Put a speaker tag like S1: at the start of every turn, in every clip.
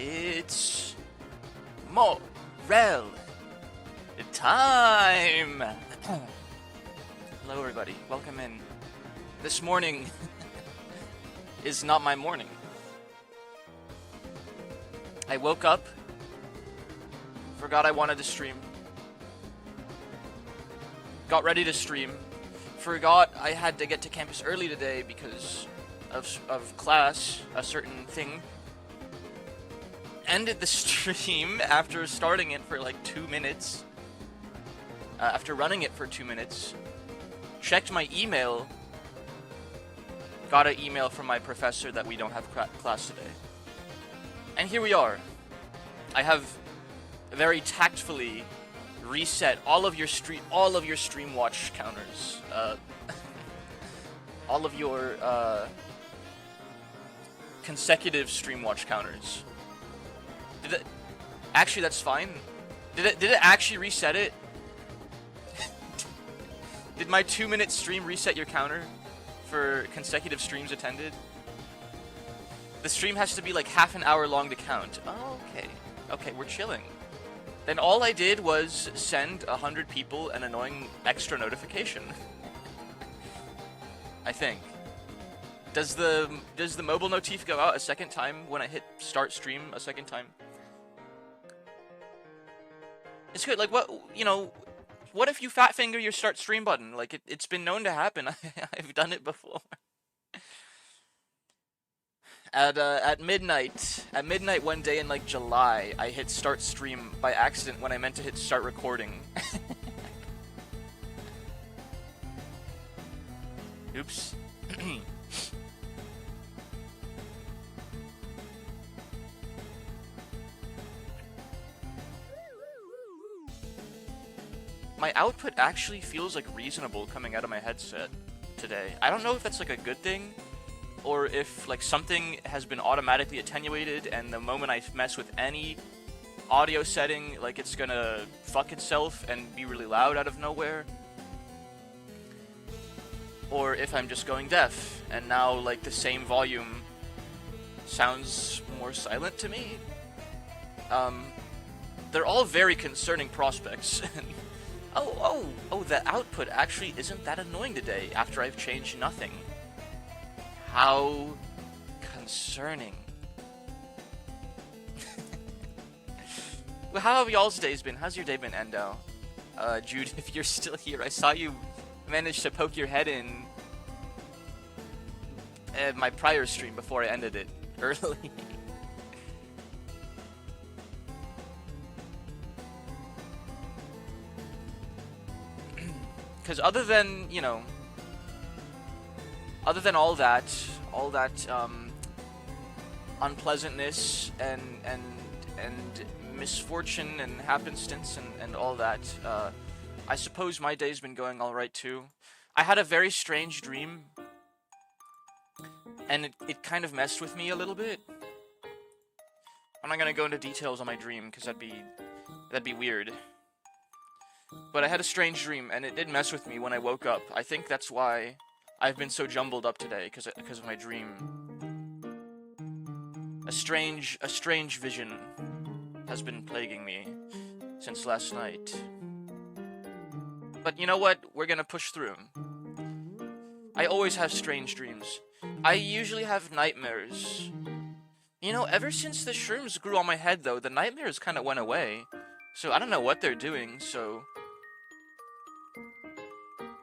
S1: It's Morel time! Hello everybody, welcome in. This morning is not my morning. I woke up, forgot I wanted to stream, got ready to stream, forgot I had to get to campus early today because of class, a certain thing. Ended the stream after starting it for like 2 minutes. After running it for 2 minutes. Checked my email. Got an email from my professor that we don't have class today. And here we are. I have very tactfully reset all of your stream watch counters. All of your consecutive stream watch counters. Did it actually? That's fine. Did it actually reset it? Did my 2-minute stream reset your counter for consecutive streams attended? The stream has to be like half an hour long to count. Oh, okay. Okay, we're chilling. Then all I did was send 100 people an annoying extra notification. I think. Does the mobile notif go out a second time when I hit start stream a second time? It's good. Like, what, you know, what if you fat finger your start stream button? Like, it's been known to happen. I've done it before. At midnight one day in like July, I hit start stream by accident when I meant to hit start recording. Oops. My output actually feels like reasonable coming out of my headset today. I don't know if that's like a good thing, or if like something has been automatically attenuated and the moment I mess with any audio setting, like it's gonna fuck itself and be really loud out of nowhere. Or if I'm just going deaf and now like the same volume sounds more silent to me. They're all very concerning prospects. Oh, the output actually isn't that annoying today after I've changed nothing. How concerning. Well, how have y'all's days been? How's your day been, Endo? Jude, if you're still here, I saw you manage to poke your head in at my prior stream before I ended it early. Because other than, you know, other than all that unpleasantness and misfortune and happenstance and all that, I suppose my day's been going alright too. I had a very strange dream, and it kind of messed with me a little bit. I'm not gonna go into details on my dream, because that'd be weird. But I had a strange dream, and it did mess with me when I woke up. I think that's why I've been so jumbled up today, because of my dream. A strange vision has been plaguing me since last night. But you know what? We're gonna push through. I always have strange dreams. I usually have nightmares. You know, ever since the shrooms grew on my head, though, the nightmares kind of went away. So I don't know what they're doing, so...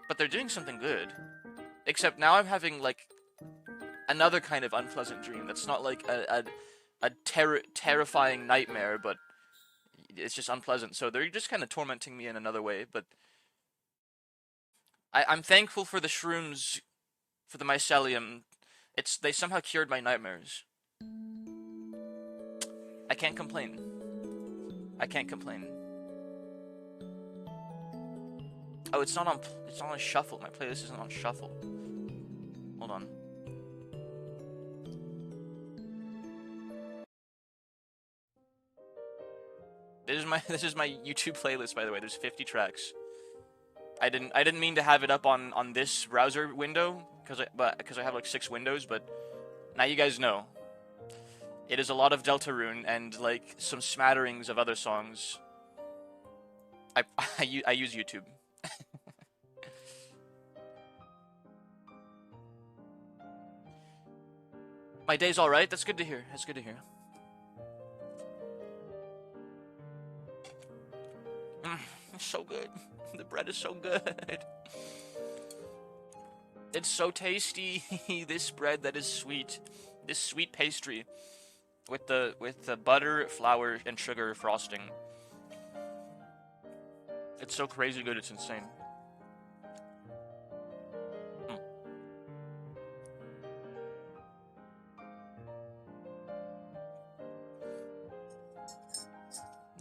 S1: But they're doing something good. Except now I'm having, like, another kind of unpleasant dream that's not like a terrifying nightmare, but it's just unpleasant. So they're just kind of tormenting me in another way, but... I'm thankful for the shrooms, for the mycelium. They somehow cured my nightmares. I can't complain. I can't complain. Oh, it's not on shuffle. My playlist isn't on shuffle. Hold on. This is my YouTube playlist, by the way. There's 50 tracks. I didn't mean to have it up on this browser window because I have like 6 windows, but now you guys know. It is a lot of Deltarune and like some smatterings of other songs. I use YouTube. My day's all right. That's good to hear. That's good to hear. It's so good. The bread is so good. It's so tasty. This bread that is sweet. This sweet pastry with the butter, flour, and sugar frosting. It's so crazy good. It's insane.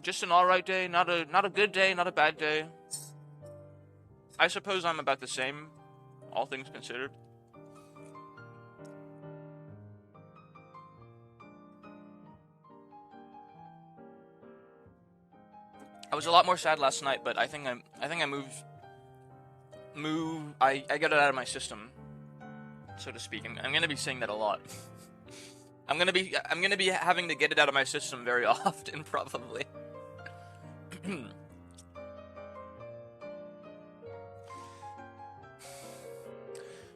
S1: Just an alright day, not a good day, not a bad day. I suppose I'm about the same, all things considered. I was a lot more sad last night, but I think I got it out of my system, so to speak. I'm gonna be saying that a lot. I'm gonna be having to get it out of my system very often, probably.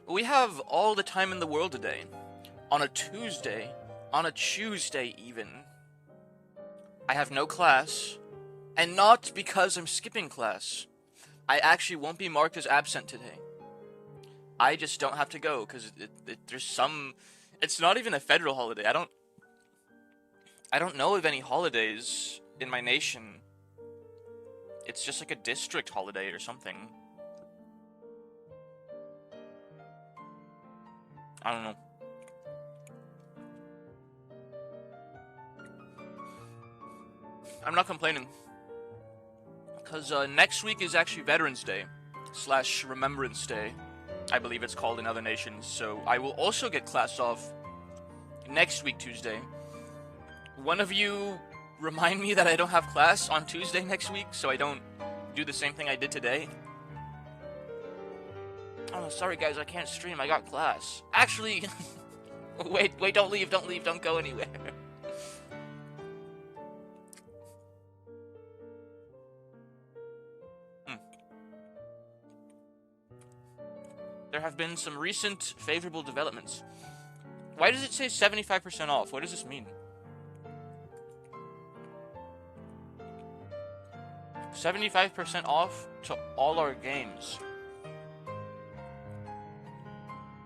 S1: We have all the time in the world today. On a Tuesday, even. I have no class, and not because I'm skipping class. I actually won't be marked as absent today. I just don't have to go, because there's some... It's not even a federal holiday. I don't know of any holidays in my nation. It's just like a district holiday or something. I don't know. I'm not complaining. Because next week is actually Veterans Day / Remembrance Day. I believe it's called in other nations. So I will also get class off next week, Tuesday. One of you remind me that I don't have class on Tuesday next week, so I don't do the same thing I did today. Oh, sorry guys, I can't stream, I got class. Actually, wait, don't leave, don't go anywhere. There have been some recent favorable developments. Why does it say 75% off? What does this mean? 75% off to all our games.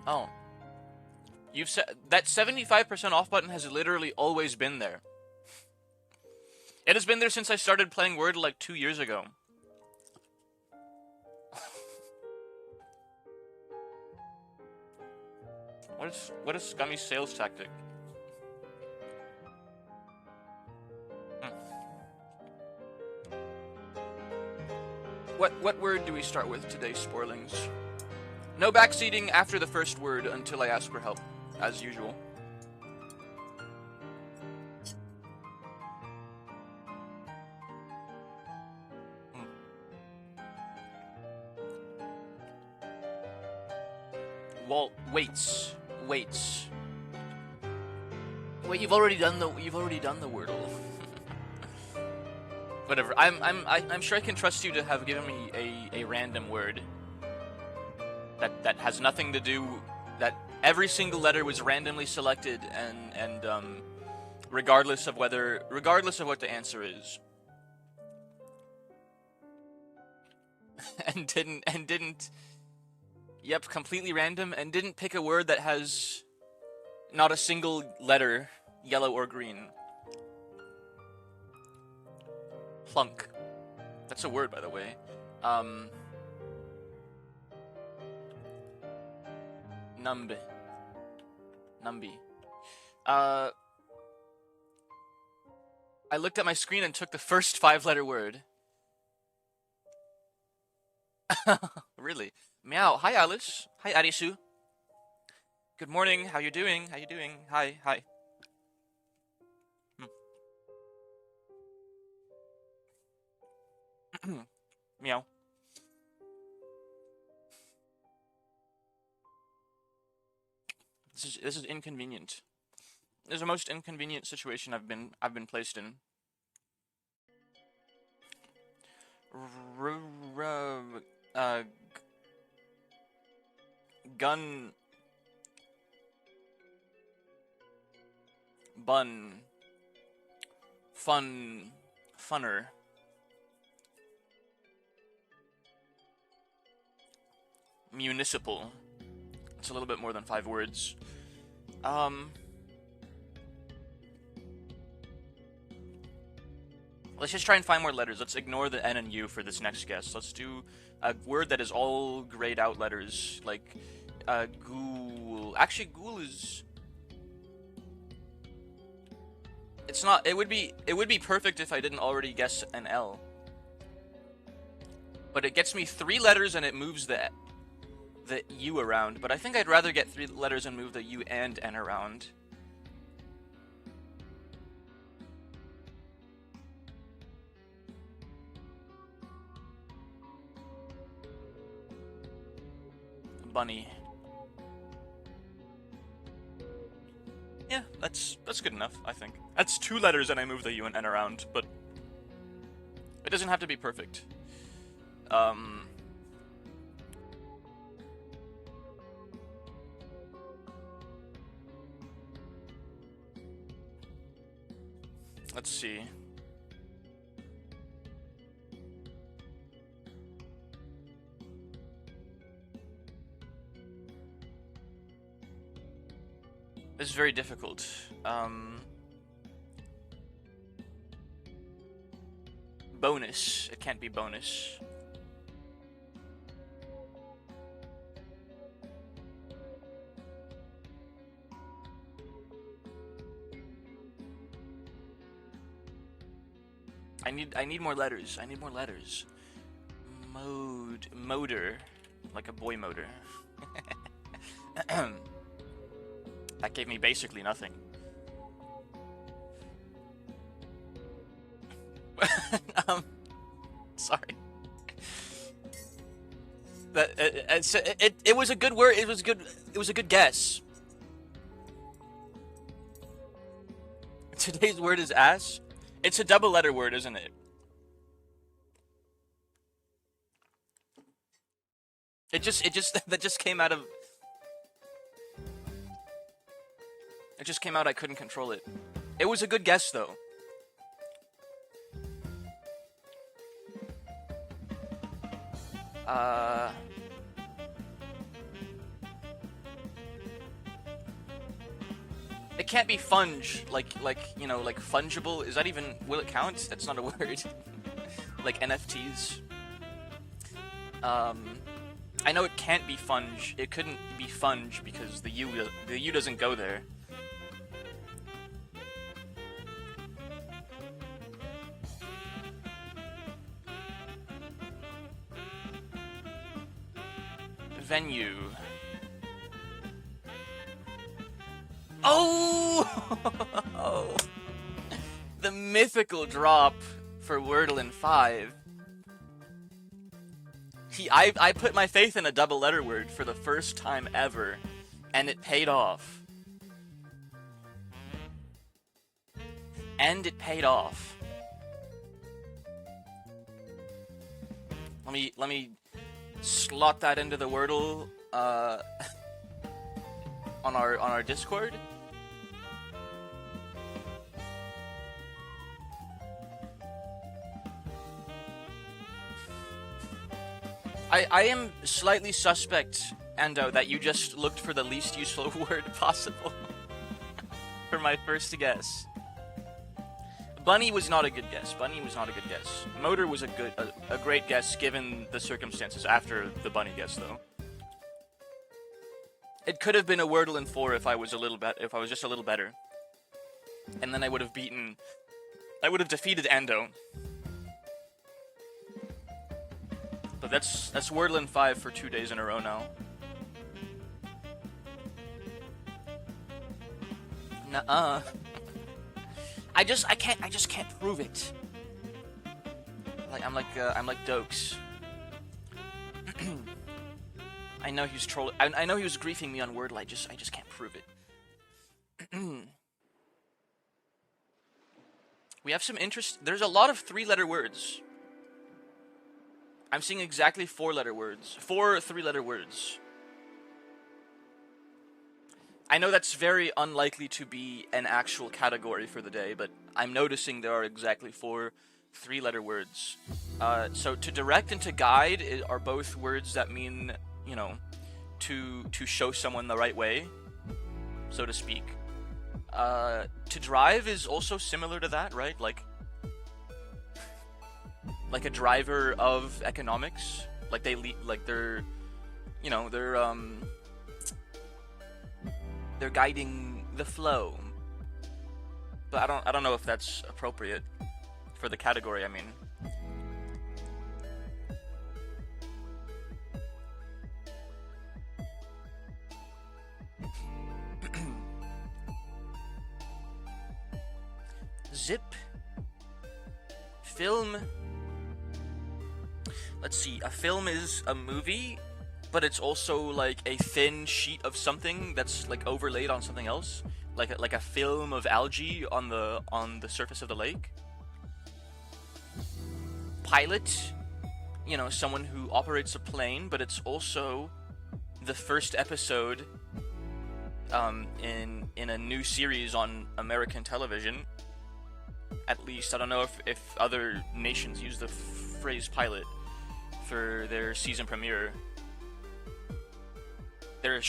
S1: Oh. You've said that 75% off button has literally always been there. It has been there since I started playing Word like 2 years ago. What is scummy sales tactic? What word do we start with today, Sporlings? No backseating after the first word until I ask for help, as usual. Walt, weights. Wait, you've already done the Wordle. Whatever. I'm sure I can trust you to have given me a random word that has nothing to do, that every single letter was randomly selected and regardless of what the answer is. and didn't Yep, completely random, and didn't pick a word that has not a single letter, yellow or green. Plunk. That's a word, by the way. Numby. I looked at my screen and took the first 5-letter word. Really? Meow. Hi, Alice. Hi, Arisu. Good morning. How you doing? Hi. Meow. This is inconvenient. is the most inconvenient situation I've been placed in. Gun bun funner. Municipal. It's a little bit more than 5 words. Let's just try and find more letters. Let's ignore the N and U for this next guess. Let's do a word that is all grayed out letters, like ghoul. Actually, ghoul is. It's not. It would be perfect if I didn't already guess an L. But it gets me 3 letters and it moves the U around. But I think I'd rather get 3 letters and move the U and N around. Bunny. Yeah, that's good enough, I think. That's 2 letters and I move the U and N around, but it doesn't have to be perfect. Let's see. This is very difficult. Bonus. It can't be bonus. I need more letters. I need more letters. Motor. Like a boy motor. That gave me basically nothing. Sorry. It was a good word. It was good. It was a good guess. Today's word is ass. It's a double letter word, isn't it? That just came out of. It just came out. I couldn't control it. It was a good guess, though. It can't be funge, like you know, like fungible. Is that even? Will it count? That's not a word. Like NFTs. I know it can't be funge. It couldn't be funge because the U doesn't go there. Venue. Oh! The mythical drop for Wordle in 5. I put my faith in a double letter word for the first time ever, and it paid off. And it paid off. Let me slot that into the Wordle on our Discord. I am slightly suspect, Ando, that you just looked for the least useful word possible for my first guess. Bunny was not a good guess. Bunny was not a good guess. Motor was a great guess given the circumstances after the bunny guess, though. It could have been a Wordle in 4 if I was just a little better, and then I would have defeated Ando. But that's Wordle in 5 for 2 days in a row now. Nuh-uh. I just can't prove it. I'm like Dokes. I know he was trolling. I know he was griefing me on Wordle. I just can't prove it. We have some interest. There's a lot of 3-letter words. I'm seeing exactly 4-letter words. 4 3-letter words. I know that's very unlikely to be an actual category for the day, but I'm noticing there are exactly 4 3-letter words. So to direct and to guide are both words that mean, you know, to show someone the right way, so to speak. To drive is also similar to that, right? Like a driver of economics. Like they're guiding the flow. But I don't know if that's appropriate for the category, I mean. Zip. Film. Let's see, a film is a movie, but it's also like a thin sheet of something that's like overlaid on something else, like a film of algae on the surface of the lake. Pilot, you know, someone who operates a plane, but it's also the first episode in a new series on American television. At least, I don't know if other nations use the phrase pilot for their season premiere. The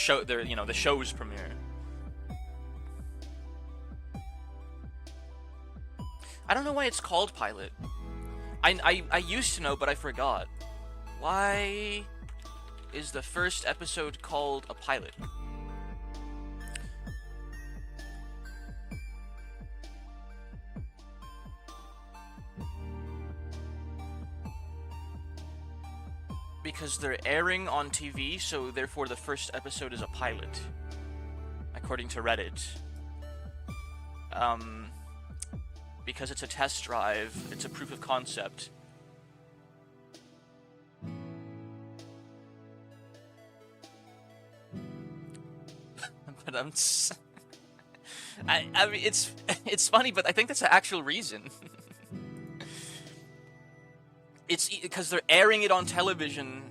S1: show's premiere. I don't know why it's called pilot. I used to know, but I forgot. Why is the first episode called a pilot? Because they're airing on TV, so therefore the first episode is a pilot, according to Reddit. Because it's a test drive, it's a proof of concept. But I mean, it's funny, but I think that's the actual reason. It's because they're airing it on television.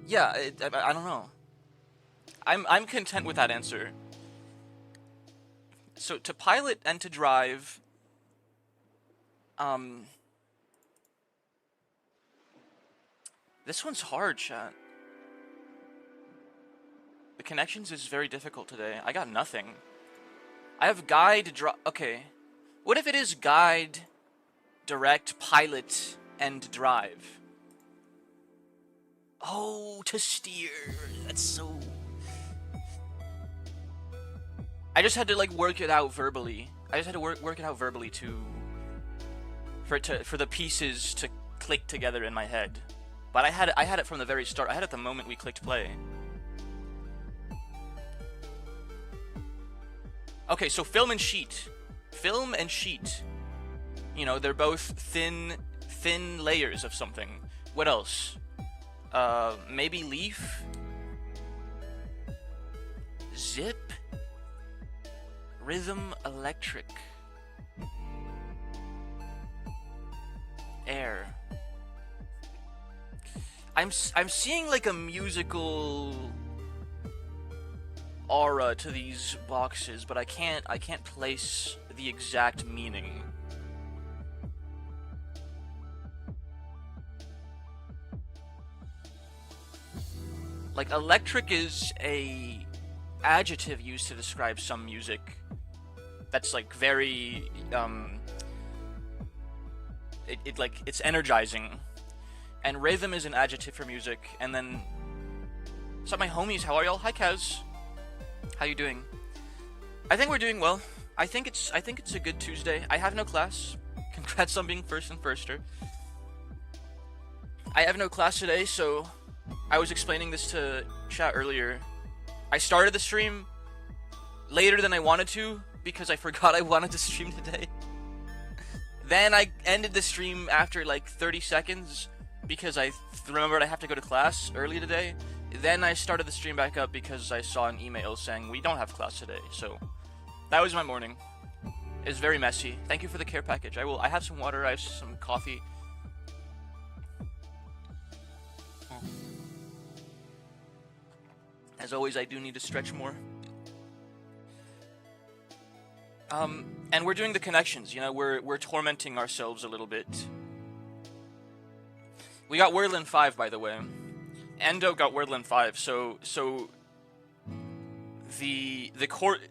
S1: Yeah, I don't know. I'm content with that answer. So to pilot and to drive, this one's hard, chat. The connections is very difficult today. I got nothing. I have guide, okay. What if it is guide, direct, pilot, and drive? Oh, to steer. That's so... I just had to like work it out verbally. I just had to work it out verbally for the pieces to click together in my head. But I had it from the very start. I had it the moment we clicked play. Okay, so film and sheet. Film and sheet. You know, they're both thin layers of something. What else? Maybe leaf? Zip? Rhythm, electric. Air. I'm seeing like a musical aura to these boxes, but I can't place the exact meaning. Like electric is a adjective used to describe some music that's like very it's energizing. And rhythm is an adjective for music. And then what's up, my homies? How are y'all? Hi Kaz. How you doing? I think we're doing well. I think it's a good Tuesday. I have no class. Congrats on being first and firster. I have no class today, so I was explaining this to chat earlier. I started the stream later than I wanted to because I forgot I wanted to stream today. Then I ended the stream after like 30 seconds because I remembered I have to go to class early today. Then I started the stream back up because I saw an email saying we don't have class today. So that was my morning. is very messy. Thank you for the care package. I have some water. I have some coffee. As always, I do need to stretch more. And we're doing the connections. You know, we're tormenting ourselves a little bit. We got Wordle in 5, by the way. Endo got Wordle in 5. So the court,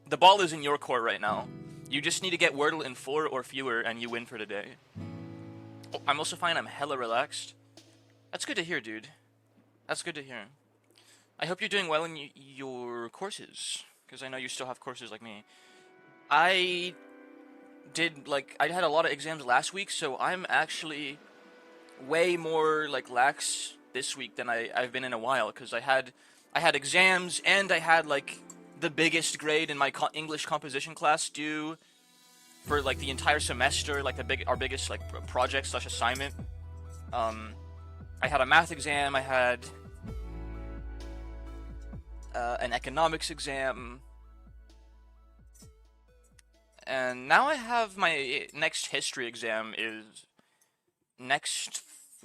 S1: the ball is in your court right now. You just need to get Wordle in 4 or fewer, and you win for the day. Oh, I'm also fine. I'm hella relaxed. That's good to hear, dude. That's good to hear. I hope you're doing well in your courses, because I know you still have courses like me. I had a lot of exams last week, so I'm actually way more, like, lax this week than I've been in a while, because I had exams, and I had, like, the biggest grade in my English composition class due for, like, the entire semester, like, our biggest, like, project / assignment. I had a math exam, I had an economics exam, and now I have my next history exam is next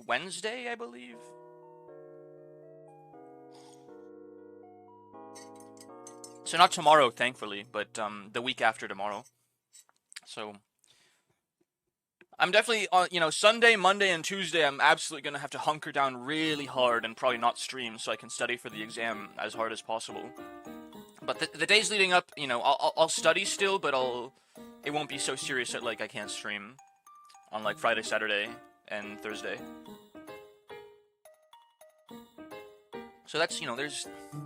S1: Wednesday, I believe. So not tomorrow, thankfully, but the week after tomorrow. So I'm definitely on, Sunday, Monday, and Tuesday, I'm absolutely gonna have to hunker down really hard and probably not stream so I can study for the exam as hard as possible. But the days leading up, I'll study still, but it won't be so serious that, like, I can't stream on, like, Friday, Saturday, and Thursday. So that's,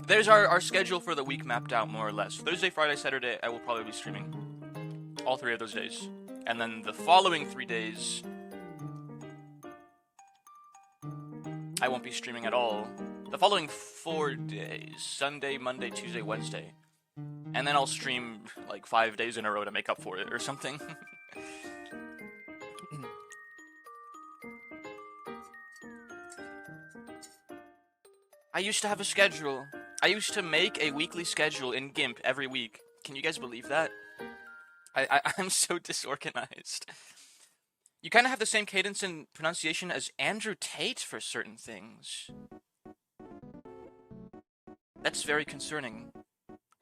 S1: there's our schedule for the week mapped out, more or less. Thursday, Friday, Saturday, I will probably be streaming all 3 of those days. And then the following 3 days, I won't be streaming at all. The following 4 days, Sunday, Monday, Tuesday, Wednesday. And then I'll stream, like, 5 days in a row to make up for it, or something. I used to have a schedule. I used to make a weekly schedule in GIMP every week. Can you guys believe that? I'm so disorganized. You kind of have the same cadence and pronunciation as Andrew Tate for certain things. That's very concerning.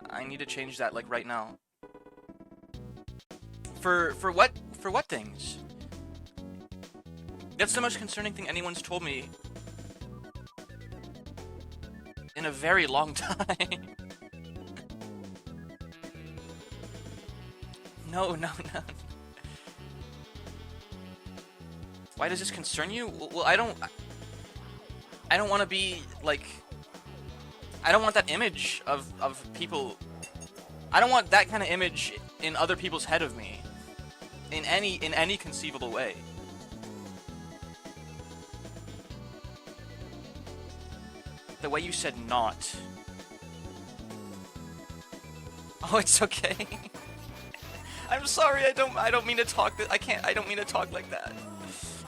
S1: I need to change that, like, right now. For what things? That's the most concerning thing anyone's told me in a very long time. No. Why does this concern you? Well, I don't want to be, like, I don't want that image of people. I don't want that kind of image in other people's head of me. In any conceivable way. The way you said not. Oh, it's okay. I'm sorry. I don't mean to talk. I don't mean to talk like that.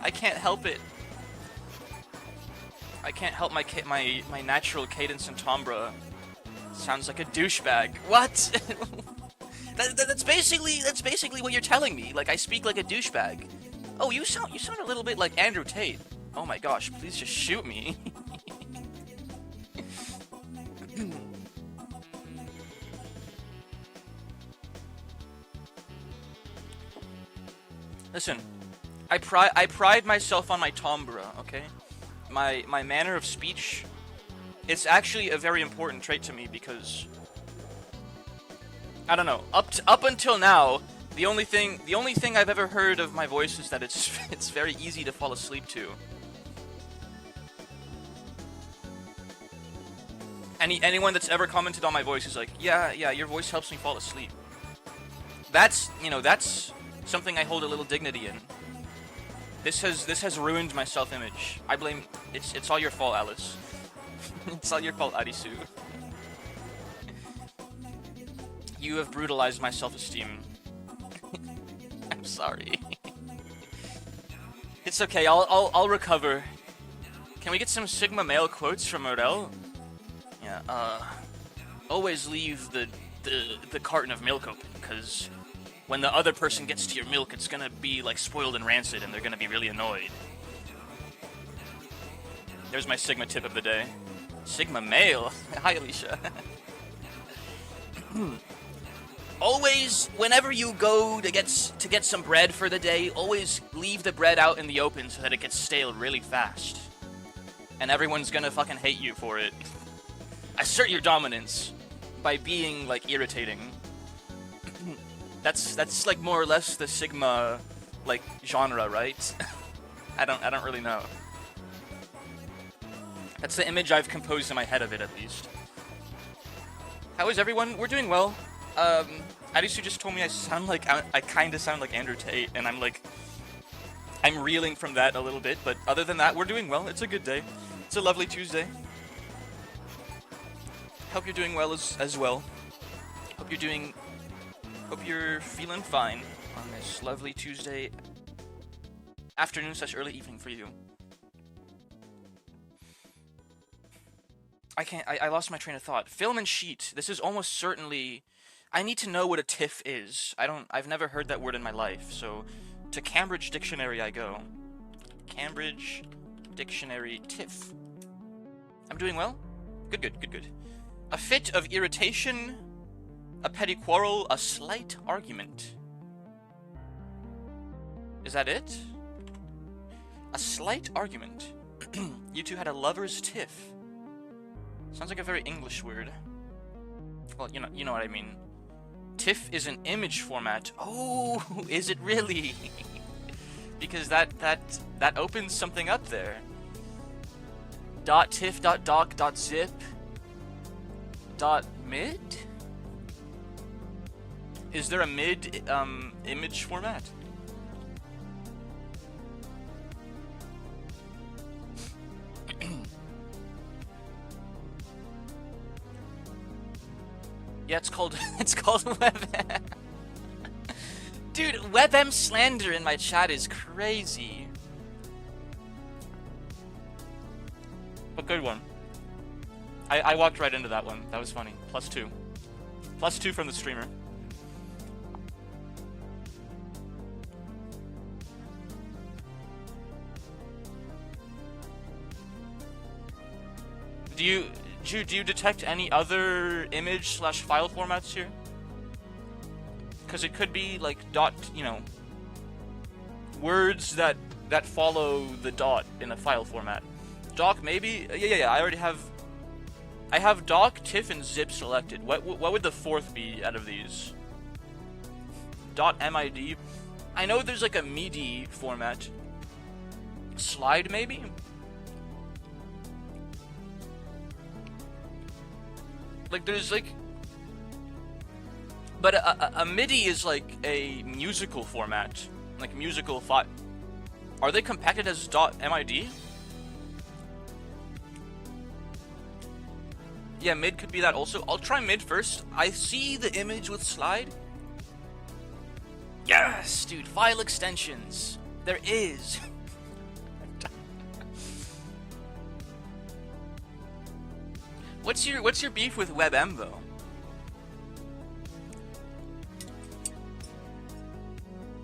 S1: I can't help it. I can't help my natural cadence and timbre. Sounds like a douchebag. What? That's basically what you're telling me. Like, I speak like a douchebag. Oh, you sound a little bit like Andrew Tate. Oh my gosh, please just shoot me. Listen, I pride myself on my timbre, okay? My manner of speech, it's actually a very important trait to me because I don't know. Up until now, the only thing I've ever heard of my voice is that it's very easy to fall asleep to. Anyone that's ever commented on my voice is like, yeah, your voice helps me fall asleep. That's something I hold a little dignity in. This has ruined my self-image. I blame it's all your fault, Alice. It's all your fault, Arisu. You have brutalized my self-esteem. I'm sorry. It's okay. I'll recover. Can we get some Sigma male quotes from Morel? Yeah. Always leave the carton of milk open, because when the other person gets to your milk, it's gonna be like spoiled and rancid, and they're gonna be really annoyed. There's my Sigma tip of the day. Sigma male. Hi, Alicia. Always, whenever you go to get some bread for the day, always leave the bread out in the open so that it gets stale really fast. And everyone's gonna fucking hate you for it. Assert your dominance by being, like, irritating. That's like more or less the Sigma, like, genre, right? I don't really know. That's the image I've composed in my head of it, at least. How is everyone? We're doing well. Adisu just told me I kind of sound like Andrew Tate, and I'm reeling from that a little bit, but other than that, we're doing well. It's a good day. It's a lovely Tuesday. Hope you're doing well as well. Hope you're feeling fine on this lovely Tuesday afternoon / early evening for you. I lost my train of thought. Film and sheet. This is almost certainly... I need to know what a TIFF is. I've never heard that word in my life, so to Cambridge Dictionary I go. Cambridge Dictionary TIFF. I'm doing well? Good. A fit of irritation, a petty quarrel, a slight argument. Is that it? A slight argument. You two had a lover's tiff. Sounds like a very English word. Well, you know what I mean. TIFF is an image format. Oh, is it really? Because that opens something up there. .tiff, .doc, .zip, .mid? Is there a mid image format? Yeah, it's called WebM. Dude, WebM slander in my chat is crazy. But good one. I walked right into that one. That was funny. +2. +2 from the streamer. Do you detect any other image / file formats here? Because it could be like words that follow the dot in a file format. Doc maybe? Yeah. I have doc, tiff, and zip selected. What would the fourth be out of these? .mid. I know there's like a MIDI format. Slide maybe? Like there's like, but a MIDI is like a musical format, like musical file. Are they compacted as .mid? Yeah, mid could be that also. I'll try mid first. I see the image with slide. Yes, dude, file extensions. There is. What's your beef with WebM though?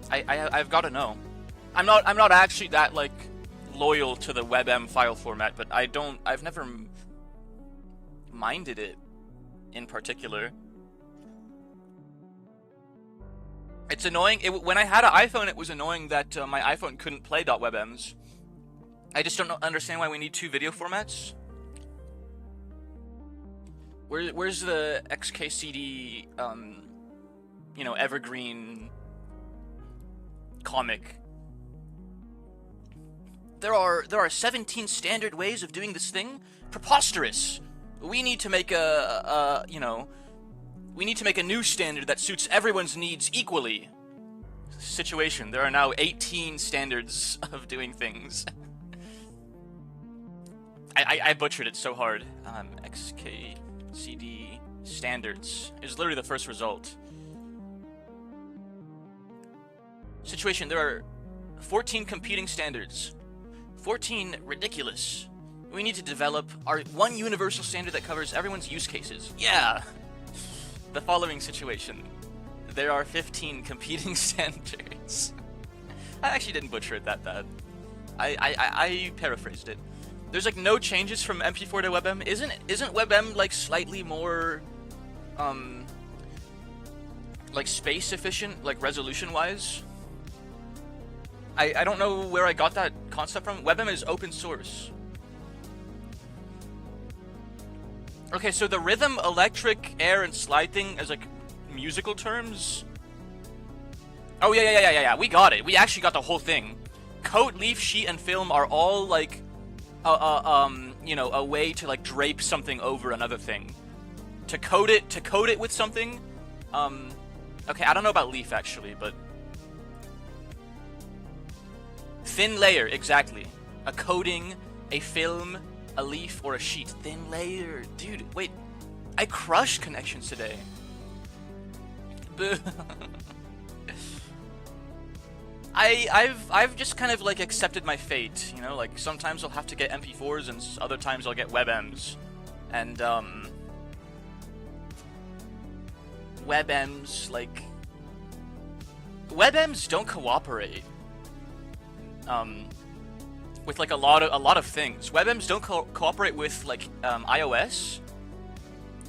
S1: I've got to know. I'm not actually that like loyal to the WebM file format, but I've never minded it in particular. It's annoying. When I had an iPhone, it was annoying that my iPhone couldn't play .webms. I just don't understand why we need two video formats. Where's the XKCD, evergreen comic? There are 17 standard ways of doing this thing? Preposterous! We need to make we need to make a new standard that suits everyone's needs equally. Situation. There are now 18 standards of doing things. I butchered it so hard. XKCD standards is literally the first result. Situation. There are 14 competing standards. 14 ridiculous. We need to develop our one universal standard that covers everyone's use cases. Yeah! The following situation. there are 15 competing standards. I actually didn't butcher it that bad. I paraphrased it. There's like no changes from MP4 to WebM. Isn't WebM like slightly more like space efficient, like resolution wise? I don't know where I got that concept from. WebM is open source. Okay, so the rhythm, electric, air, and slide thing as like musical terms. Oh yeah. We got it. We actually got the whole thing. Coat, leaf, sheet, and film are all like, you know, a way to like drape something over another thing. To coat it with something. Okay, I don't know about leaf actually, but thin layer, exactly. A coating, a film, a leaf, or a sheet. Thin layer, dude. Wait, I crushed connections today. I've just kind of like accepted my fate, you know, like sometimes I'll have to get MP4s and other times I'll get WebMs. And WebMs, like WebMs don't cooperate with like a lot of things. WebMs don't cooperate with like iOS.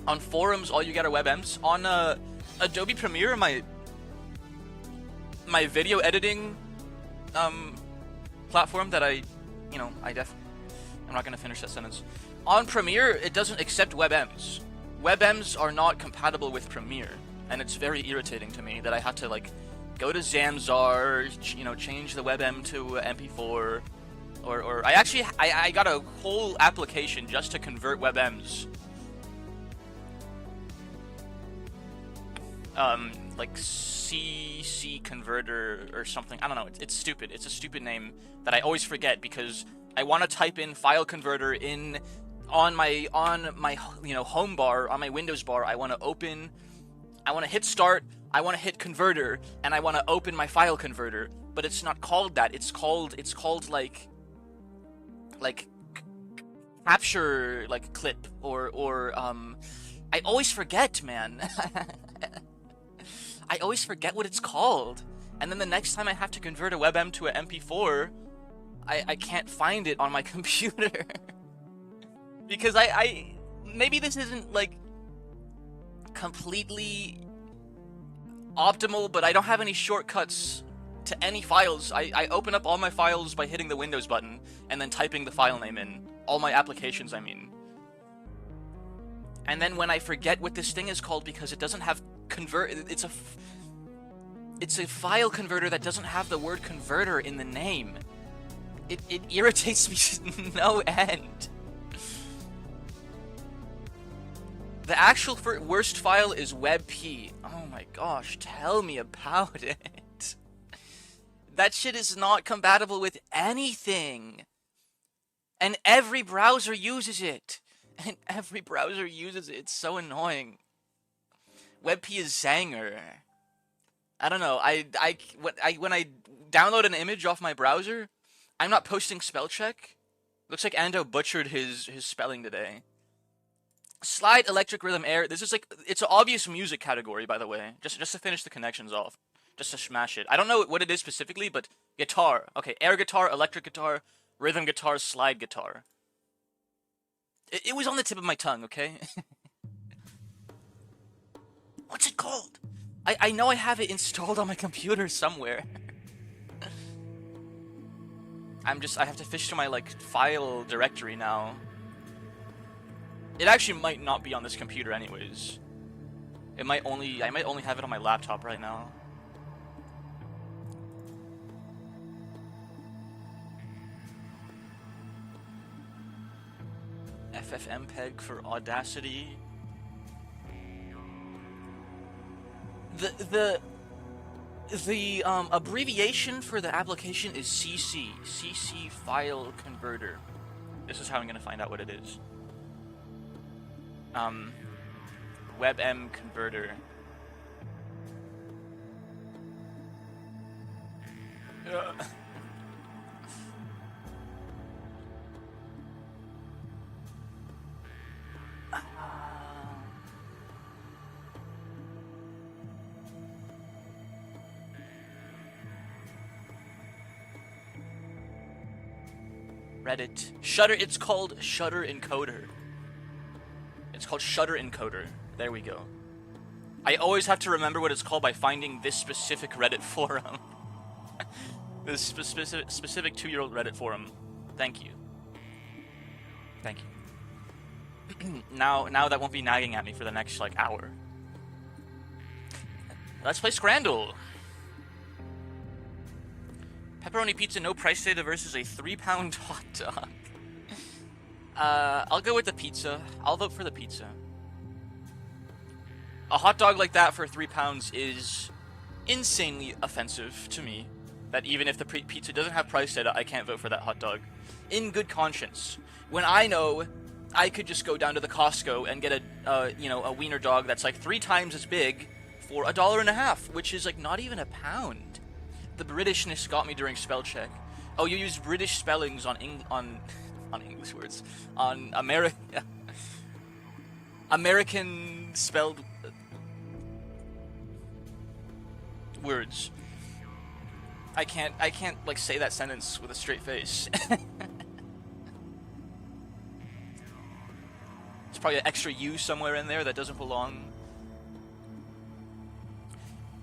S1: On forums, all you get are WebMs. On Adobe Premiere, my video editing platform that I'm not gonna finish that sentence. On Premiere, it doesn't accept WebMs. WebMs are not compatible with Premiere, and it's very irritating to me that I have to like go to Zamzar, you know, change the WebM to MP4, or I got a whole application just to convert WebMs. Like CC converter or something. I don't know. It's stupid. It's a stupid name that I always forget because I want to type in file converter on my you know, home bar, on my Windows bar. I want to hit start, I want to hit converter, and I want to open my file converter. But it's not called that. It's called like capture like clip or I always forget, man. I always forget what it's called, and then the next time I have to convert a WebM to an MP4, I can't find it on my computer. Because I maybe this isn't like completely optimal, but I don't have any shortcuts to any files. I open up all my files by hitting the Windows button and then typing the file name in. All my applications, I mean. And then when I forget what this thing is called because it doesn't have it's a file converter that doesn't have the word converter in the name. It irritates me to no end. The actual worst file is WebP. Oh my gosh, tell me about it. That shit is not compatible with anything. And every browser uses it. It's so annoying. WebP is Zanger. I don't know. When I download an image off my browser, I'm not posting spell check. Looks like Ando butchered his spelling today. Slide, electric, rhythm, air. This is like, it's an obvious music category, by the way. Just to finish the connections off. Just to smash it. I don't know what it is specifically, but guitar. Okay, air guitar, electric guitar, rhythm guitar, slide guitar. It was on the tip of my tongue, okay? What's it called? I know I have it installed on my computer somewhere. I have to fish through my, like, file directory now. It actually might not be on this computer anyways. I might only have it on my laptop right now. FFmpeg for Audacity. The abbreviation for the application is CC file converter. This is how I'm gonna find out what it is. WebM converter. Reddit. Shutter, it's called Shutter Encoder. It's called Shutter Encoder. There we go. I always have to remember what it's called by finding this specific Reddit forum. This specific 2-year-old Reddit forum. Thank you. Thank you. Now that won't be nagging at me for the next, like, hour. Let's play Scrandle. Pepperoni pizza, no price data versus a 3-pound hot dog. I'll go with the pizza. I'll vote for the pizza. A hot dog like that for 3 pounds is insanely offensive to me. That even if the pizza doesn't have price data, I can't vote for that hot dog. In good conscience. When I know I could just go down to the Costco and get a wiener dog that's like 3 times as big for $1.50, which is like not even a pound. The Britishness got me during spell check. Oh, you use British spellings on English words. On American spelled words. I can't like say that sentence with a straight face. There's probably an extra U somewhere in there that doesn't belong.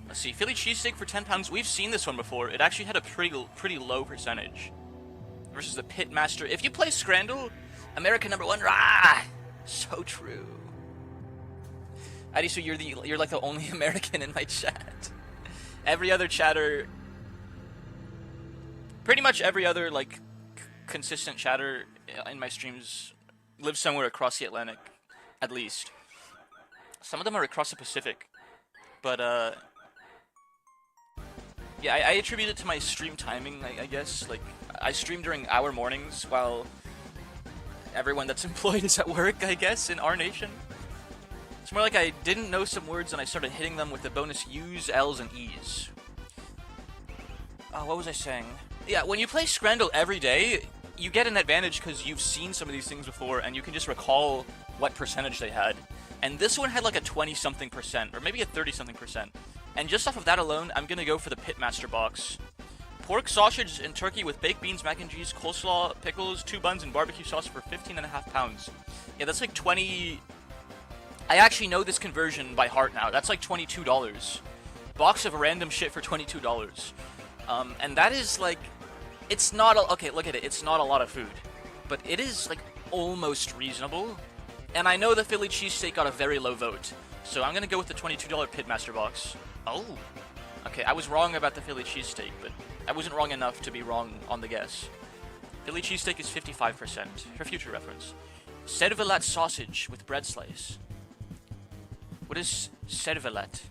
S1: Let's see, Philly cheesesteak for 10 pounds. We've seen this one before. It actually had a pretty low percentage. Versus the Pitmaster. If you play Scrandle, American #1, rah! So true. Adi, so you're like the only American in my chat. Every other chatter, pretty much every other like consistent chatter in my streams lives somewhere across the Atlantic, at least. Some of them are across the Pacific, but yeah, I attribute it to my stream timing, I guess. Like, I stream during our mornings while everyone that's employed is at work, I guess, in our nation. It's more like I didn't know some words and I started hitting them with the bonus U's, L's, and E's. What was I saying? Yeah, when you play Scrandle every day, you get an advantage because you've seen some of these things before and you can just recall what percentage they had. And this one had like a 20-something percent, or maybe a 30-something percent. And just off of that alone, I'm gonna go for the Pitmaster box. Pork, sausage, and turkey with baked beans, mac and cheese, coleslaw, pickles, 2 buns, and barbecue sauce for 15.5 pounds. Yeah, that's like 20... I actually know this conversion by heart now. That's like $22. Box of random shit for $22. And that is like... It's not a... Okay, look at it. It's not a lot of food. But it is like almost reasonable. And I know the Philly cheesesteak got a very low vote. So I'm gonna go with the $22 Pitmaster box. Oh. Okay, I was wrong about the Philly cheesesteak, but I wasn't wrong enough to be wrong on the guess. Philly cheesesteak is 55%, for future reference. Cervelat sausage with bread slice. What is Cervelat?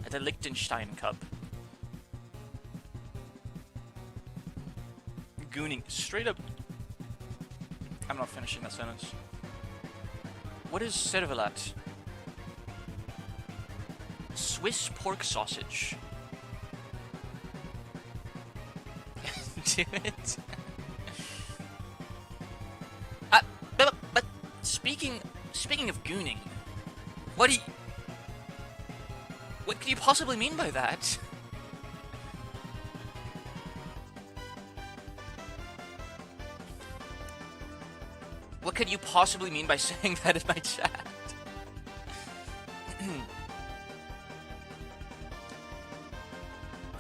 S1: At a Liechtenstein cup. Gooning. Straight up... I'm not finishing that sentence. What is Cervelat? Swiss pork sausage. Do it. But speaking of gooning, what could you possibly mean by that? What could you possibly mean by saying that in my chat?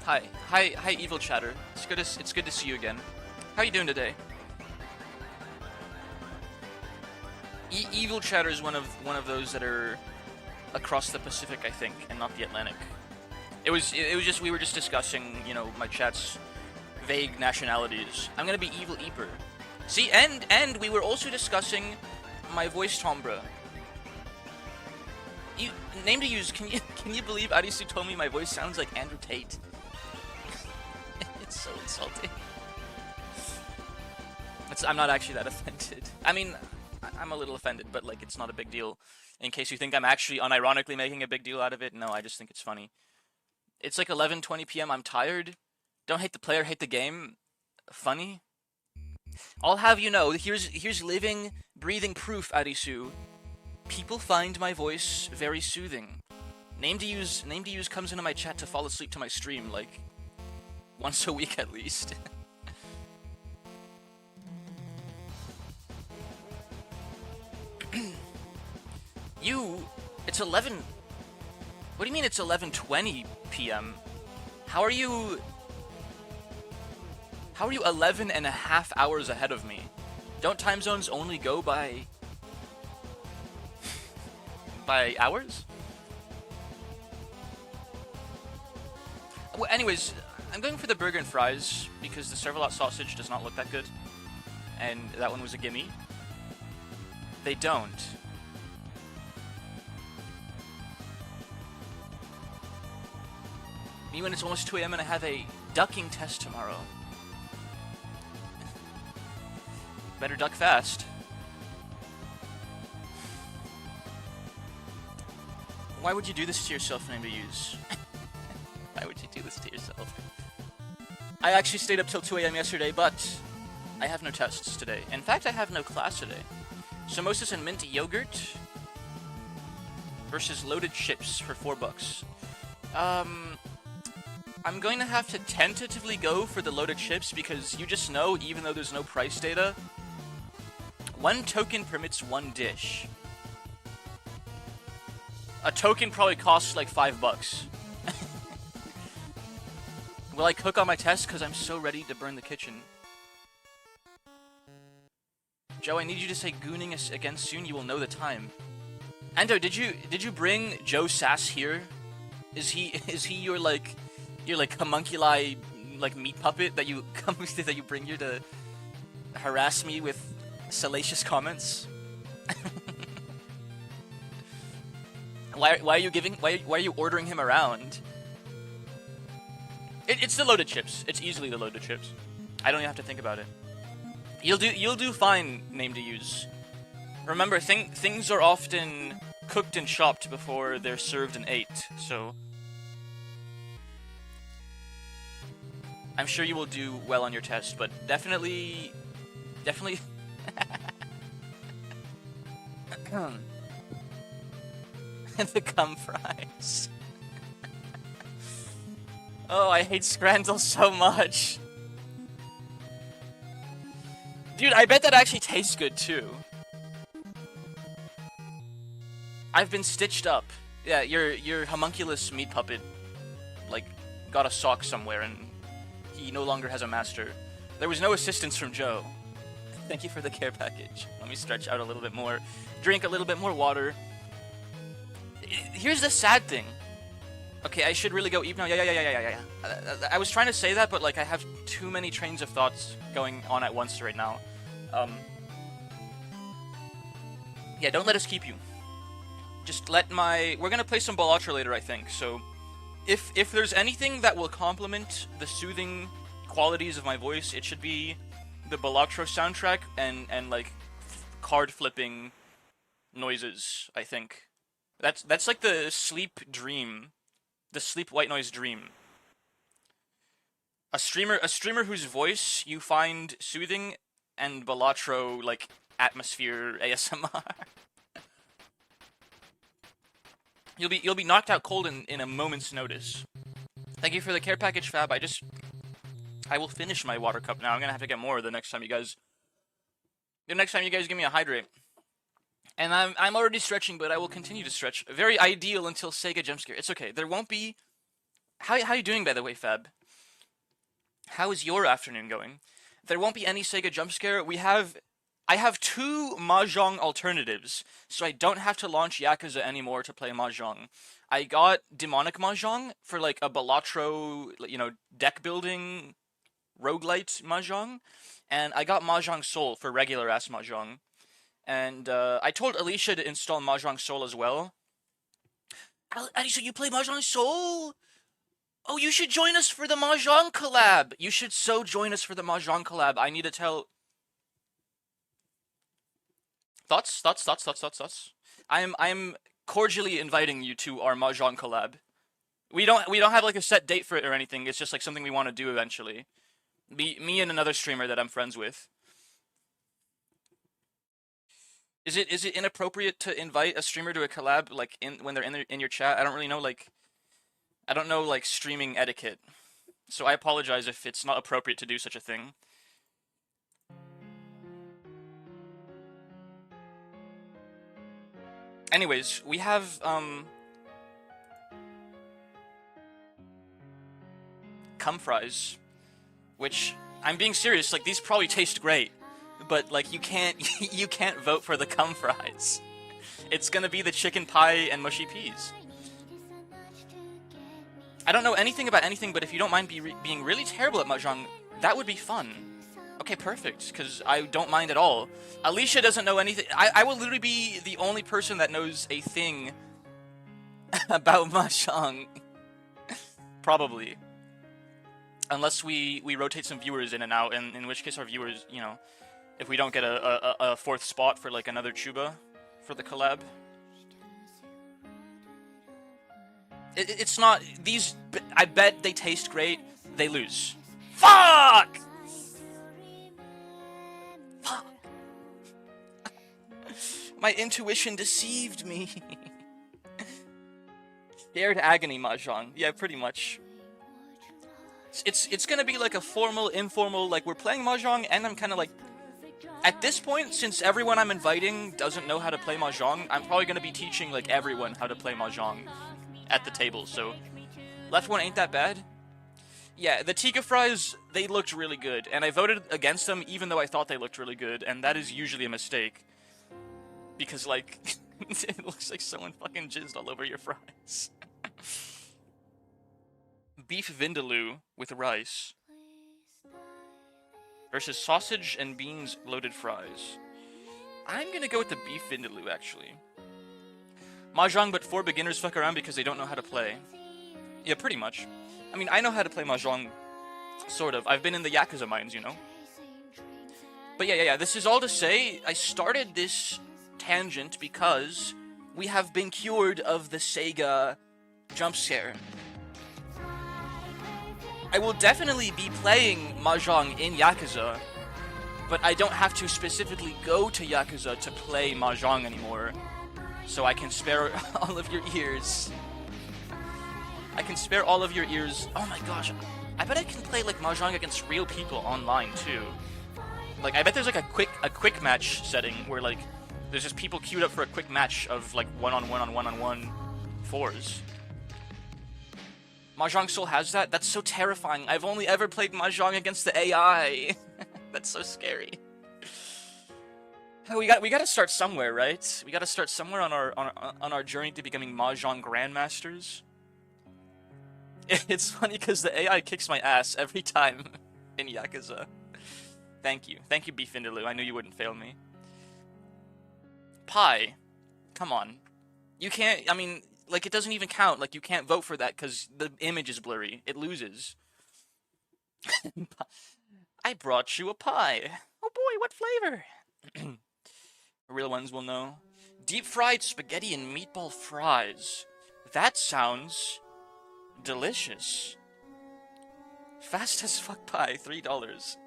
S1: Hi, evil chatter. It's good to see you again. How are you doing today? Evil chatter is one of those that are across the Pacific, I think, and not the Atlantic. It was just we were just discussing, you know, my chat's vague nationalities. I'm gonna be Evil Eeper. See, and we were also discussing my voice timbre. Name to use. Can you believe Arisu told me my voice sounds like Andrew Tate? It's so insulting. I'm not actually that offended. I mean, I'm a little offended, but like it's not a big deal. In case you think I'm actually unironically making a big deal out of it, no, I just think it's funny. It's like 11:20 p.m. I'm tired. Don't hate the player, hate the game. Funny. I'll have you know. Here's living, breathing proof, Arisu. People find my voice very soothing. Name to use comes into my chat to fall asleep to my stream like once a week at least. It's 11... What do you mean it's 11:20 p.m.? How are you 11 and a half hours ahead of me? Don't time zones only go by hours? Well, anyways, I'm going for the burger and fries because the serve-a-lot sausage does not look that good. And that one was a gimme. They don't. Me when it's almost 2 a.m. and I have a ducking test tomorrow. Better duck fast. Why would you do this to yourself, name to use? Why would you do this to yourself? I actually stayed up till 2 a.m. yesterday, but I have no tests today. In fact, I have no class today. Samosas and mint yogurt versus loaded chips for $4. I'm going to have to tentatively go for the loaded chips because you just know, even though there's no price data, one token permits one dish. A token probably costs like $5. Will I cook on my test? Because I'm so ready to burn the kitchen. Joe, I need you to say gooning us again soon. You will know the time. Ando, did you bring Joe Sass here? Is he your homunculi like meat puppet that you that you bring here to harass me with salacious comments? Why are you ordering him around? It's the loaded chips. It's easily the loaded chips. I don't even have to think about it. You'll do fine, name to use. Remember, things are often cooked and chopped before they're served and ate, so I'm sure you will do well on your test, but definitely the cum fries. Oh, I hate Scrandle so much. Dude, I bet that actually tastes good, too. I've been stitched up. Yeah, your homunculus meat puppet, like, got a sock somewhere and he no longer has a master. There was no assistance from Joe. Thank you for the care package. Let me stretch out a little bit more. Drink a little bit more water. Here's the sad thing. Okay, I should really go eat now. Yeah. I was trying to say that, but like I have too many trains of thoughts going on at once right now. Yeah, don't let us keep you. Just let we're gonna play some Balatro later, I think. So, if there's anything that will complement the soothing qualities of my voice, it should be the Balatro soundtrack and like card flipping noises. I think that's like the sleep dream. The sleep white noise dream. A streamer whose voice you find soothing and Balatro like atmosphere ASMR. You'll be knocked out cold in a moment's notice. Thank you for the care package, Fab. I will finish my water cup now. I'm gonna have to get more the next time you guys give me a hydrate. And I'm already stretching, but I will continue to stretch. Very ideal until Sega jumpscare. It's okay. There won't be... How you doing, by the way, Fab? How is your afternoon going? There won't be any Sega jumpscare. I have 2 Mahjong alternatives, so I don't have to launch Yakuza anymore to play Mahjong. I got Demonic Mahjong for like a Balatro, deck building roguelite Mahjong, and I got Mahjong Soul for regular ass Mahjong. And I told Alicia to install Mahjong Soul as well. Alicia, you play Mahjong Soul? Oh, you should join us for the Mahjong collab. You should so join us for the Mahjong collab. I need to tell... Thoughts? I'm cordially inviting you to our Mahjong collab. We don't have like a set date for it or anything. It's just like something we want to do eventually. Me and another streamer that I'm friends with. Is it inappropriate to invite a streamer to a collab like when they're in your chat? I don't really know I don't know streaming etiquette. So I apologize if it's not appropriate to do such a thing. Anyways, we have cum fries, which I'm being serious. Like, these probably taste great, but like you can't you can't vote for the cum fries. It's gonna be the chicken pie and mushy peas. I don't know anything about anything, but if you don't mind being really terrible at mahjong, that would be fun. Okay, perfect, because I don't mind at all. Alicia doesn't know anything. I will literally be the only person that knows a thing about mahjong. Probably. Unless we rotate some viewers in and out, and in which case our viewers, you know, if we don't get a fourth spot for like another Chuba for the collab. It's not, these, I bet they taste great, they lose. Fuck! Fuck! My intuition deceived me. Scared agony mahjong. Yeah, pretty much. It's gonna be like a formal, informal, like we're playing mahjong, and I'm kind of like, at this point, since everyone I'm inviting doesn't know how to play mahjong, I'm probably gonna be teaching like everyone how to play mahjong at the table. So left one ain't that bad. Yeah, the tikka fries, they looked really good, and I voted against them even though I thought they looked really good, and that is usually a mistake. Because, like, it looks like someone fucking jizzed all over your fries. Beef vindaloo with rice versus sausage and beans loaded fries. I'm gonna go with the beef vindaloo, actually. Mahjong, but for beginners fuck around because they don't know how to play. Yeah, pretty much. I mean, I know how to play mahjong, sort of. I've been in the Yakuza mines, you know? But yeah, this is all to say, I started this tangent because we have been cured of the Sega jump scare. I will definitely be playing mahjong in Yakuza, but I don't have to specifically go to Yakuza to play mahjong anymore. So I can spare all of your ears. I can spare all of your ears. Oh my gosh. I bet I can play like mahjong against real people online too. Like, I bet there's like a quick match setting where like there's just people queued up for a quick match of like one-on-one fours. Mahjong still has that? That's so terrifying. I've only ever played mahjong against the AI. That's so scary. We gotta start somewhere, right? We gotta start somewhere on our journey to becoming mahjong grandmasters. It's funny because the AI kicks my ass every time in Yakuza. Thank you, Beef Vindaloo. I knew you wouldn't fail me. Pie, come on. You can't. I mean, like, it doesn't even count. Like, you can't vote for that because the image is blurry. It loses. I brought you a pie. Oh boy, what flavor? Real ones will know. Deep fried spaghetti and meatball fries. That sounds delicious. Fast as fuck pie, $3.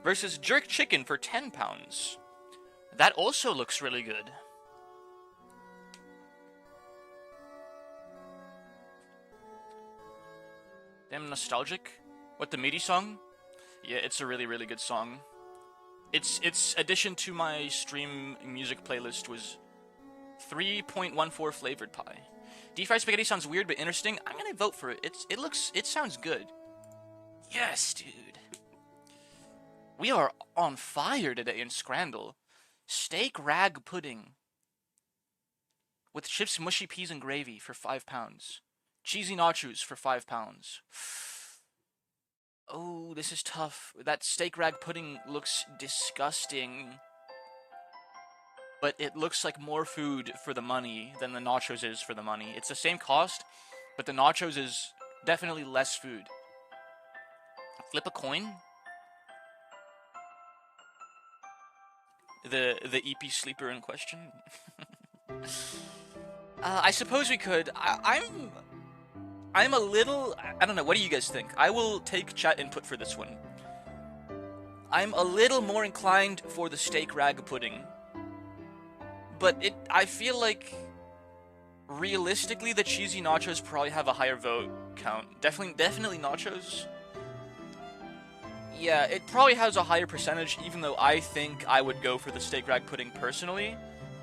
S1: Versus jerk chicken for £10. That also looks really good. Damn nostalgic. What, the MIDI song? Yeah, it's a really, really good song. Its addition to my stream music playlist was 3.14 flavored pie. Deep fried spaghetti sounds weird but interesting. I'm gonna vote for it. It sounds good. Yes, dude. We are on fire today in Scrandle. Steak rag pudding with chips, mushy peas, and gravy for £5. Cheesy nachos for £5. Oh, this is tough. That steak rag pudding looks disgusting. But it looks like more food for the money than the nachos is for the money. It's the same cost, but the nachos is definitely less food. Flip a coin? The EP sleeper in question? I suppose we could. I'm a little... I don't know, what do you guys think? I will take chat input for this one. I'm a little more inclined for the steak rag pudding. But I feel like, realistically, the cheesy nachos probably have a higher vote count. Definitely nachos. Yeah, it probably has a higher percentage, even though I think I would go for the steak rag pudding personally,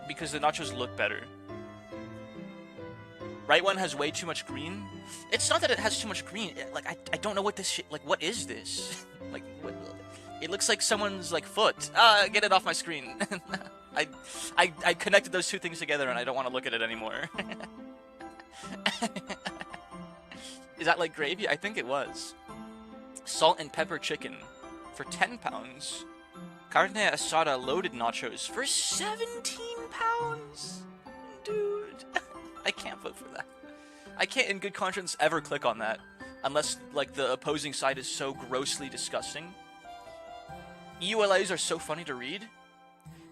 S1: because the nachos look better. Right one has way too much green. It's not that it has too much green. Like I don't know what this shit. Like what is this? Like what? It looks like someone's like foot. Get it off my screen. I connected those two things together and I don't want to look at it anymore. Is that like gravy? I think it was. Salt and pepper chicken for 10 pounds. Carne asada loaded nachos for 17 pounds. Dude. I can't vote for that. I can't in good conscience ever click on that. Unless, like, the opposing side is so grossly disgusting. EULAs are so funny to read.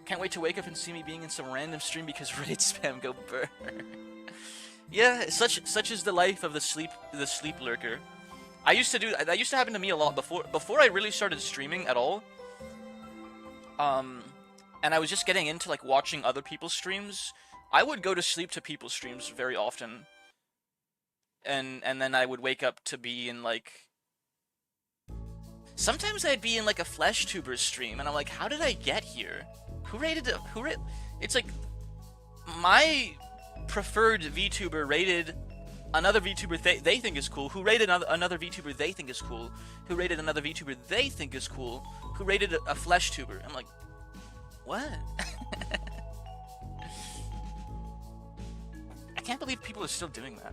S1: Can't wait to wake up and see me being in some random stream because Reddit spam go burr. Yeah, such is the life of the sleep lurker. That used to happen to me a lot before I really started streaming at all. And I was just getting into, like, watching other people's streams. I would go to sleep to people's streams very often. And then I would wake up to be in, like... Sometimes I'd be in, like, a FleshTuber stream, and I'm like, how did I get here? It's like, my preferred VTuber rated another VTuber they think is cool, who rated another VTuber they think is cool, who rated another VTuber they think is cool, who rated a FleshTuber. I'm like, what? I can't believe people are still doing that.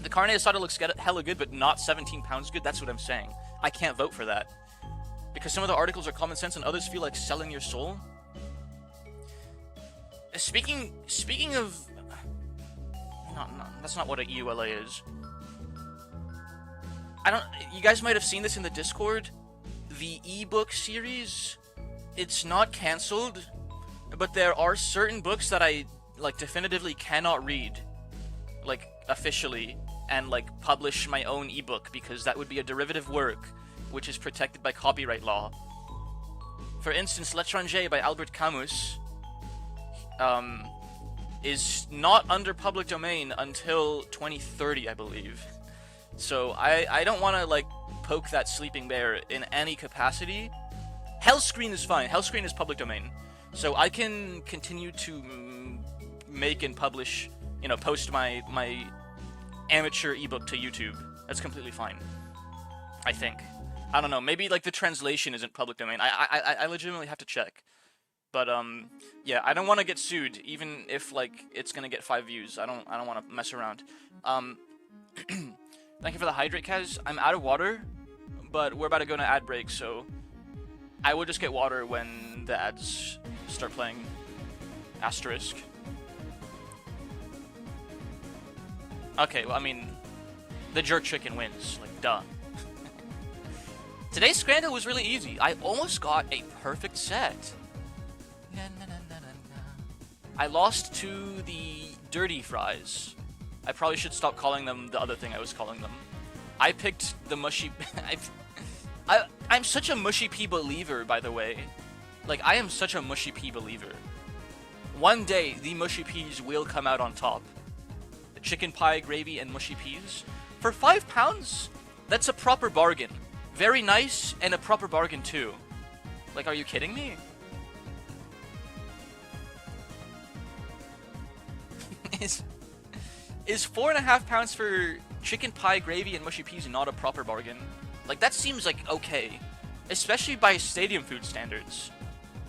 S1: The carne asada looks hella good, but not 17 pounds good. That's what I'm saying. I can't vote for that. Because some of the articles are common sense and others feel like selling your soul. Speaking of... No, that's not what a EULA is. You guys might have seen this in the Discord. The ebook series, it's not cancelled, but there are certain books that I, like, definitively cannot read, like, officially, and, like, publish my own ebook, because that would be a derivative work, which is protected by copyright law. For instance, L'étranger by Albert Camus is not under public domain until 2030, I believe. So I don't want to, like, poke that sleeping bear in any capacity. Hellscreen is fine. Hellscreen is public domain. So I can continue to make and publish, you know, post my amateur ebook to YouTube. That's completely fine, I think. I don't know, maybe, like, the translation isn't public domain. I legitimately have to check. But, yeah, I don't want to get sued, even if, like, it's gonna get 5 views. I don't want to mess around. Thank you for the hydrate, Kaz. I'm out of water, but we're about to go to ad break, so I will just get water when the ads start playing. Asterisk. Okay, well, I mean, the jerk chicken wins. Like, duh. Today's Scrandle was really easy. I almost got a perfect set. I lost to the dirty fries. I probably should stop calling them the other thing I was calling them. I picked the mushy... I'm such a mushy pea believer, by the way. Like, I am such a mushy pea believer. One day, the mushy peas will come out on top. The chicken pie, gravy, and mushy peas. For £5, that's a proper bargain. Very nice, and a proper bargain, too. Like, are you kidding me? Is £4.50 for chicken pie, gravy, and mushy peas not a proper bargain? Like, that seems like okay. Especially by stadium food standards.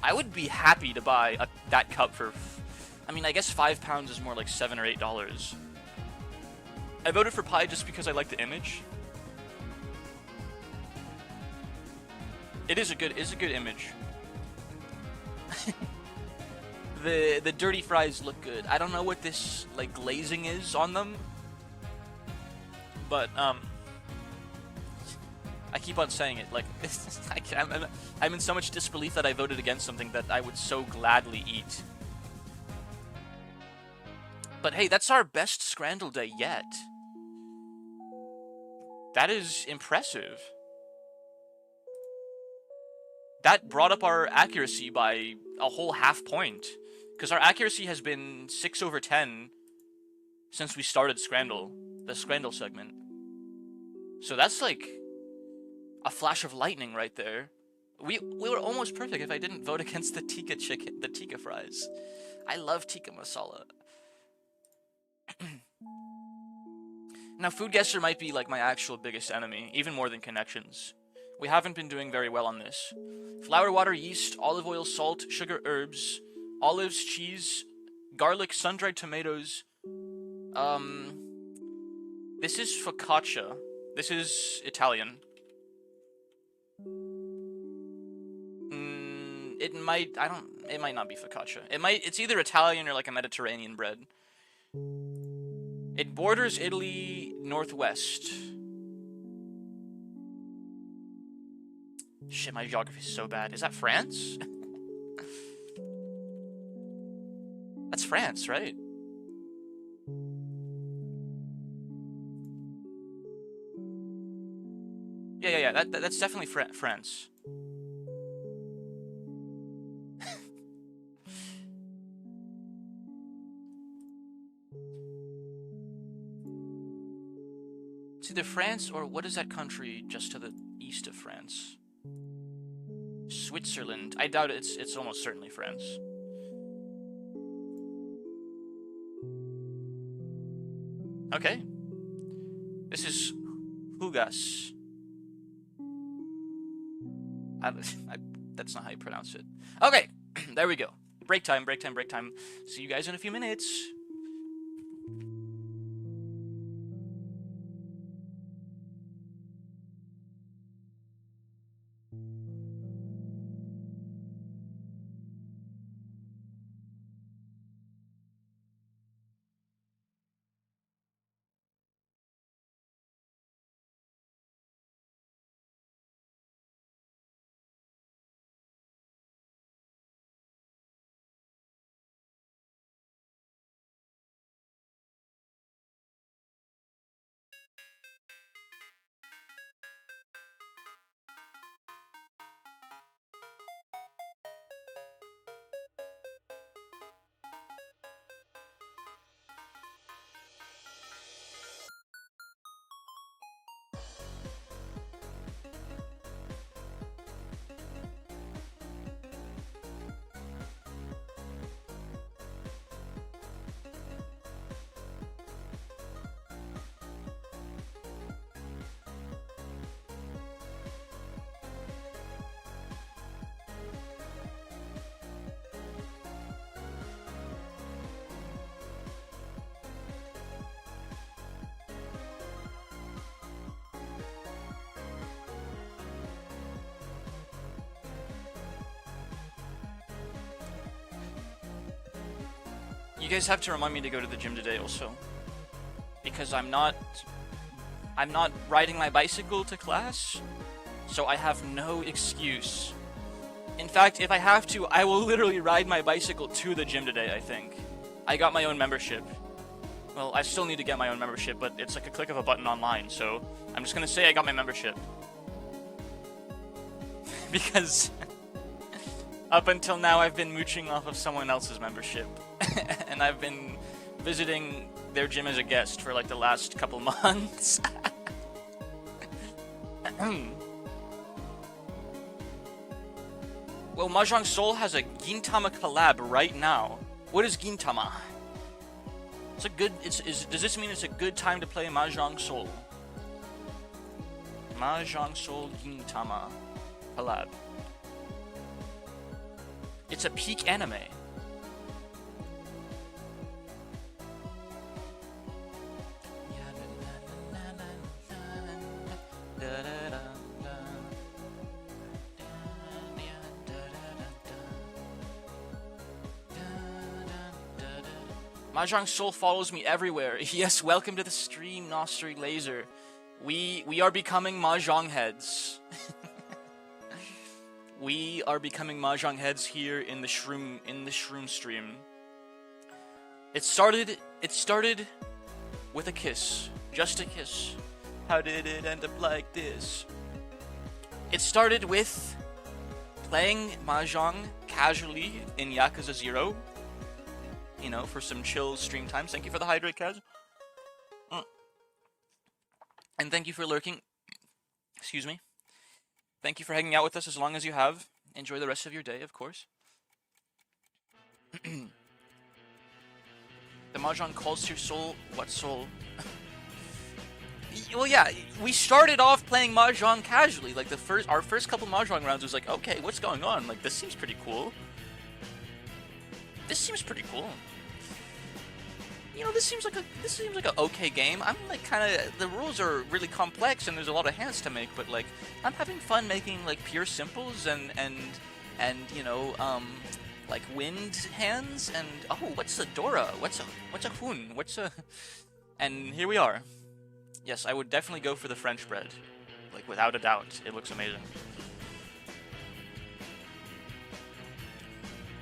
S1: I would be happy to buy that cup for... I mean, I guess £5 is more like $7 or $8. I voted for pie just because I like the image. It is a good image. The dirty fries look good. I don't know what this, like, glazing is on them, but I keep on saying it. Like, I'm in so much disbelief that I voted against something that I would so gladly eat. But hey, that's our best Scrandle day yet. That is impressive. That brought up our accuracy by a whole half point. Because our accuracy has been 6 over 10 since we started Scrandle, the Scrandle segment. So that's like a flash of lightning right there. We were almost perfect if I didn't vote against the tikka fries. I love tikka masala. Now, Foodguesser might be like my actual biggest enemy, even more than connections. We haven't been doing very well on this. Flour, water, yeast, olive oil, salt, sugar, herbs, olives, cheese, garlic, sun-dried tomatoes. This is focaccia. This is Italian. It might not be focaccia. It's either Italian or like a Mediterranean bread. It borders Italy northwest. Shit, my geography is so bad. Is that France? That's France, right? Yeah. That's definitely France. It's either France or what is that country just to the east of France? Switzerland. I doubt it's almost certainly France. Okay. This is Hugas. That's not how you pronounce it. Okay, there we go. Break time. See you guys in a few minutes. You guys have to remind me to go to the gym today also. Because I'm not riding my bicycle to class, so I have no excuse. In fact, if I have to, I will literally ride my bicycle to the gym today, I think. I got my own membership. Well, I still need to get my own membership, but it's like a click of a button online, so I'm just gonna say I got my membership. Because up until now, I've been mooching off of someone else's membership. And I've been visiting their gym as a guest for like the last couple months. Well, Mahjong Soul has a Gintama collab right now. What is Gintama? It's a good. Does this mean it's a good time to play Mahjong Soul? Mahjong Soul Gintama collab. It's a peak anime. Mahjong Soul follows me everywhere. Yes, welcome to the stream, Nostri Laser. We are becoming Mahjong heads. We are becoming Mahjong heads here in the shroom stream. It started with a kiss. Just a kiss. How did it end up like this? It started with playing Mahjong casually in Yakuza 0. You know, for some chill stream times. Thank you for the hydrate, Kaz. And thank you for lurking. Excuse me. Thank you for hanging out with us as long as you have. Enjoy the rest of your day, of course. The Mahjong calls to your soul. What soul? Well, yeah, we started off playing mahjong casually. Like our first couple mahjong rounds was like, okay, what's going on? Like, this seems pretty cool. This seems pretty cool. You know, this seems like an okay game. I'm like kind of, the rules are really complex and there's a lot of hands to make, but like I'm having fun making like pure simples and you know like wind hands and oh, what's a Dora? What's a Hun? And here we are. Yes, I would definitely go for the French bread. Like, without a doubt. It looks amazing.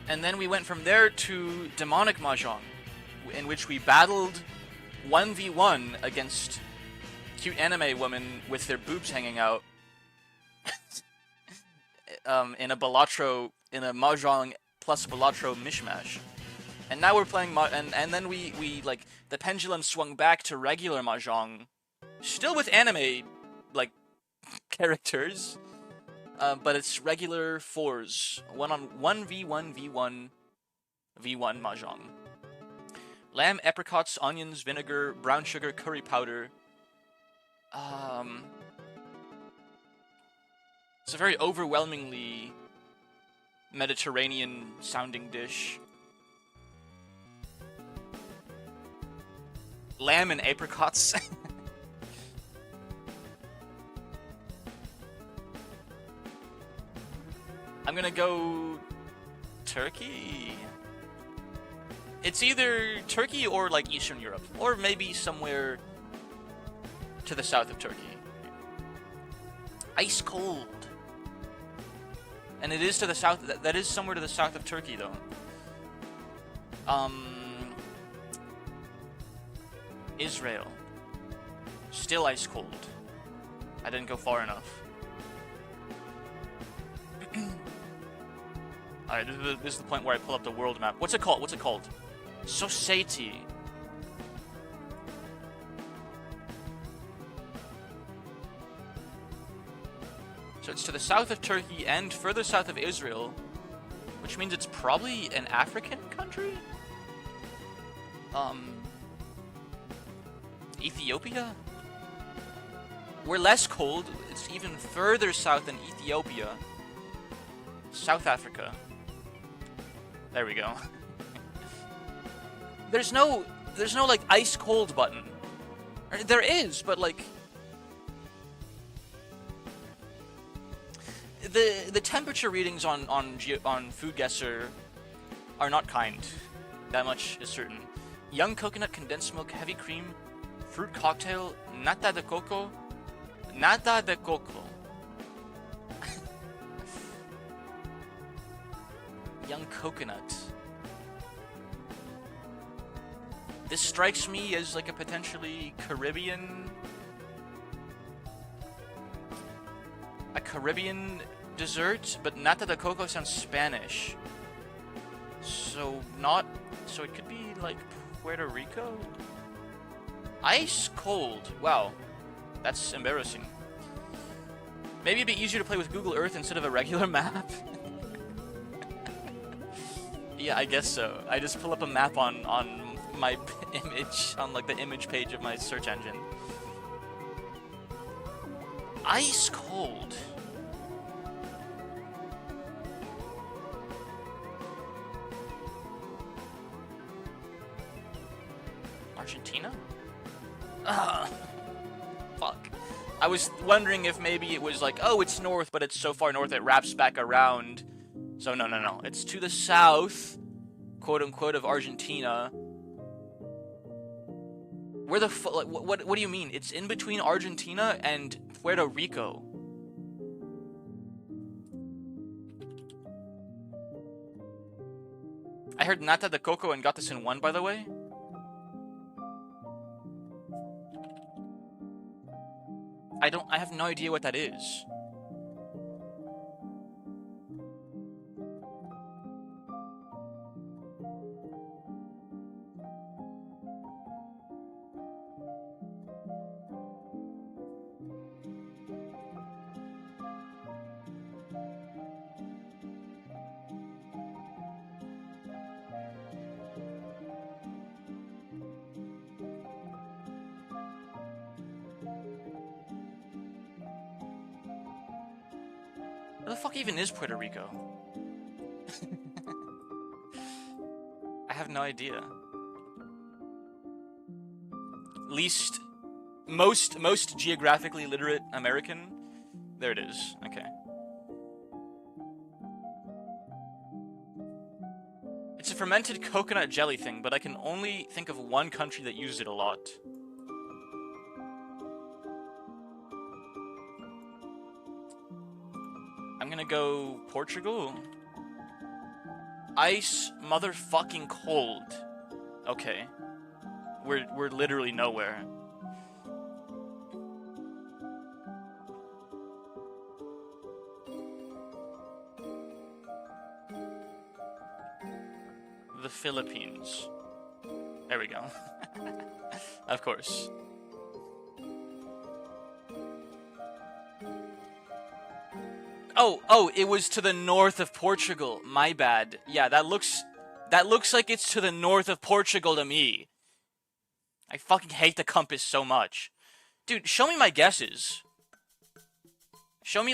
S1: And then we went from there to Demonic Mahjong, in which we battled 1v1 against cute anime women with their boobs hanging out in a Balatro, in a Mahjong plus Balatro mishmash. And now we're playing and then we like the pendulum swung back to regular Mahjong, still with anime like characters, but it's regular fours, 1v1 Mahjong. Lamb, apricots, onions, vinegar, brown sugar, curry powder. It's a very overwhelmingly Mediterranean sounding dish. Lamb and apricots. I'm gonna go Turkey. It's either Turkey or like Eastern Europe, or maybe somewhere to the south of Turkey. Ice cold. And it is to the south, that is somewhere to the south of Turkey though. Israel. Still ice cold. I didn't go far enough. Alright, this is the point where I pull up the world map. What's it called? Society. So it's to the south of Turkey and further south of Israel, which means it's probably an African country? Ethiopia? We're less cold. It's even further south than Ethiopia. South Africa. There we go. There's no like ice cold button. There is, but like the temperature readings on Food Guesser are not kind. That much is certain. Young coconut, condensed milk, heavy cream, fruit cocktail, nata de coco. Nata de coco. Young coconut. This strikes me as like a potentially Caribbean dessert, but nata de coco sounds Spanish. So it could be like Puerto Rico? Ice cold. Wow. That's embarrassing. Maybe it'd be easier to play with Google Earth instead of a regular map. Yeah, I guess so. I just pull up a map on my image, on like the image page of my search engine. Ice cold. Argentina? Fuck. I was wondering if maybe it was like, oh, it's north, but it's so far north it wraps back around. So no. It's to the south, quote unquote, of Argentina. Where the like, what do you mean? It's in between Argentina and Puerto Rico. I heard nata de coco and got this in one, by the way. I have no idea what that is. Where the fuck even is Puerto Rico? I have no idea. Most geographically literate American. There it is. Okay. It's a fermented coconut jelly thing, but I can only think of one country that uses it a lot. I'm gonna go Portugal. Ice motherfucking cold. Okay. We're literally nowhere. The Philippines. There we go. Of course. Oh, it was to the north of Portugal. My bad. Yeah, that looks like it's to the north of Portugal to me. I fucking hate the compass so much. Dude, show me my guesses. Show me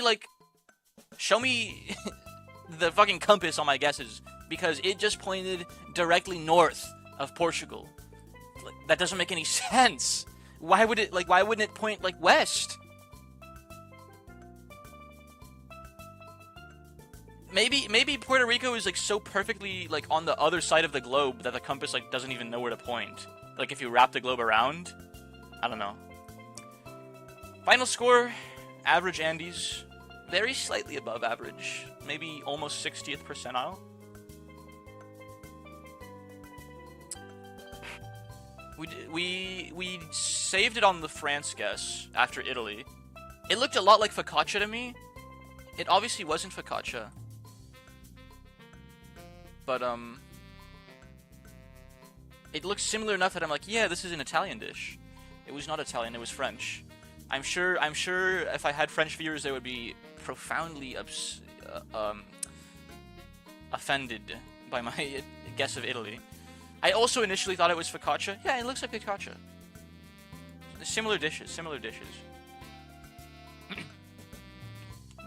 S1: the fucking compass on my guesses, because it just pointed directly north of Portugal. That doesn't make any sense. Why wouldn't it point west? Maybe Puerto Rico is so perfectly on the other side of the globe that the compass doesn't even know where to point. If you wrap the globe around, I don't know. Final score, average Andes, very slightly above average, maybe almost 60th percentile. We saved it on the France guess after Italy. It looked a lot like focaccia to me. It obviously wasn't focaccia. But, it looks similar enough that I'm like, yeah, this is an Italian dish. It was not Italian, it was French. I'm sure if I had French viewers, they would be profoundly offended by my guess of Italy. I also initially thought it was focaccia. Yeah, it looks like focaccia. Similar dishes.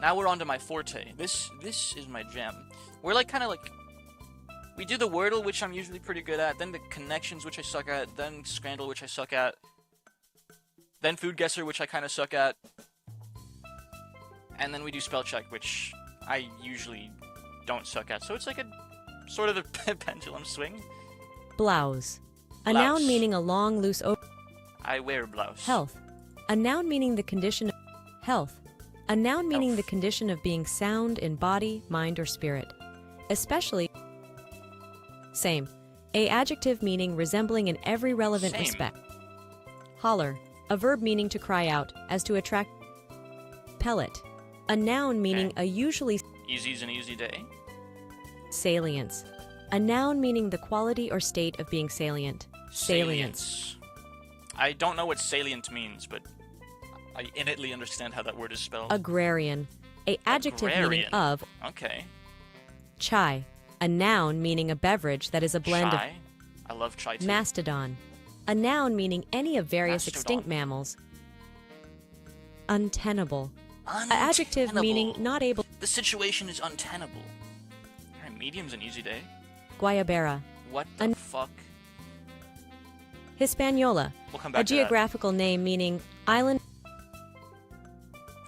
S1: Now we're on to my forte. This is my jam. We're we do the Wordle, which I'm usually pretty good at, then the connections, which I suck at, then Scrandle, which I suck at, then Food Guesser, which I kind of suck at, and then we do Spell Check, which I usually don't suck at. So it's a sort of a pendulum swing.
S2: Blouse. A noun meaning a long, loose
S1: I wear blouse.
S2: Health. A noun meaning the condition of health. A noun meaning the condition of being sound in body, mind, or spirit. Especially same. A adjective meaning resembling in every relevant respect. Holler. A verb meaning to cry out, as to attract. Pellet. A noun meaning a usually
S1: Easy's an easy day.
S2: Salience. A noun meaning the quality or state of being salient. Salience.
S1: I don't know what salient means, but I innately understand how that word is spelled.
S2: Agrarian. A adjective meaning of.
S1: Okay.
S2: Chai. A noun meaning a beverage that is a blend
S1: chai. I love chai too.
S2: Mastodon. A noun meaning any of various extinct mammals. Untenable. An adjective meaning not able.
S1: The situation is untenable. Alright, medium's an easy day.
S2: Guayabera.
S1: What the fuck?
S2: Hispaniola.
S1: We'll come back
S2: a
S1: to
S2: geographical name meaning island.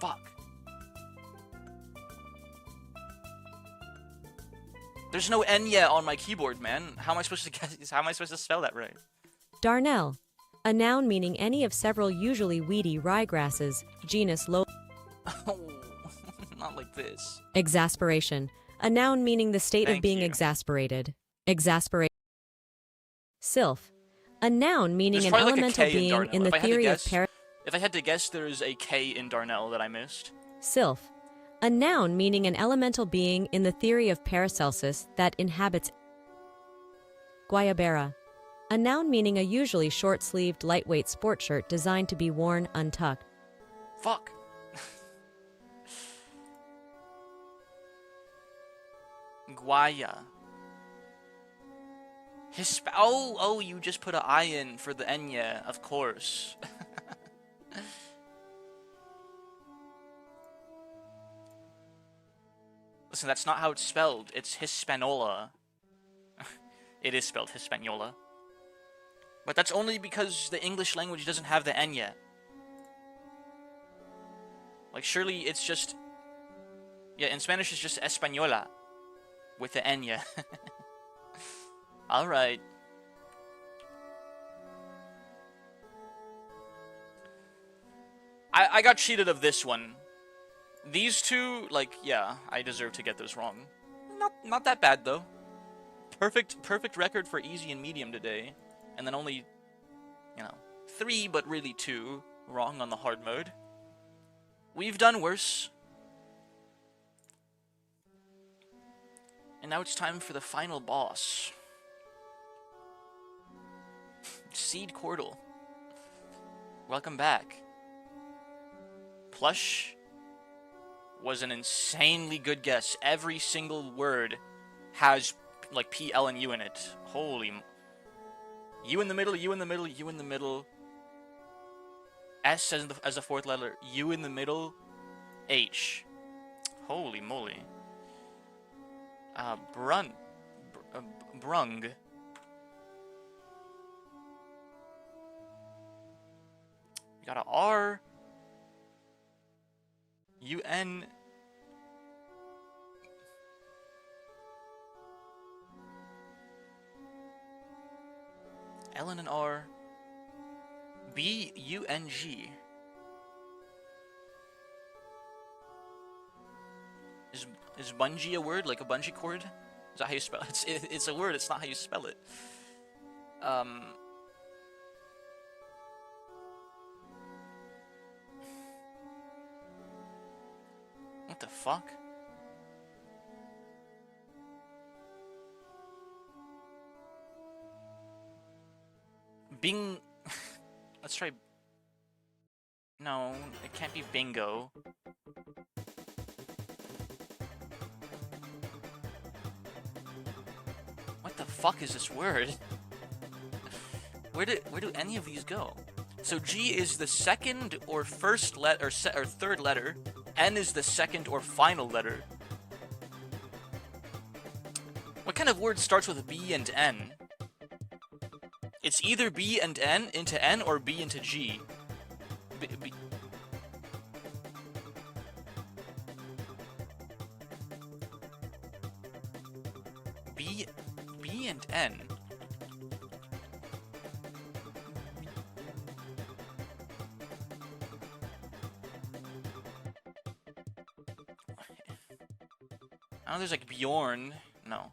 S1: Fuck. There's no N yet on my keyboard, man. How am I supposed to guess? How am I supposed to spell that right?
S2: Darnel. A noun meaning any of several usually weedy ryegrasses, genus Lo.
S1: Oh, not like this.
S2: Exasperation. A noun meaning the state of being exasperated. Exasperate. Sylph. A noun meaning an elemental being in the theory of
S1: If I had to guess, there's a K in Darnell that I missed.
S2: Sylph. A noun meaning an elemental being in the theory of Paracelsus that inhabits. Guayabera. A noun meaning a usually short-sleeved, lightweight sport shirt designed to be worn untucked.
S1: Fuck. Guaya. Oh, you just put an I in for the Enya, of course. Listen, that's not how it's spelled. It's Hispaniola. It is spelled Hispaniola. But that's only because the English language doesn't have the N yet. Like, surely it's just... Yeah, in Spanish it's just Española. With the N yet. Alright. I got cheated of this one. These two, like, yeah, I deserve to get those wrong. Not that bad, though. Perfect record for easy and medium today. And then only, 3, but really 2 wrong on the hard mode. We've done worse. And now it's time for the final boss. Seed Cordal. Welcome back. Plush was an insanely good guess. Every single word has, like, P, L, and U in it. Holy... U in the middle, U in the middle, U in the middle. S as the fourth letter. U in the middle. H. Holy moly. Brung. We got a R. UN. L and an R. B-U-N-G. Is bungee a word? Like a bungee cord? Is that how you spell it? It's a word, it's not how you spell it. What the fuck? Bing... Let's try... No, it can't be bingo. What the fuck is this word? Where do any of these go? So G is the second or first letter, or third letter. N is the second or final letter. What kind of word starts with B and N? It's either B and N into N or B into G. B and N. I know there's like Bjorn. No.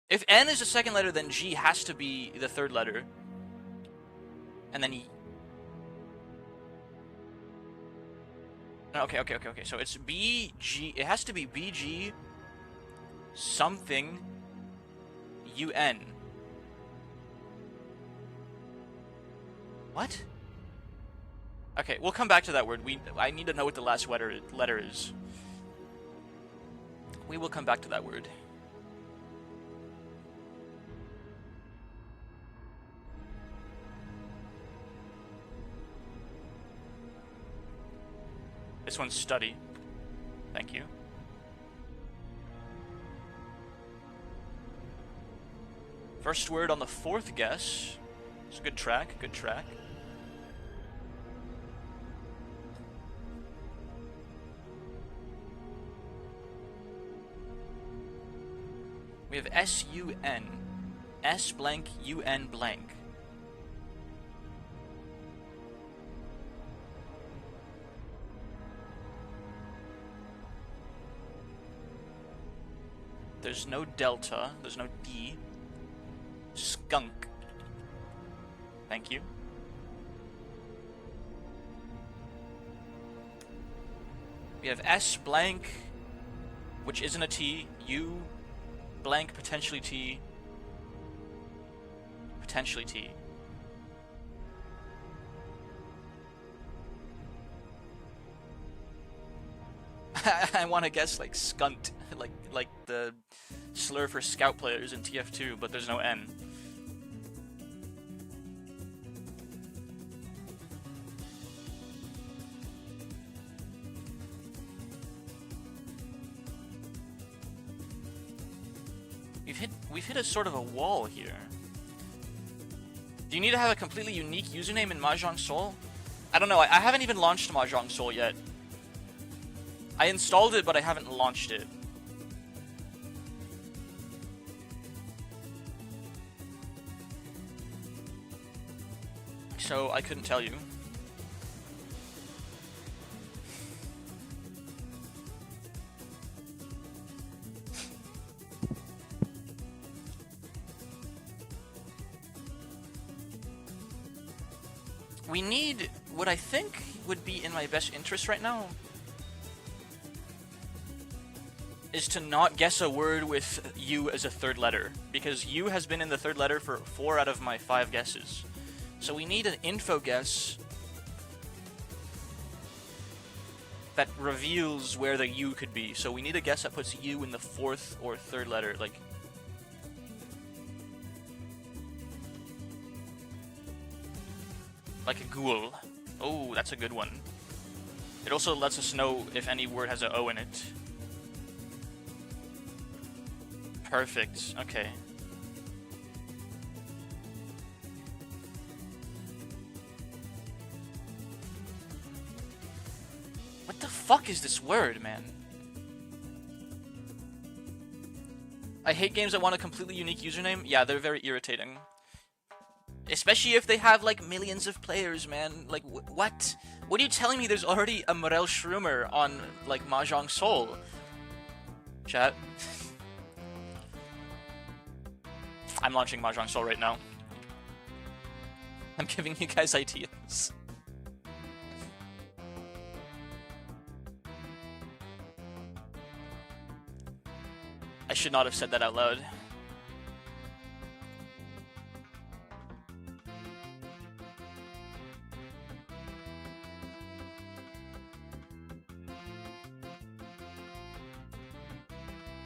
S1: If N is the second letter, then G has to be the third letter. And then E. Okay. So it's B, G. It has to be B, G, something, UN. What? Okay, we'll come back to that word. I need to know what the last letter is. We will come back to that word. This one's study. Thank you. First word on the fourth guess. It's a good track, good track. We have S-U-N. S blank U-N blank. There's no delta. There's no D. Skunk. Thank you. We have S blank, which isn't a T. U blank, potentially T. Potentially T. I want to guess like skunt, like the slur for scout players in TF2, but there's no N. We've hit a sort of a wall here. Do you need to have a completely unique username in Mahjong Soul? I don't know. I haven't even launched Mahjong Soul yet. I installed it, but I haven't launched it. So I couldn't tell you. We need what I think would be in my best interest right now is to not guess a word with U as a third letter, because U has been in the third letter for 4 out of my 5 guesses. So we need an info guess that reveals where the U could be. So we need a guess that puts U in the 4th or 3rd letter, like a ghoul. Oh, that's a good one. It also lets us know if any word has an O in it. Perfect. Okay. What the fuck is this word, man? I hate games that want a completely unique username. Yeah, they're very irritating. Especially if they have, like, millions of players, man. Like, what? What are you telling me? There's already a Morel Shroomer on, like, Mahjong Soul. Chat. I'm launching Mahjong Soul right now. I'm giving you guys ideas. I should not have said that out loud.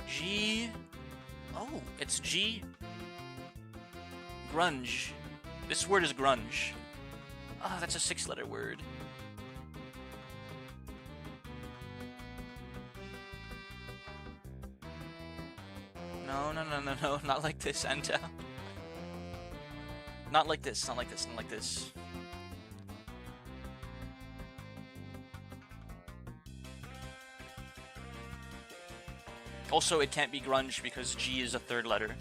S1: G... Oh, it's G... Grunge. This word is grunge. Oh, that's a 6-letter word. No, no, no, no, no, not like this, Anta. Not like this, not like this, not like this. Also, it can't be grunge because G is a 3rd letter.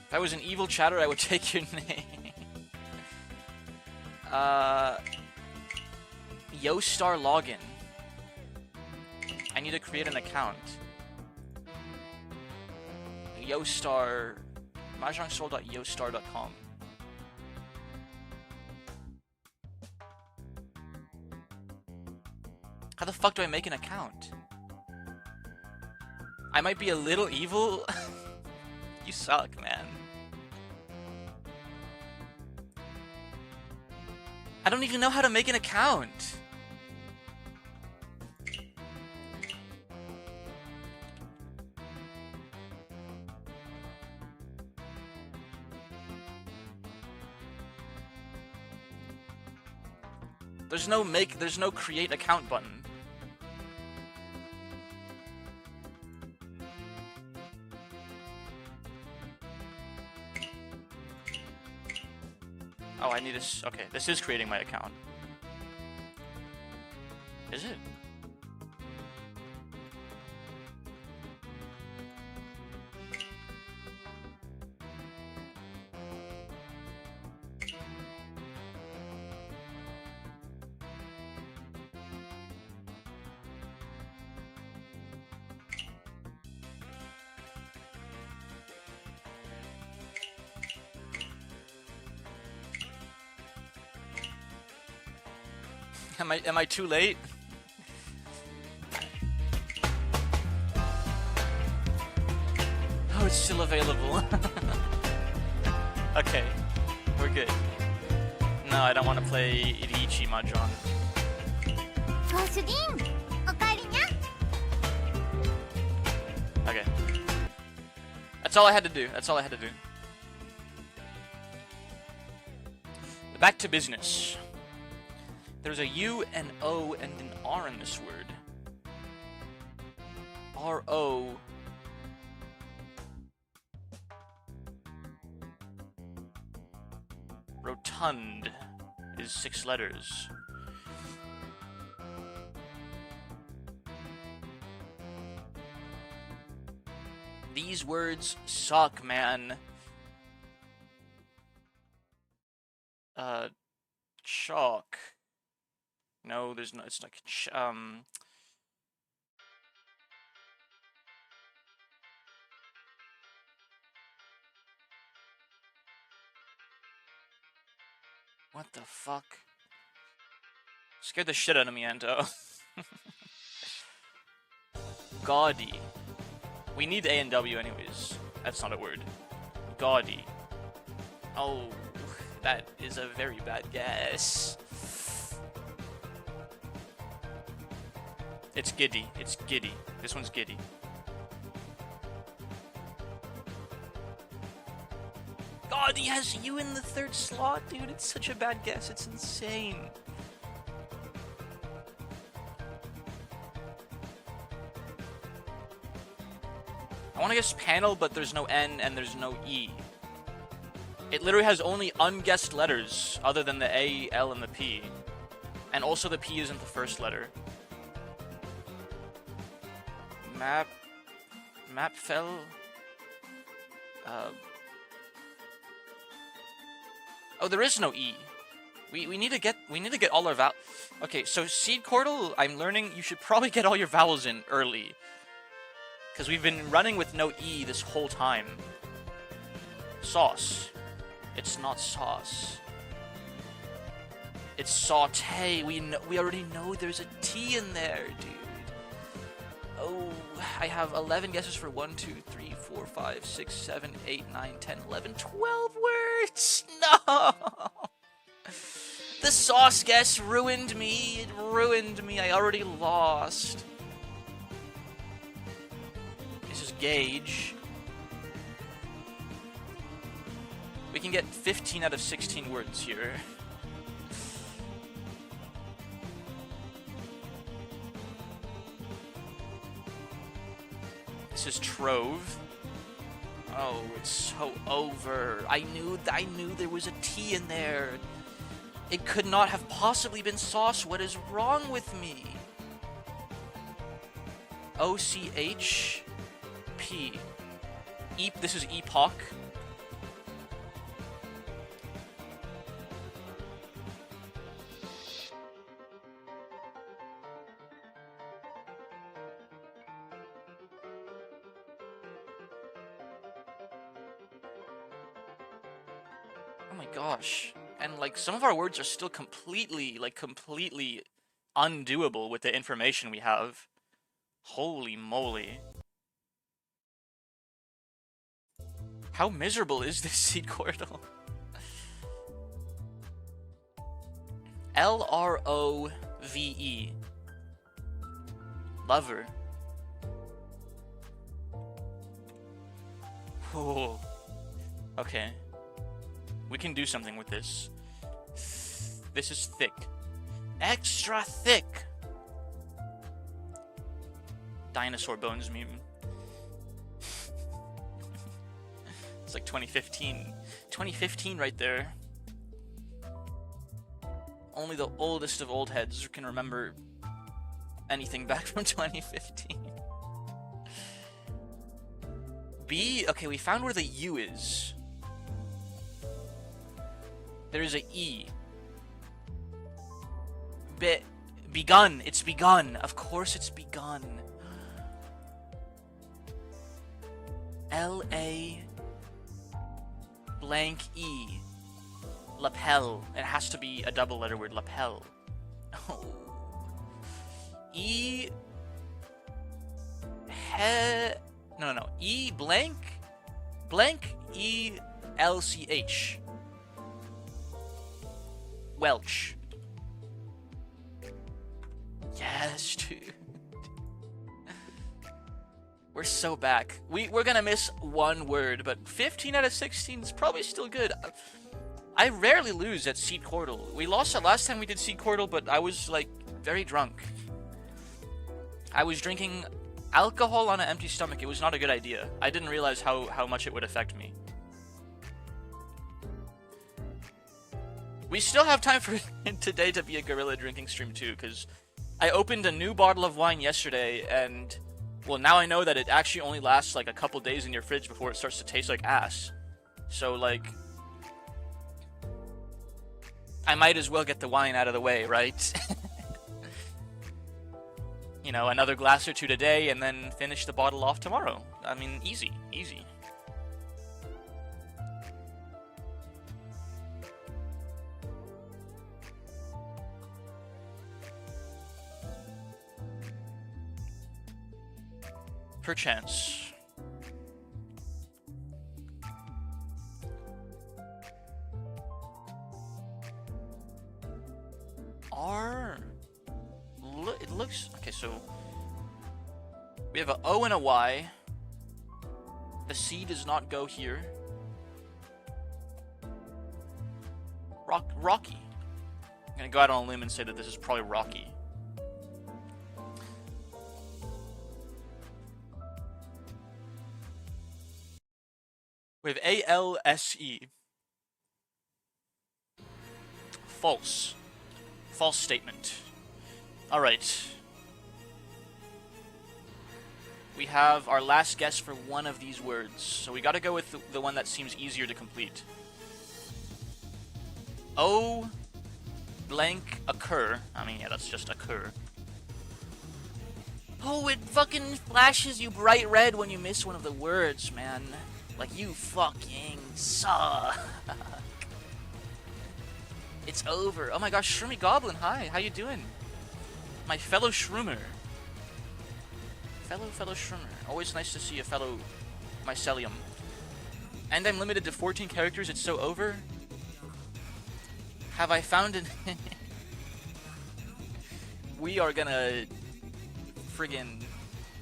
S1: If I was an evil chatter, I would take your name. YoStar login. I need to create an account. YoStar... mahjongsoul.yostar.com. How the fuck do I make an account? I might be a little evil. You suck, man. I don't even know how to make an account. There's no create account button. Oh, I need this. Okay, this is creating my account. Is it? Am I too late? Oh, it's still available. Okay, we're good. No, I don't want to play Iriichi Mahjong. Okay. That's all I had to do. That's all I had to do. Back to business. There's a U, an O, and an R in this word. R-O. Rotund is 6 letters. These words suck, man. Chalk. No, there's no. It's like What the fuck? Scared the shit out of me, Anto. Gaudy. We need A and W anyways. That's not a word. Gaudy. Oh, that is a very bad guess. It's giddy. It's giddy. This one's giddy. God, he has you in the 3rd slot, dude. It's such a bad guess. It's insane. I want to guess panel, but there's no N and there's no E. It literally has only unguessed letters other than the A, L, and the P. And also the P isn't the first letter. Map fell. Oh, there is no E. We need to get all our vowels. Okay, so seed cordial, I'm learning you should probably get all your vowels in early, because we've been running with no E this whole time. Sauce. It's not sauce. It's saute. We already know there's a T in there, dude. Oh, I have 11 guesses for 1, 2, 3, 4, 5, 6, 7, 8, 9, 10, 11, 12 words. No! The sauce guess ruined me. It ruined me. I already lost. This is gauge. We can get 15 out of 16 words here. This is trove. Oh, it's so over. I knew there was a T in there. It could not have possibly been sauce. What is wrong with me? O-C-H-P. This is epoch. Oh my gosh. And like some of our words are still completely undoable with the information we have. Holy moly. How miserable is this seed cordial? L-R-O-V-E. Lover. Oh. Okay. We can do something with this. This is thick. Extra thick! Dinosaur bones meme. It's like 2015. 2015 right there. Only the oldest of old heads can remember anything back from 2015. B? Okay, we found where the U is. There is a E. Begun. It's begun. Of course it's begun. L-A blank E. Lapel. It has to be a double letter word. Lapel. Oh. E. No. E blank. Blank E L-C-H. Welch. Yes, dude. We're so back. We're gonna miss one word, but 15 out of 16 is probably still good. I rarely lose at Seed Quordle. We lost it last time we did Seed Quordle, but I was, like, very drunk. I was drinking alcohol on an empty stomach. It was not a good idea. I didn't realize how much it would affect me. We still have time for today to be a gorilla drinking stream too, because I opened a new bottle of wine yesterday, and, well, now I know that it actually only lasts, like, a couple days in your fridge before it starts to taste like ass. So, like, I might as well get the wine out of the way, right? You know, another glass or two today, and then finish the bottle off tomorrow. I mean, easy, easy. Perchance. It looks... Okay, so... We have an O and a Y. The C does not go here. Rocky. I'm gonna go out on a limb and say that this is probably Rocky. We have A-L-S-E. False. False statement. Alright. We have our last guess for one of these words. So we gotta go with the one that seems easier to complete. O blank occur. I mean, yeah, that's just occur. Oh, it fucking flashes you bright red when you miss one of the words, man. Like, you fucking suck. It's over. Oh my gosh, Shroomy Goblin, hi. How you doing? My fellow Shroomer. Fellow Shroomer. Always nice to see a fellow mycelium. And I'm limited to 14 characters. It's so over. Have I found an... We are gonna... friggin'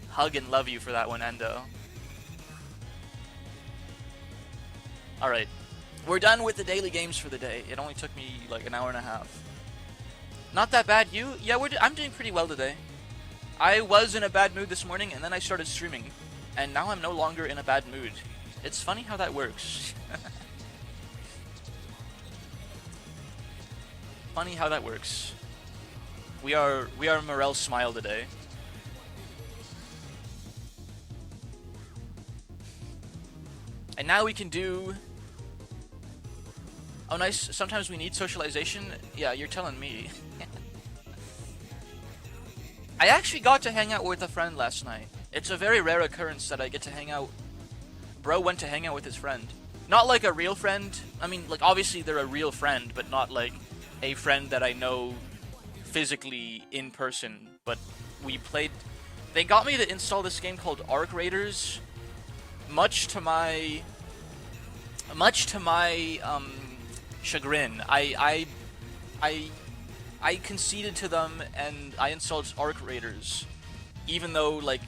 S1: hug and love you for that one, Endo. Alright. We're done with the daily games for the day. It only took me like an hour and a half. Not that bad. You? Yeah, I'm doing pretty well today. I was in a bad mood this morning, and then I started streaming. And now I'm no longer in a bad mood. It's funny how that works. Funny how that works. We are Morel Smile today. And now we can do... Oh, nice. Sometimes we need socialization. Yeah, you're telling me. I actually got to hang out with a friend last night. It's a very rare occurrence that I get to hang out. Bro went to hang out with his friend. Not like a real friend. I mean, like, obviously they're a real friend, but not like a friend that I know physically in person. But we played... They got me to install this game called Arc Raiders. Much to my chagrin. I conceded to them and I installed Arc Raiders, even though, like,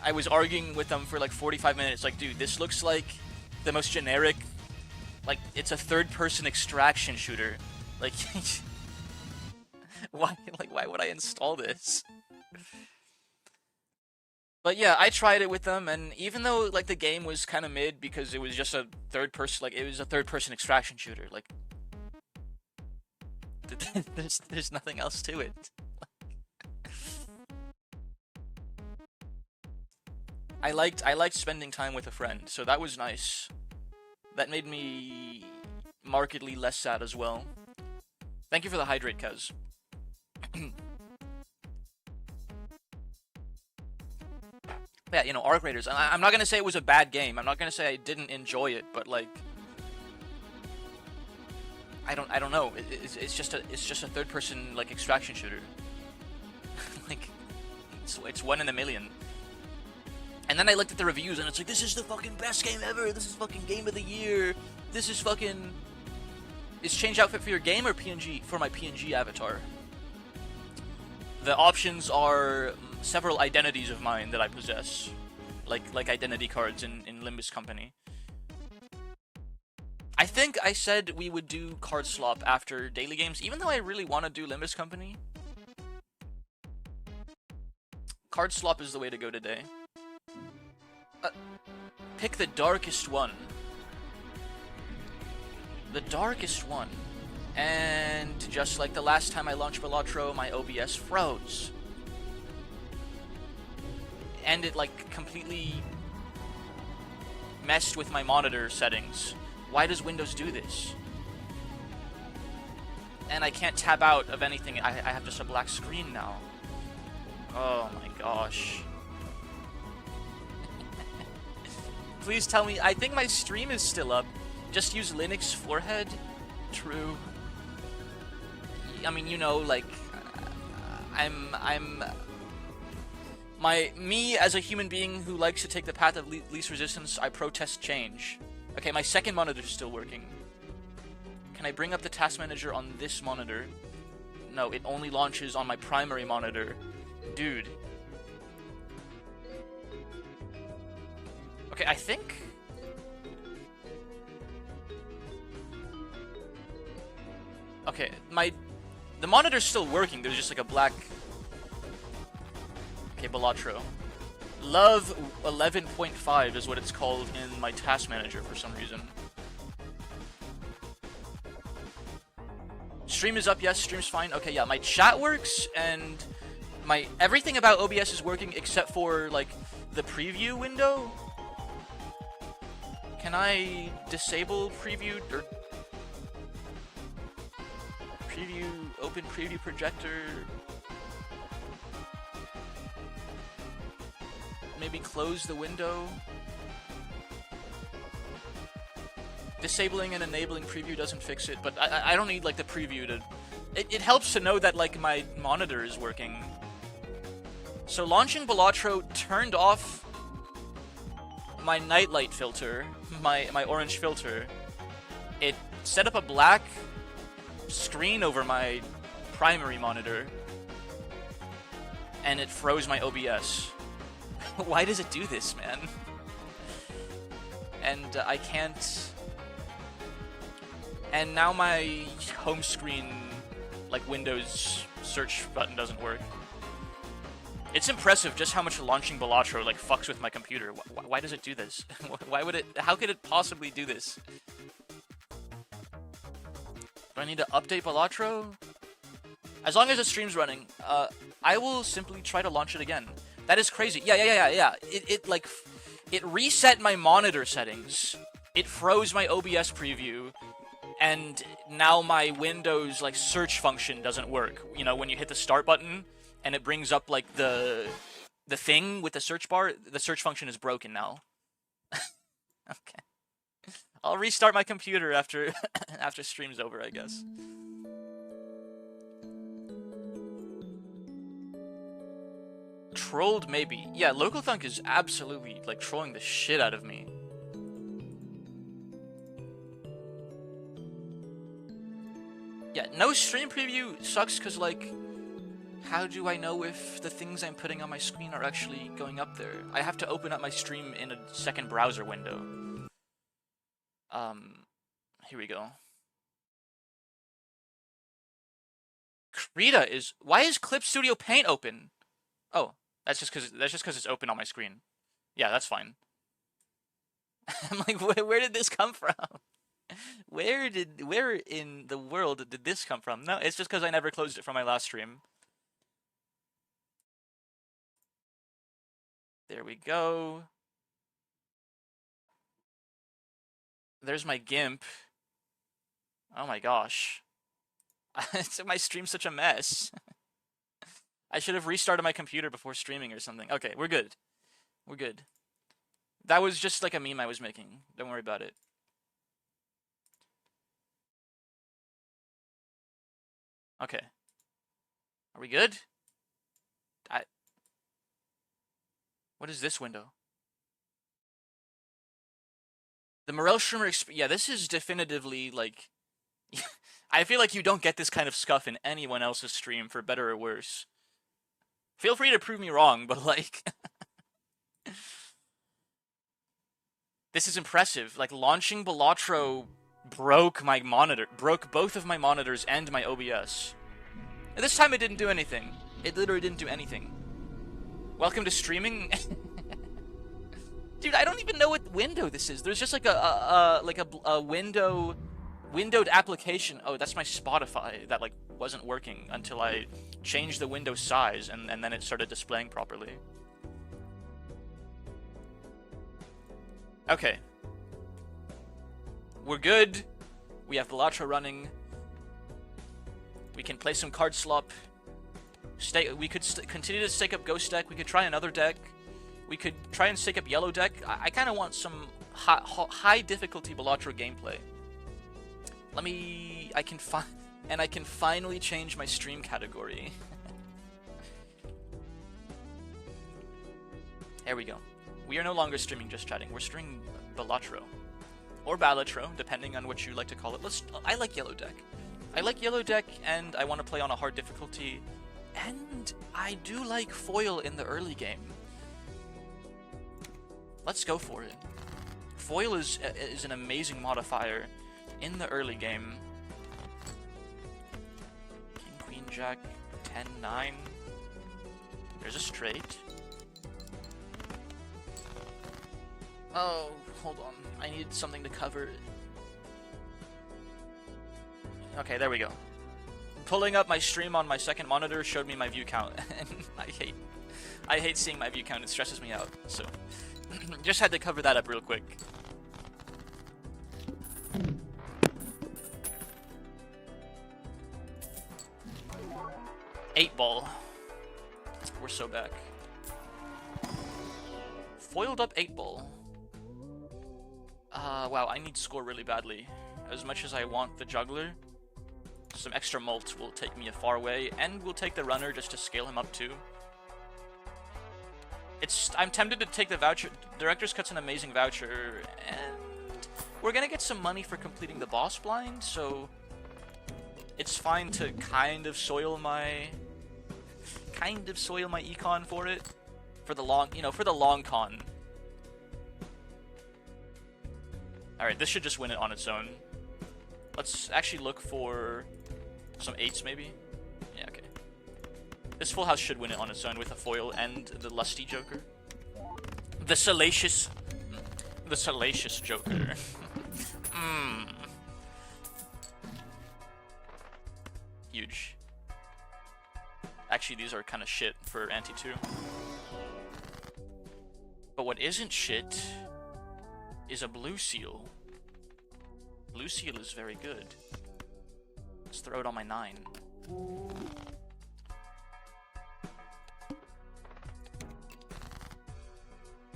S1: I was arguing with them for like 45 minutes. Like, dude, this looks like the most generic, like, it's a third-person extraction shooter. Like, why would I install this? But yeah, I tried it with them, and even though, like, the game was kind of mid because it was just a third-person, like, it was a third-person extraction shooter, like, there's nothing else to it. I liked spending time with a friend, so that was nice. That made me markedly less sad as well. Thank you for the hydrate, Kez. Yeah, you know, Arc Raiders. I'm not gonna say it was a bad game. I'm not gonna say I didn't enjoy it, but like, I don't know. It's just a third-person, like, extraction shooter. Like, it's one in a million. And then I looked at the reviews, and it's like, this is the fucking best game ever. This is fucking game of the year. This is fucking... Is change outfit for your game or PNG for my PNG avatar? The options are several identities of mine that I possess, like identity cards in Limbus Company. I think I said we would do Cardslop after daily games, even though I really want to do Limbus Company. Cardslop is the way to go today. Pick the darkest one. The darkest one. And just like the last time I launched Balatro, my OBS froze. And it like completely messed with my monitor settings. Why does Windows do this? And I can't tab out of anything. I have just a black screen now. Oh my gosh. Please tell me. I think my stream is still up. Just use Linux forehead. True. I mean, you know, like, me as a human being who likes to take the path of least resistance, I protest change. Okay, my second monitor is still working. Can I bring up the task manager on this monitor? No, it only launches on my primary monitor. Dude. Okay, I think... Okay, the monitor's still working, there's just like a black... Okay, Balatro. Love 11.5 is what it's called in my task manager for some reason. Stream is up, yes, stream's fine. Okay, yeah, my chat works, and everything about OBS is working except for, like, the preview window. Can I disable preview, or... Preview, open preview projector... Maybe close the window. Disabling and enabling preview doesn't fix it, but I don't need like the preview to... It helps to know that like my monitor is working. So launching Balatro turned off my nightlight filter, my orange filter. It set up a black screen over my primary monitor, and it froze my OBS. Why does it do this, man? And I can't... And now my home screen, like Windows search button doesn't work. It's impressive just how much launching Balatro like fucks with my computer. Why does it do this? Why would it... How could it possibly do this? Do I need to update Balatro? As long as the stream's running, I will simply try to launch it again. That is crazy. Yeah. It reset my monitor settings. It froze my OBS preview, and now my Windows like search function doesn't work. You know, when you hit the start button and it brings up like the thing with the search bar, the search function is broken now. Okay. I'll restart my computer after after stream's over, I guess. Trolled, maybe. Yeah, Local Thunk is absolutely, like, trolling the shit out of me. Yeah, no stream preview sucks because, like, how do I know if the things I'm putting on my screen are actually going up there? I have to open up my stream in a second browser window. Here we go. Krita is... Why is Clip Studio Paint open? Oh. That's just because it's open on my screen. Yeah, that's fine. I'm like, where did this come from? Where in the world did this come from? No, it's just because I never closed it from my last stream. There we go. There's my GIMP. Oh my gosh. My stream's such a mess. I should have restarted my computer before streaming or something. Okay, we're good. We're good. That was just like a meme I was making. Don't worry about it. Okay. Are we good? What is this window? The Morel streamer yeah, this is definitively, like... I feel like you don't get this kind of scuff in anyone else's stream, for better or worse. Feel free to prove me wrong, but like... This is impressive. Like, launching Balatro broke my monitor. Broke both of my monitors and my OBS. And this time it didn't do anything. It literally didn't do anything. Welcome to streaming. Dude, I don't even know what window this is. There's just like a windowed application. Oh, that's my Spotify that like wasn't working until I changed the window size, and then it started displaying properly. Okay. We're good. We have Balatro running. We can play some Cardslop. We could continue to stake up Ghost deck. We could try another deck. We could try and stake up Yellow deck. I kind of want some high difficulty Balatro gameplay. I can finally change my stream category. There we go. We are no longer streaming Just Chatting. We're streaming Balatro. Or Balatro, depending on what you like to call it. I like Yellow deck. I like Yellow deck, and I want to play on a hard difficulty. And I do like foil in the early game. Let's go for it. Foil is an amazing modifier in the early game. King, Queen, Jack, 10-9. There's a straight. Oh, hold on. I need something to cover. Okay, there we go. Pulling up my stream on my second monitor showed me my view count, and I hate seeing my view count. It stresses me out. So, just had to cover that up real quick. Eight ball. We're so back. Foiled up 8-ball. Wow, I need score really badly. As much as I want the juggler, some extra mult will take me a far way, and we'll take the runner just to scale him up too. I'm tempted to take the voucher. Director's Cut's an amazing voucher, and we're gonna get some money for completing the boss blind, so it's fine to kind of soil my econ for it. For the long con. Alright, this should just win it on its own. Let's actually look for some 8s, maybe? Yeah, okay. This full house should win it on its own with a foil and the lusty joker. The salacious joker. Huge. Actually, these are kind of shit for anti-2. But what isn't shit is a blue seal. Blue seal is very good. Let's throw it on my 9.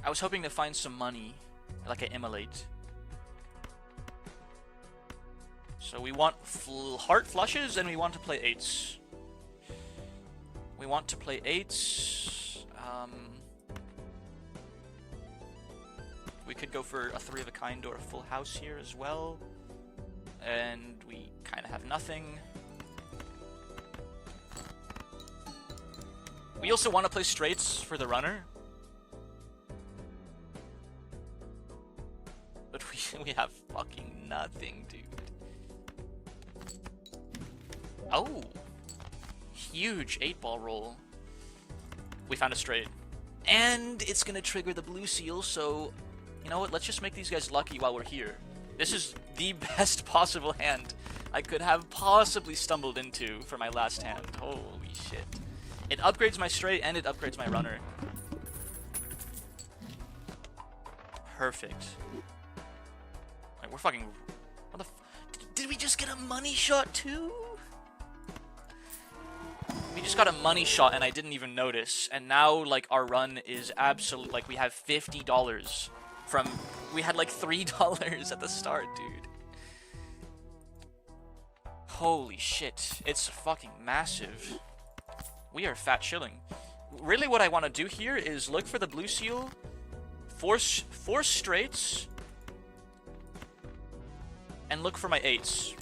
S1: I was hoping to find some money, like an immolate. So we want heart flushes, and we want to play 8s. We want to play 8s. We could go for a 3 of a kind or a full house here as well. And we kind of have nothing. We also want to play straights for the runner. But we have fucking nothing, dude. Oh! Huge 8-ball roll. We found a straight. And it's gonna trigger the blue seal, so... You know what, let's just make these guys lucky while we're here. This is the best possible hand I could have possibly stumbled into for my last hand. Holy shit. It upgrades my straight and it upgrades my runner. Perfect. Like, we're fucking... What the did we just get a money shot too? We just got a money shot and I didn't even notice. And now, like, our run is absolute... Like, we have $50 from... We had, like, $3 at the start, dude. Holy shit. It's fucking massive. We are fat chilling. Really what I want to do here is look for the blue seal, force straights, and look for my 8s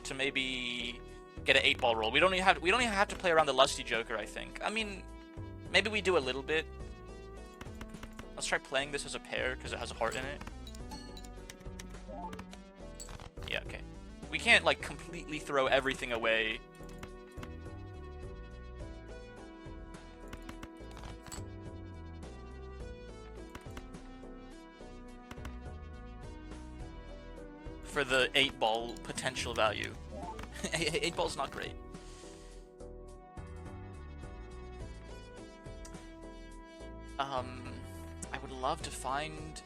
S1: to maybe get an 8-ball roll. We don't even have to play around the lusty joker, I think. I mean, Maybe we do a little bit. Let's try playing this as a pair, because it has a heart in it. Yeah, okay. We can't, like, completely throw everything away. For the 8-ball potential value. 8-ball's not great. I would love to find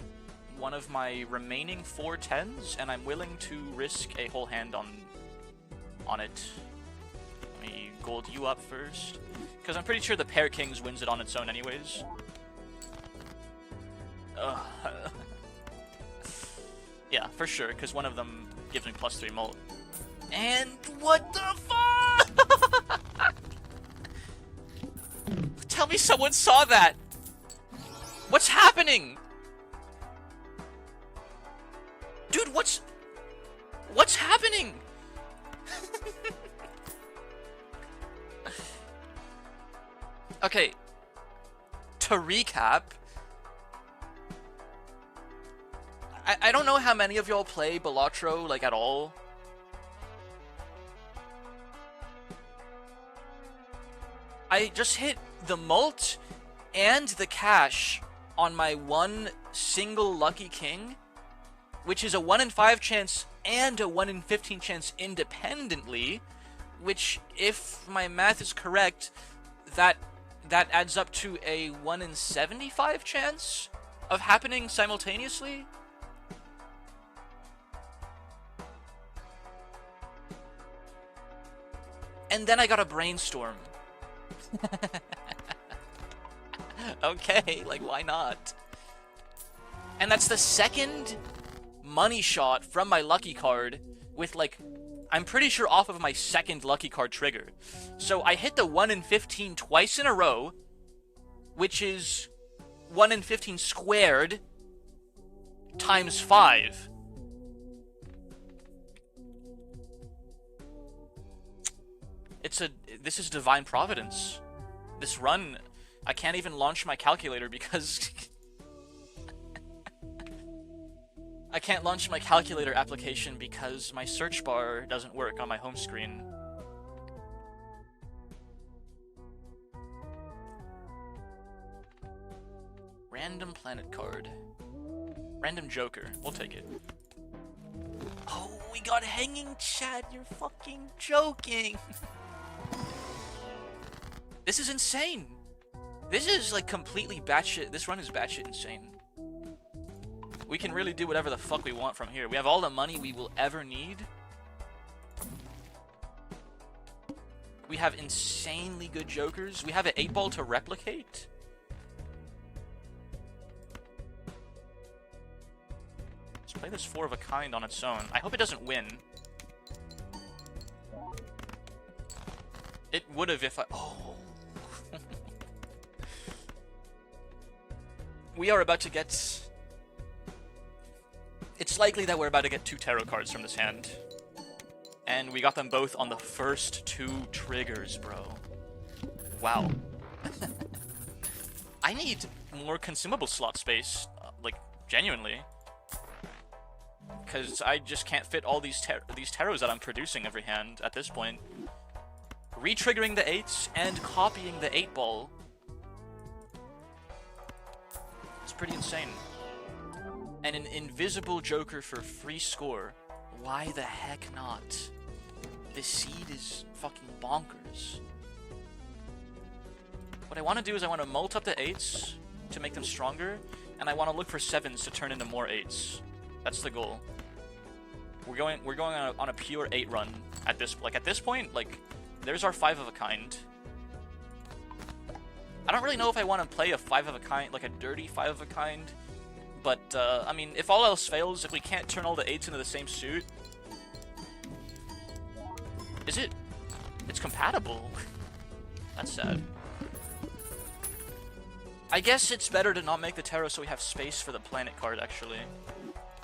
S1: one of my remaining 4 10s, and I'm willing to risk a whole hand on it. Let me gold you up first, because I'm pretty sure the pair kings wins it on its own anyways. Yeah, for sure, because one of them gives me +3 mult. And what the fuck? Tell me someone saw that! What's happening? Dude, what's happening? Okay. To recap, I don't know how many of y'all play Balatro, like, at all. I just hit the mult and the cash on my one single lucky king, which is a 1 in 5 chance and a 1 in 15 chance independently, which, if my math is correct, that adds up to a 1 in 75 chance of happening simultaneously. And then I got a brainstorm. Okay, like, why not? And that's the second money shot from my lucky card with, like, I'm pretty sure off of my second lucky card trigger. So I hit the 1 in 15 twice in a row, which is 1 in 15 squared times 5. This is divine providence. This run, I can't even launch my calculator because I can't launch my calculator application because my search bar doesn't work on my home screen. Random planet card. Random joker. We'll take it. Oh, we got hanging Chad. You're fucking joking. This is insane. This is, like, completely batshit. This run is batshit insane. We can really do whatever the fuck we want from here. We have all the money we will ever need. We have insanely good jokers. We have an 8-ball to replicate. Let's play this 4 of a kind on its own. I hope it doesn't win. It would have if I... Oh. We are about to get... It's likely that we're about to get 2 tarot cards from this hand. And we got them both on the first 2 triggers, bro. Wow. I need more consumable slot space, like, genuinely. Because I just can't fit all these tarots that I'm producing every hand at this point. Re-triggering the 8s and copying the 8-ball. It's pretty insane. And an invisible joker for free score. Why the heck not? This seed is fucking bonkers. What I want to do is I want to mult up the 8s to make them stronger, and I want to look for 7s to turn into more 8s. That's the goal. We're going on a pure 8 run at this point. Like, there's our 5 of a kind. I don't really know if I want to play a 5 of a kind, like a dirty 5 of a kind. But, I mean, if all else fails, if we can't turn all the 8s into the same suit... Is it? It's compatible. That's sad. I guess it's better to not make the tarot so we have space for the planet card, actually.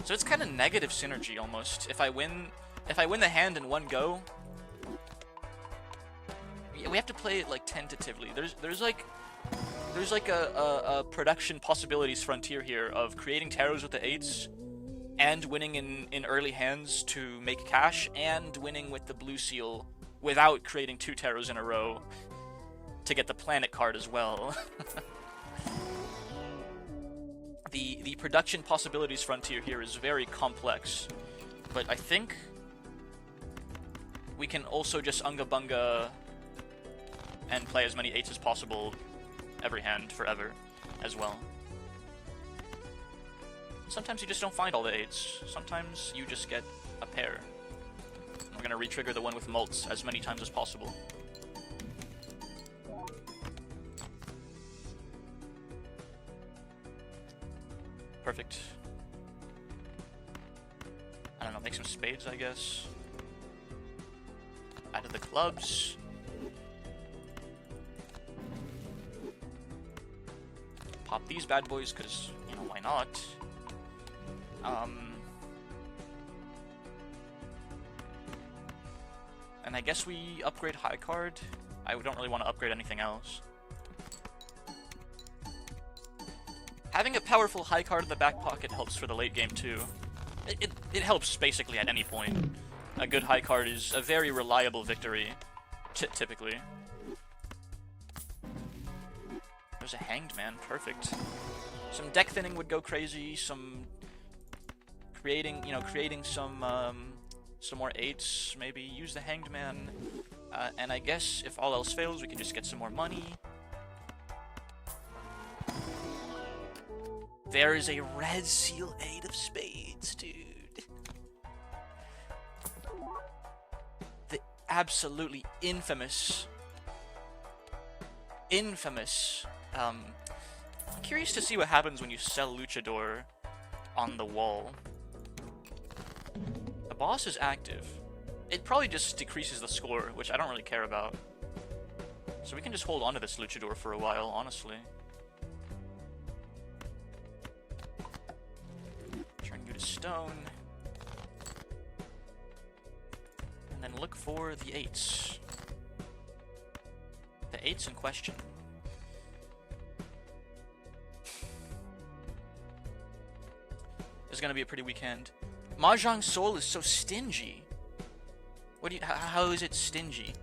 S1: So it's kind of negative synergy, almost. If I win the hand in one go... We have to play it, like, tentatively. There's like There's like a production possibilities frontier here of creating taros with the 8s, and winning in early hands to make cash, and winning with the blue seal without creating 2 taros in a row to get the planet card as well. The production possibilities frontier here is very complex, but I think we can also just unga bunga and play as many 8s as possible every hand forever as well. Sometimes you just don't find all the 8s. Sometimes you just get a pair. We're gonna re-trigger the one with mults as many times as possible. Perfect. I don't know, make some spades, I guess. Out of the clubs. Pop these bad boys, because, you know, why not? And I guess we upgrade high card. I don't really want to upgrade anything else. Having a powerful high card in the back pocket helps for the late game too. It helps basically at any point. A good high card is a very reliable victory, typically. There's a hanged man, perfect. Some deck thinning would go crazy. Some creating some more 8s. Maybe use the hanged man, and I guess if all else fails, we can just get some more money. There is a red seal 8 of spades, dude. The absolutely infamous. I'm curious to see what happens when you sell Luchador on the wall. The boss is active. It probably just decreases the score, which I don't really care about. So we can just hold on to this Luchador for a while, honestly. Turn you to stone. And then look for the 8s. The 8s in question. This is gonna be a pretty weak hand. Mahjong Soul is so stingy. How is it stingy?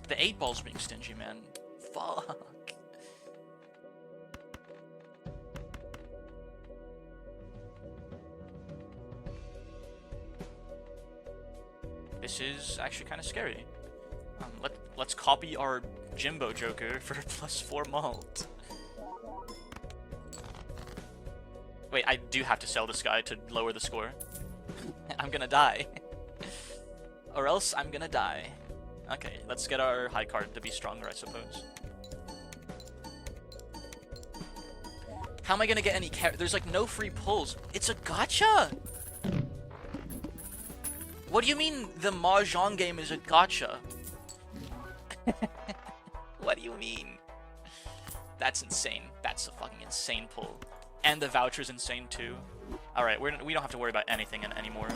S1: The 8-ball's being stingy, man. Fuck. This is actually kind of scary. Let's copy our Jimbo Joker for +4 malt. Wait, I do have to sell this guy to lower the score. I'm gonna die. Or else I'm gonna die. Okay, let's get our high card to be stronger, I suppose. How am I gonna get any There's like no free pulls. It's a gacha! What do you mean the Mahjong game is a gacha? What do you mean? That's insane. That's a fucking insane pull. And the voucher's insane too. Alright, we don't have to worry about anything anymore.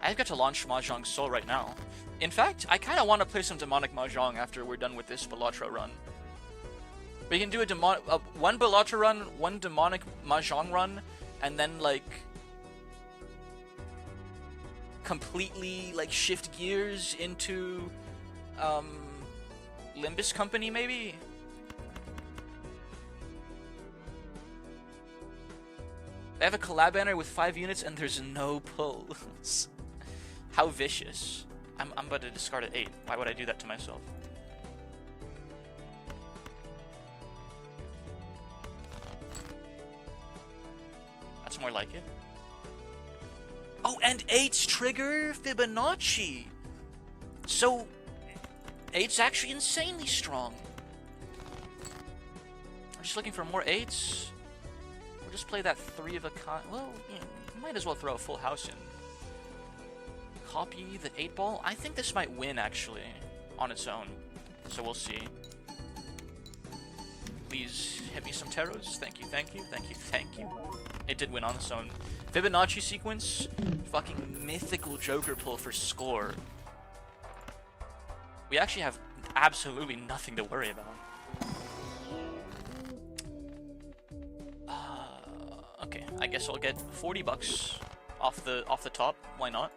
S1: I've got to launch Mahjong Soul right now. In fact, I kind of want to play some Demonic Mahjong after we're done with this Balatro run. We can do one Balatro run, one Demonic Mahjong run, and then like completely like shift gears into Limbus Company, maybe? They have a collab banner with 5 units and there's no pulls. How vicious. I'm about to discard at 8. Why would I do that to myself? That's more like it. Oh, and 8's trigger Fibonacci! So 8's actually insanely strong. I'm just looking for more 8's. We'll just play that 3 of a kind. Well, you know, might as well throw a full house in. Copy the 8-ball. I think this might win, actually, on its own. So we'll see. Please hit me some taros. Thank you, thank you, thank you, thank you. It did win on its own. Fibonacci sequence. fucking mythical Joker pull for score. We actually have absolutely nothing to worry about. Okay, I guess I'll get 40 bucks off the top. Why not?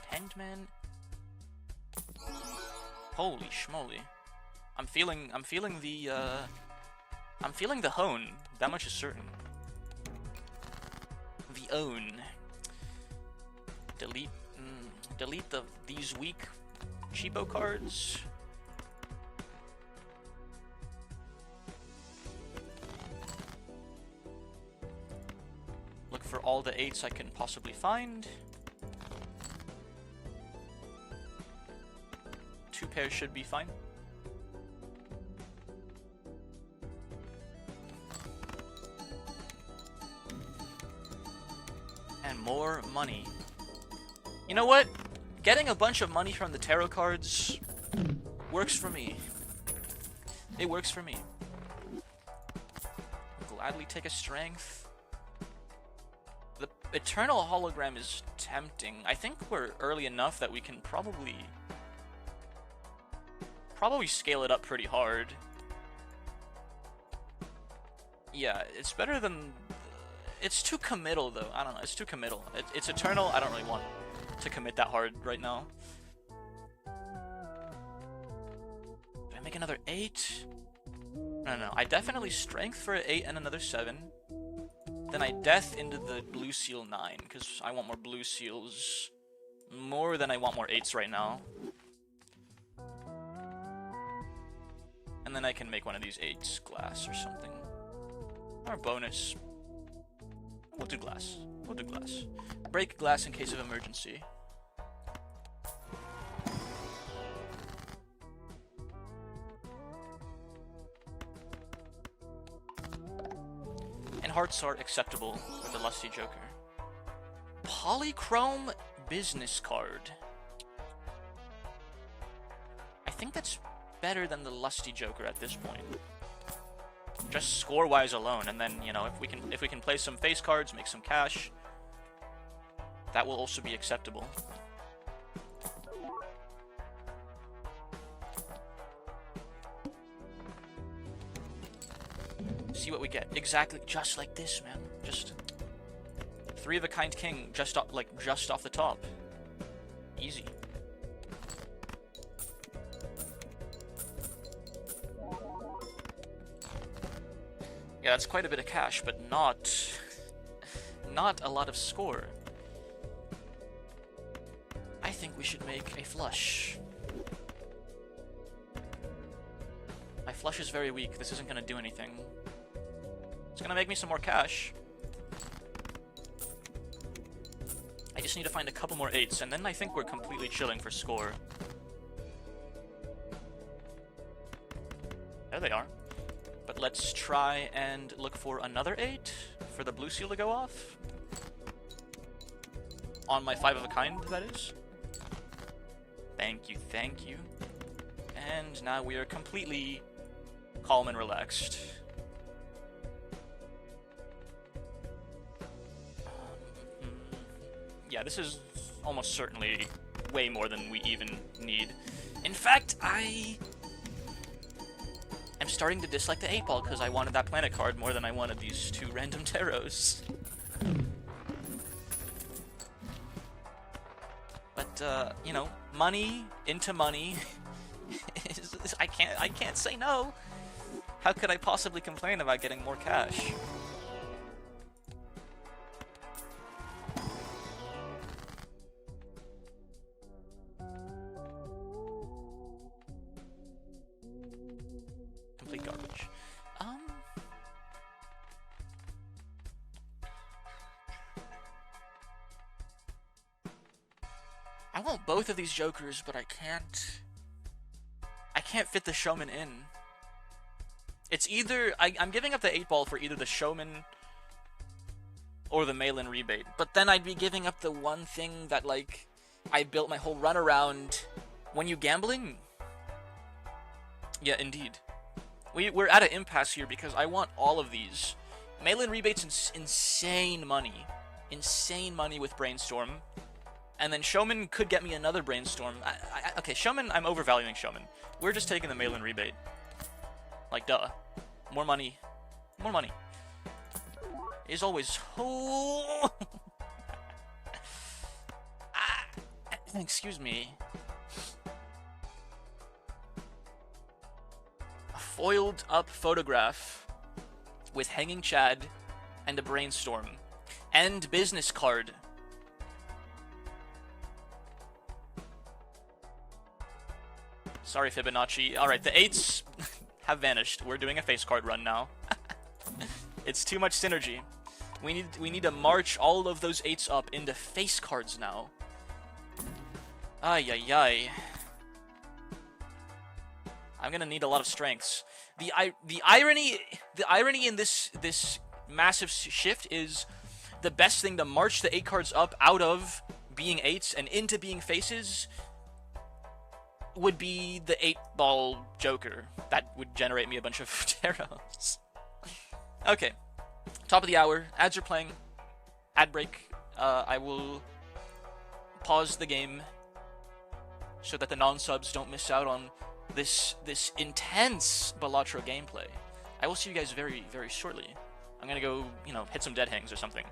S1: Hanged Man. Holy schmoly. I'm feeling the hone. That much is certain. The own. Delete these weak cheapo cards. Look for all the 8s I can possibly find. 2 pairs should be fine. And more money. You know what? Getting a bunch of money from the tarot cards works for me. It works for me. I'll gladly take a strength. The Eternal Hologram is tempting. I think we're early enough that we can probably scale it up pretty hard. Yeah, it's better than... It's too committal, though. I don't know. It's too committal. It's Eternal. I don't really want to commit that hard right now. Do I make another 8? No. I definitely Strength for an 8 and another 7. Then I Death into the Blue Seal 9, because I want more Blue Seals. More than I want more 8s right now. And then I can make one of these 8s glass or something. Or bonus. We'll do glass. We'll do glass. Break glass in case of emergency. And hearts are acceptable with the Lusty Joker. Polychrome business card. I think that's better than the Lusty Joker at this point. Just score-wise alone, and then, you know, if we can play some face cards, make some cash, that will also be acceptable. See what we get. Exactly, just like this, man. Just 3 of a kind king, just off the top. Easy. Yeah, that's quite a bit of cash, but not a lot of score. I think we should make a flush. My flush is very weak. This isn't going to do anything. It's going to make me some more cash. I just need to find a couple more 8s, and then I think we're completely chilling for score. There they are. But let's try and look for another 8 for the Blue Seal to go off. On my 5 of a kind, that is. Thank you, thank you. And now we are completely calm and relaxed. Yeah, this is almost certainly way more than we even need. In fact, I'm starting to dislike the 8-ball because I wanted that planet card more than I wanted these 2 random tarots. But, you know, money into money. I can't say no. How could I possibly complain about getting more cash? Complete garbage. I want both of these jokers, but I can't fit the showman in. It's either I'm giving up the 8-ball for either the showman or the mail-in rebate, but then I'd be giving up the one thing that, like, I built my whole run around. When you gambling, Yeah, indeed. We're at an impasse here because I want all of these. Mail-in rebates, insane money. Insane money with Brainstorm. And then Showman could get me another Brainstorm. Okay, Showman, I'm overvaluing Showman. We're just taking the mail-in rebate. Like, duh. More money. More money. Is always... Oh. Excuse me. A foiled up photograph with Hanging Chad and a Brainstorm. And business card. Sorry, Fibonacci. Alright, the 8s have vanished. We're doing a face card run now. It's too much synergy. We need to march all of those 8s up into face cards now. Ay ay ay. I'm gonna need a lot of strengths. The irony in this massive shift is the best thing to march the 8 cards up out of being 8s and into being faces would be the 8-ball Joker. That would generate me a bunch of taros. Okay. Top of the hour. Ads are playing. Ad break. I will pause the game so that the non-subs don't miss out on this intense Balatro gameplay. I will see you guys very, very shortly. I'm gonna go, hit some dead hangs or something.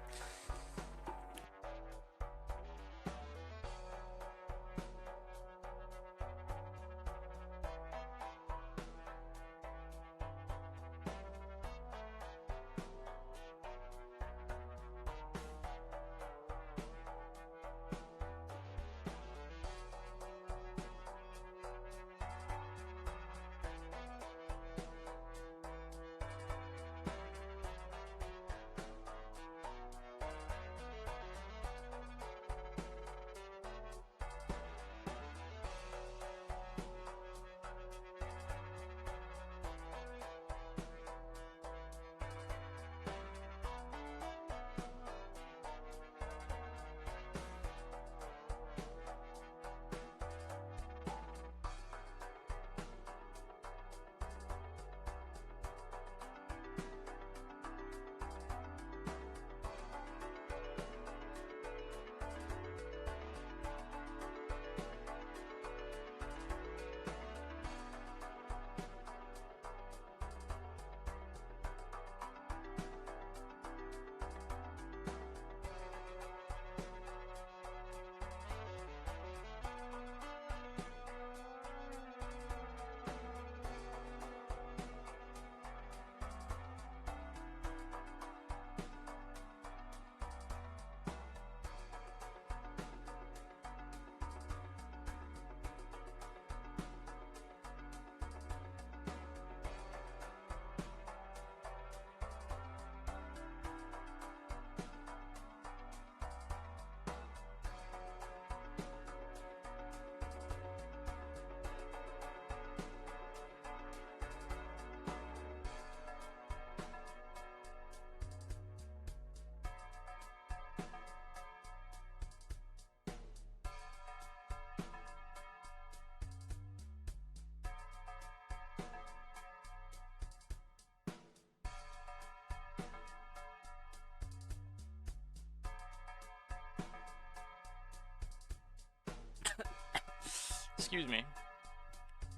S1: Excuse me.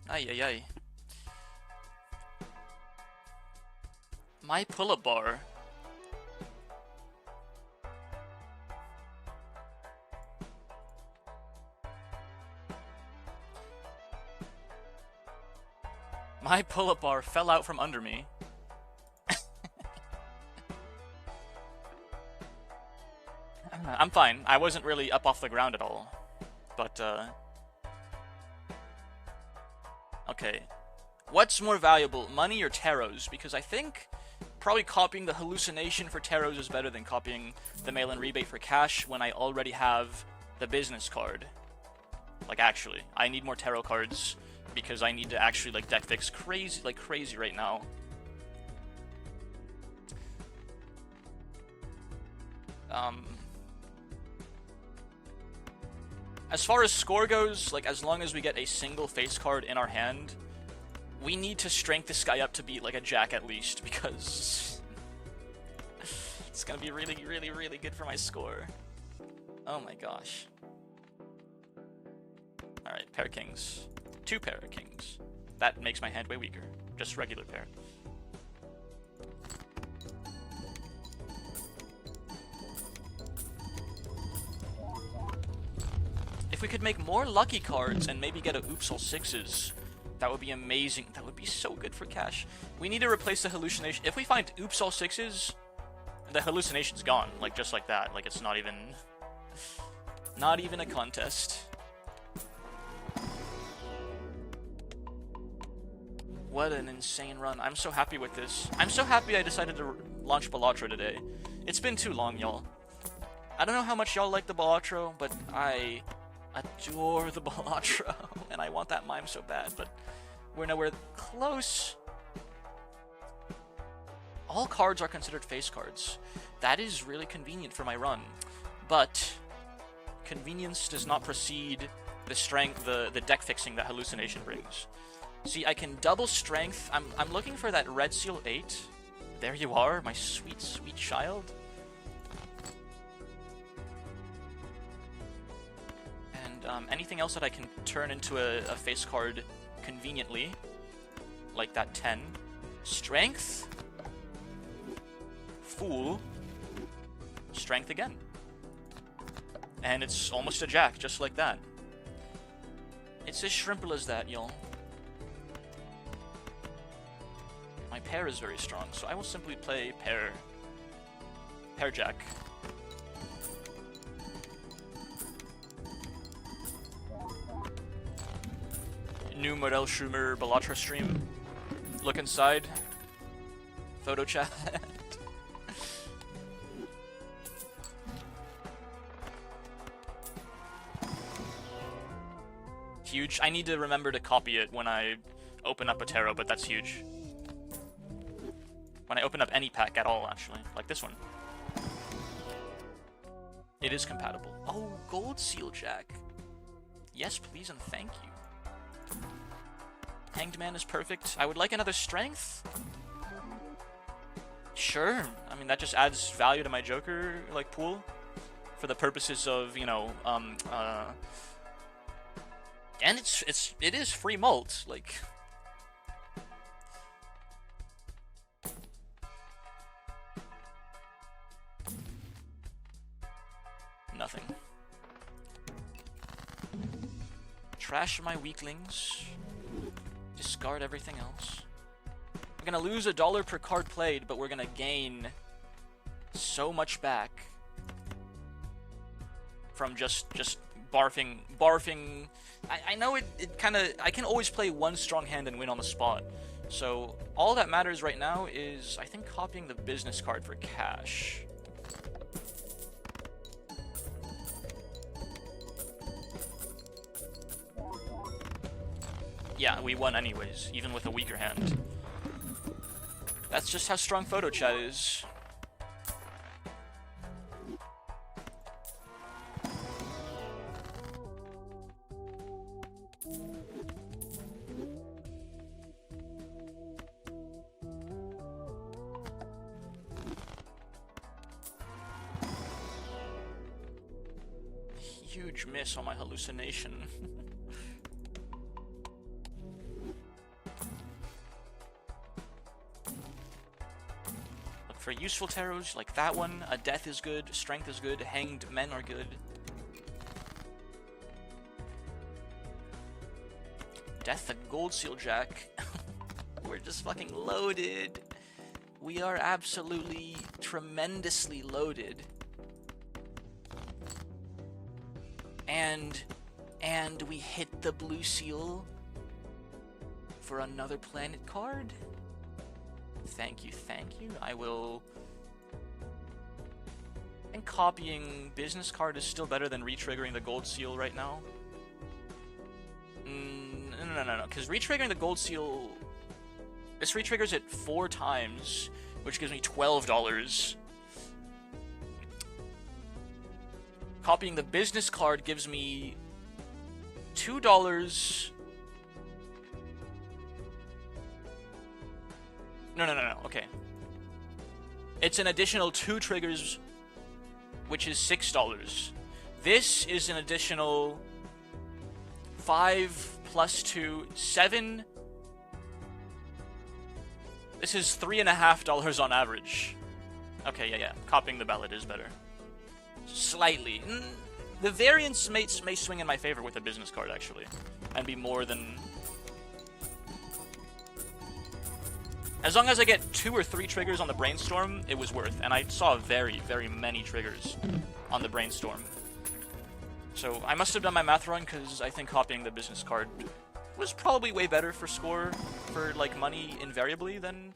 S1: Ay, ay, ay. My pull-up bar. My pull-up bar fell out from under me. I'm fine. I wasn't really up off the ground at all. But, okay. What's more valuable, money or taros? Because I think probably copying the hallucination for taros is better than copying the mail-in rebate for cash when I already have the business card. Like, actually. I need more tarot cards because I need to actually, like, deck fix crazy right now. As far as score goes, like, as long as we get a single face card in our hand, We need to strength this guy up to be like a jack at least, because it's gonna be really, really, really good for my score. Oh my gosh. Alright, pair kings. 2 pair of kings. That makes my hand way weaker. Just regular pair. If we could make more lucky cards and maybe get a oops all 6s, that would be amazing. That would be so good for cash. We need to replace the hallucination. If we find oops all 6s, the hallucination's gone. Like, just like that. Like, it's not even a contest. What an insane run. I'm so happy with this. I'm so happy I decided to launch Balatro today. It's been too long, y'all. I don't know how much y'all like the Balatro, but I adore the Balatro, and I want that mime so bad, but we're nowhere close. All cards are considered face cards. That is really convenient for my run, but convenience does not precede the strength, the deck fixing that hallucination brings. See, I can double strength. I'm looking for that red seal 8. There you are, my sweet, sweet child. And anything else that I can turn into a face card conveniently, like that 10. Strength. Fool. Strength again. And it's almost a jack, just like that. It's as simple as that, y'all. My pair is very strong, so I will simply play pair jack. New Morel Schumer Balatro stream. Look inside. Photo chat. Huge. I need to remember to copy it when I open up a tarot, but that's huge. When I open up any pack at all, actually. Like this one. It is compatible. Oh, gold seal jack. Yes, please and thank you. Hanged Man is perfect. I would like another strength. Sure. I mean, that just adds value to my Joker, like, pool. For the purposes of, you know, and it is free mult, like. Nothing. Trash my weaklings. Discard everything else. We're gonna lose $1 per card played, but we're gonna gain so much back from just barfing. I know it kind of, I can always play one strong hand and win on the spot. So all that matters right now is, I think, copying the business card for cash. Yeah, we won anyways, even with a weaker hand. That's just how strong photo chat is. Huge miss on my hallucination. For useful tarots like that one, a death is good, strength is good, hanged men are good. Death, a gold seal jack. We're just fucking loaded. We are absolutely tremendously loaded. And we hit the blue seal for another planet card. Thank you, thank you. I will... I think copying business card is still better than re-triggering the gold seal right now. No, because re-triggering the gold seal... This re-triggers it 4 times, which gives me $12. Copying the business card gives me $2 No. Okay. It's an additional 2 triggers, which is $6. This is an additional 5 plus 2, 7. This is $3.50 on average. Okay, yeah. Copying the ballot is better. Slightly. The variance may swing in my favor with a business card, actually. And be more than... As long as I get 2 or 3 triggers on the brainstorm, it was worth. And I saw very, very many triggers on the brainstorm. So I must have done my math wrong, because I think copying the business card was probably way better for score, for like money invariably, than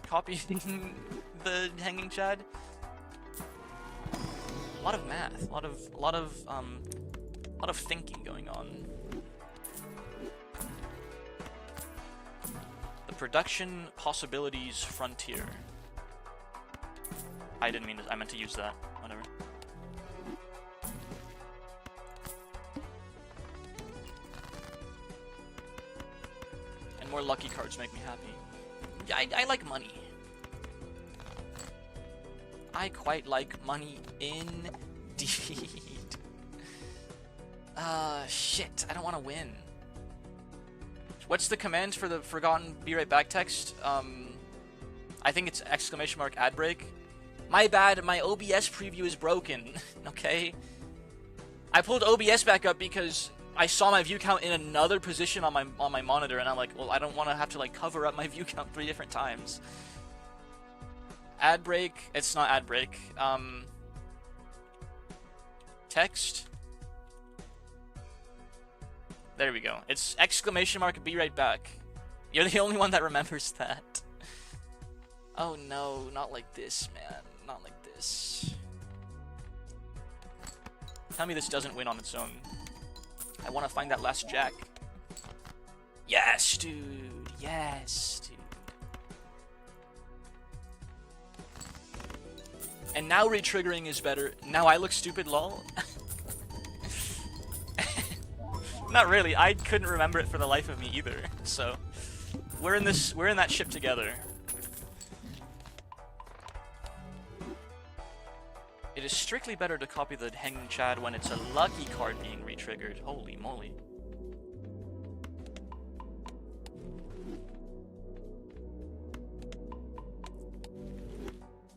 S1: copying the Hanging Chad. A lot of math, a lot of thinking going on. The production possibilities frontier. I didn't mean to, I meant to use that. Whatever. And more lucky cards make me happy. I like money. I quite like money indeed. Shit, I don't want to win. What's the command for the forgotten be right back text? I think it's ! ad break. My bad, my OBS preview is broken. Okay? I pulled OBS back up because I saw my view count in another position on my monitor, and I'm like, well, I don't want to have to like cover up my view count 3 different times. Ad break. It's not ad break. Text. There we go. It's ! be right back. You're the only one that remembers that. Oh no, not like this, man. Not like this. Tell me this doesn't win on its own. I want to find that last jack. Yes, dude. Yes, dude. And now retriggering is better. Now I look stupid, lol. Not really. I couldn't remember it for the life of me either. So we're in that ship together. It is strictly better to copy the Hanging Chad when it's a lucky card being retriggered. Holy moly.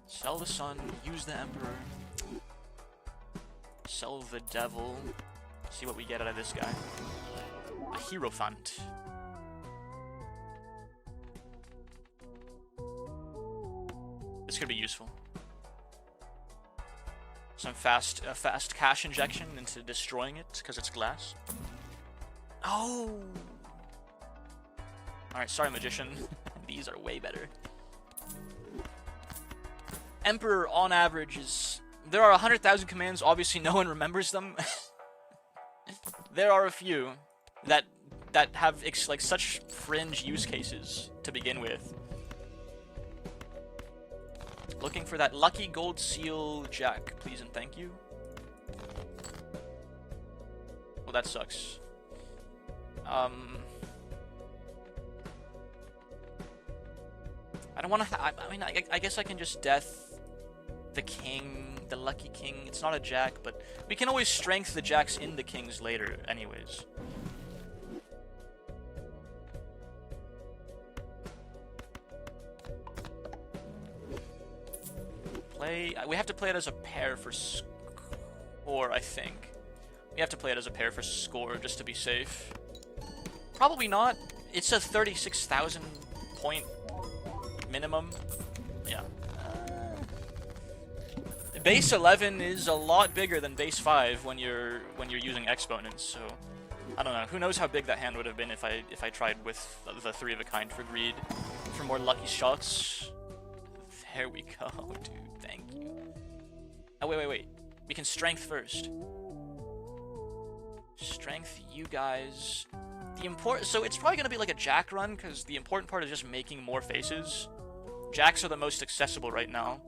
S1: Sell the Sun, use the Emperor. Sell the Devil. See what we get out of this guy. A Hierophant. This could be useful. Some fast cash injection into destroying it because it's glass. Oh. All right, sorry, Magician. These are way better. Emperor, on average, is... There are 100,000 commands. Obviously, no one remembers them. There are a few that have like such fringe use cases to begin with. Looking for that lucky gold seal jack, please and thank you. Well, that sucks. I don't want to. I mean, I guess I can just death the king, the lucky king. It's not a jack, but we can always strength the jacks in the kings later, anyways. We have to play it as a pair for score, I think. We have to play it as a pair for score just to be safe. Probably not. It's a 36,000 point minimum. Yeah. Base 11 is a lot bigger than base 5 when you're using exponents, so I don't know. Who knows how big that hand would have been if I tried with the 3 of a kind for greed, for more lucky shots. There we go, dude. Thank you. Oh, wait. We can strength first. Strength, you guys. So it's probably going to be like a jack run, because the important part is just making more faces. Jacks are the most accessible right now.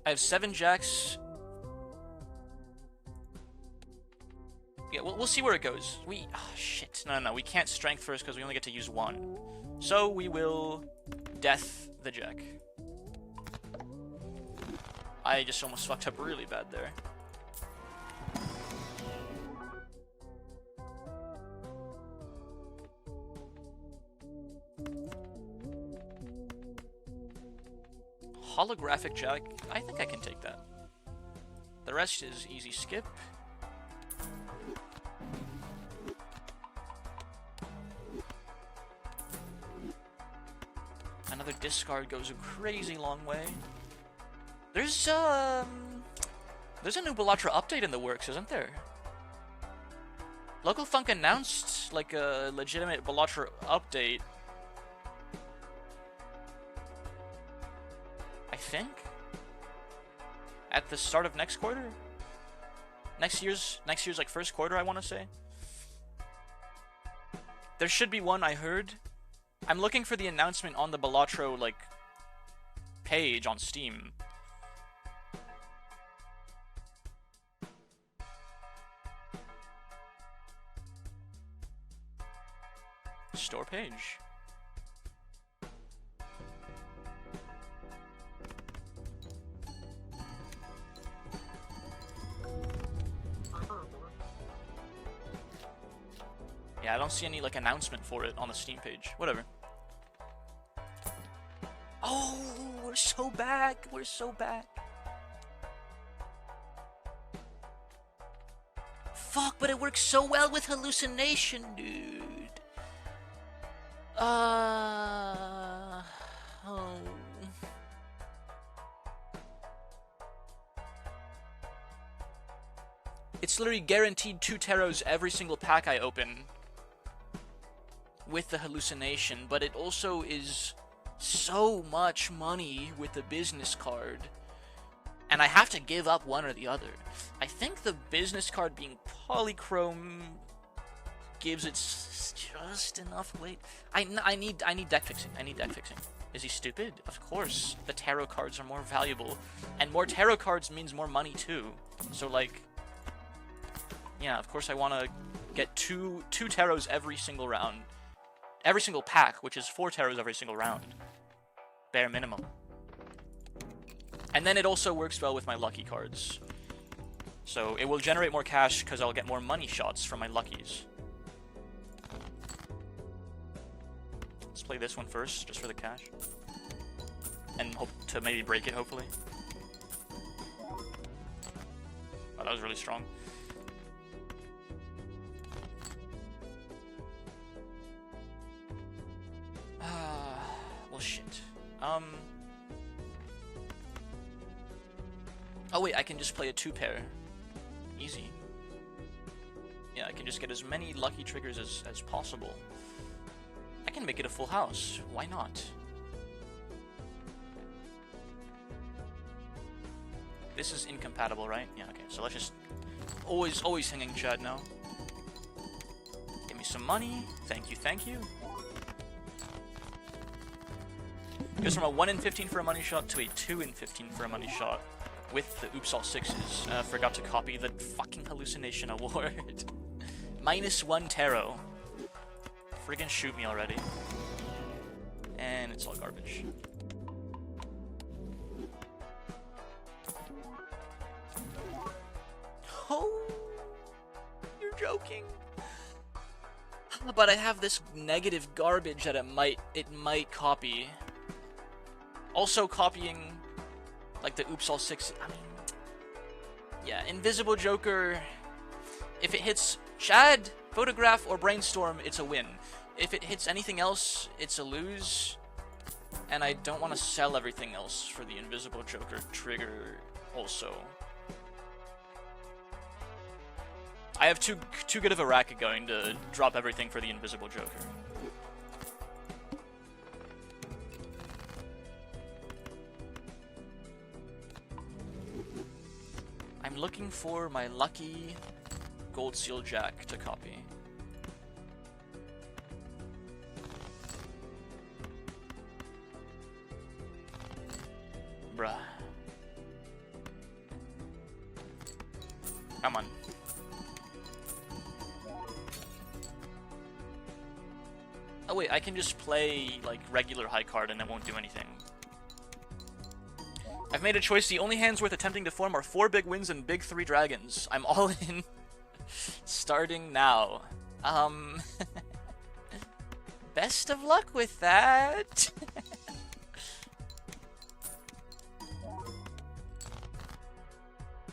S1: I have 7 jacks. Yeah, we'll see where it goes. Oh, shit. No, we can't strength first because we only get to use one. So we will death the Jack. I just almost fucked up really bad there. Holographic Jack. I think I can take that. The rest is easy skip. Another discard goes a crazy long way. There's a new Balatro update in the works, isn't there? Local Funk announced like a legitimate Balatro update. I think at the start of next quarter. Next year's like first quarter, I want to say. There should be one, I heard. I'm looking for the announcement on the Balatro like page on Steam. Store page. Yeah, I don't see any like announcement for it on the Steam page. Whatever. Oh, we're so back. We're so back. Fuck, but it works so well with hallucination, dude. Oh. It's literally guaranteed 2 taros every single pack I open with the hallucination, but it also is so much money with the business card, and I have to give up one or the other. I think the business card being polychrome gives it just enough weight. I need deck fixing. I need deck fixing. Is he stupid? Of course. The tarot cards are more valuable, and more tarot cards means more money too. So like, yeah, of course I want to get two taros every single round. Every single pack, which is 4 taros every single round. Bare minimum. And then it also works well with my lucky cards. So it will generate more cash because I'll get more money shots from my luckies. Let's play this one first, just for the cash. And hope to maybe break it, hopefully. Oh, that was really strong. Well, shit. Oh wait, I can just play a 2-pair. Easy. Yeah, I can just get as many lucky triggers as possible. I can make it a full house. Why not? This is incompatible, right? Yeah, okay. So let's just... Always hanging Chad now. Give me some money. Thank you, thank you. Goes from a 1 in 15 for a money shot to a 2 in 15 for a money shot with the Oops All Sixes. Forgot to copy the fucking hallucination award. -1 tarot. Friggin' shoot me already. And it's all garbage. Oh, you're joking. But I have this negative garbage that it might copy. Also copying, like, the Oops All Six. I mean, yeah, Invisible Joker. If it hits Chad, Photograph, or Brainstorm, it's a win. If it hits anything else, it's a lose. And I don't want to sell everything else for the Invisible Joker trigger also. I have too good of a racket going to drop everything for the Invisible Joker. I'm looking for my lucky Gold Seal Jack to copy. Bruh. Come on. Oh wait, I can just play like regular high card and it won't do anything. I've made a choice. The only hands worth attempting to form are 4 big wins and big 3 dragons. I'm all in. Starting now. Best of luck with that.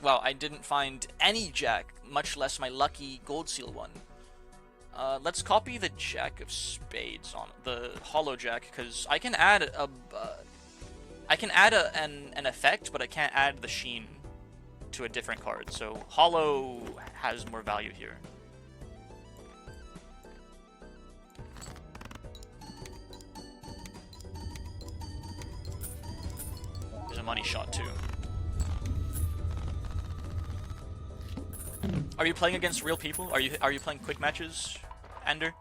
S1: Wow, I didn't find any jack, much less my lucky gold seal one. Let's copy the jack of spades on the hollow jack, because I can add an effect, but I can't add the sheen to a different card. So hollow has more value here. There's a money shot too. Are you playing against real people? Are you playing quick matches, Ender?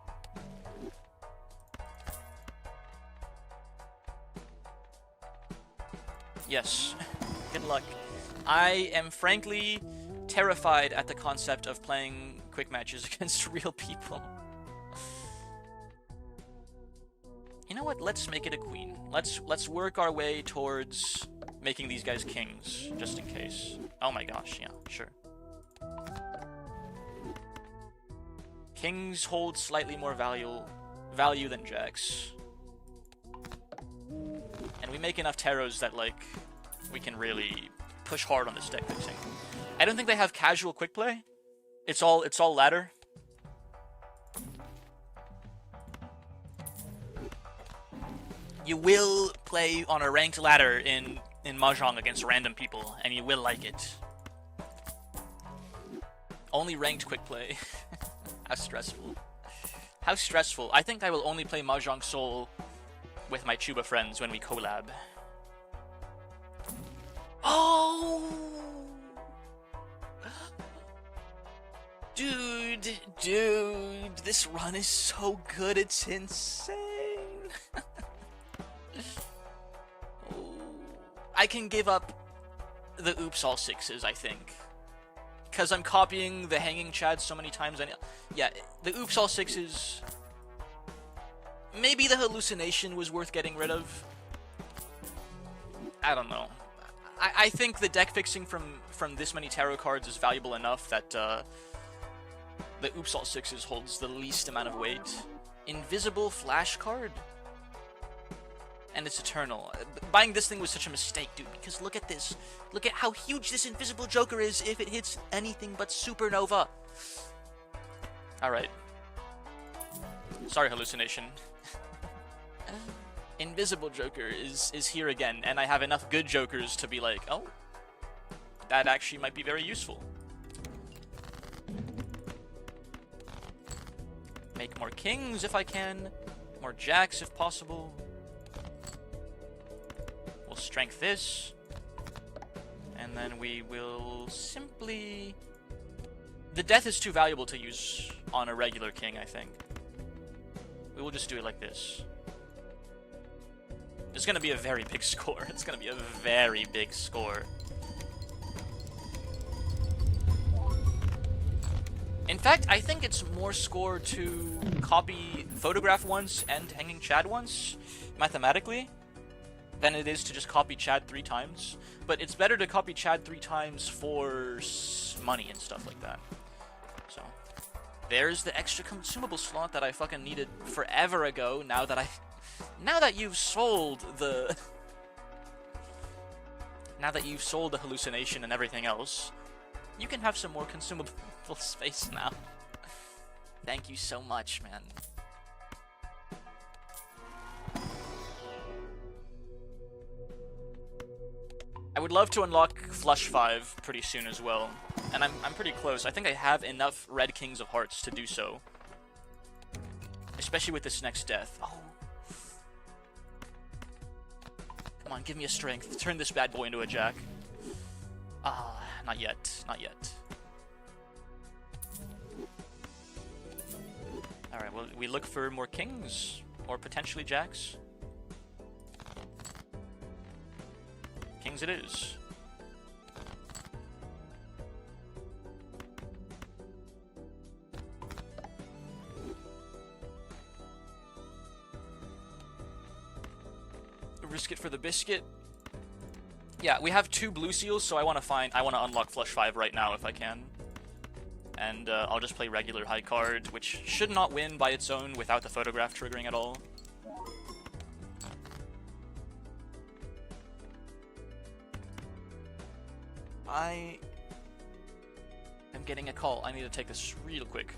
S1: Yes. Good luck. I am frankly terrified at the concept of playing quick matches against real people. You know what? Let's make it a queen. Let's work our way towards making these guys kings, just in case. Oh my gosh, yeah, sure. Kings hold slightly more value than jacks. And we make enough tarots that, like, we can really push hard on this deck fixing. I don't think they have casual quick play. It's all ladder. You will play on a ranked ladder in Mahjong against random people, and you will like it. Only ranked quick play. How stressful. How stressful. I think I will only play Mahjong Soul with my Chuba friends when we collab. Oh! Dude, this run is so good, it's insane. I can give up the oops all sixes, I think. Because I'm copying the hanging Chad so many times. Yeah, the oops all sixes. Maybe the hallucination was worth getting rid of. I don't know. I think the deck fixing from this many tarot cards is valuable enough that the oops all sixes holds the least amount of weight. Invisible flash card? And it's eternal. Buying this thing was such a mistake, dude, because look at this. Look at how huge this invisible joker is if it hits anything but supernova. Alright. Sorry, hallucination. Invisible joker is here again, and I have enough good jokers to be like, oh, that actually might be very useful. Make more kings if I can. More jacks if possible. We'll strength this, and then we will simply... The death is too valuable to use on a regular king, I think. We will just do it like this. It's going to be a very big score. It's going to be a very big score. In fact, I think it's more score to copy Photograph once and Hanging Chad once, mathematically, than it is to just copy Chad 3 times. But it's better to copy Chad 3 times for money and stuff like that. So, there's the extra consumable slot that I fucking needed forever ago, now that you've sold the... Now that you've sold the hallucination and everything else, you can have some more consumable space now. Thank you so much, man. I would love to unlock Flush 5 pretty soon as well, and I'm pretty close. I think I have enough Red Kings of Hearts to do so. Especially with this next death. Oh. Come on, give me a strength. Turn this bad boy into a jack. Ah, not yet. Not yet. Alright, well, we look for more kings, or potentially jacks. Kings it is. risk it for the biscuit. Yeah, we have 2 blue seals, so I want to unlock Flush 5 right now if I can. And I'll just play regular high card, which should not win by its own without the photograph triggering at all. I am getting a call. I need to take this real quick.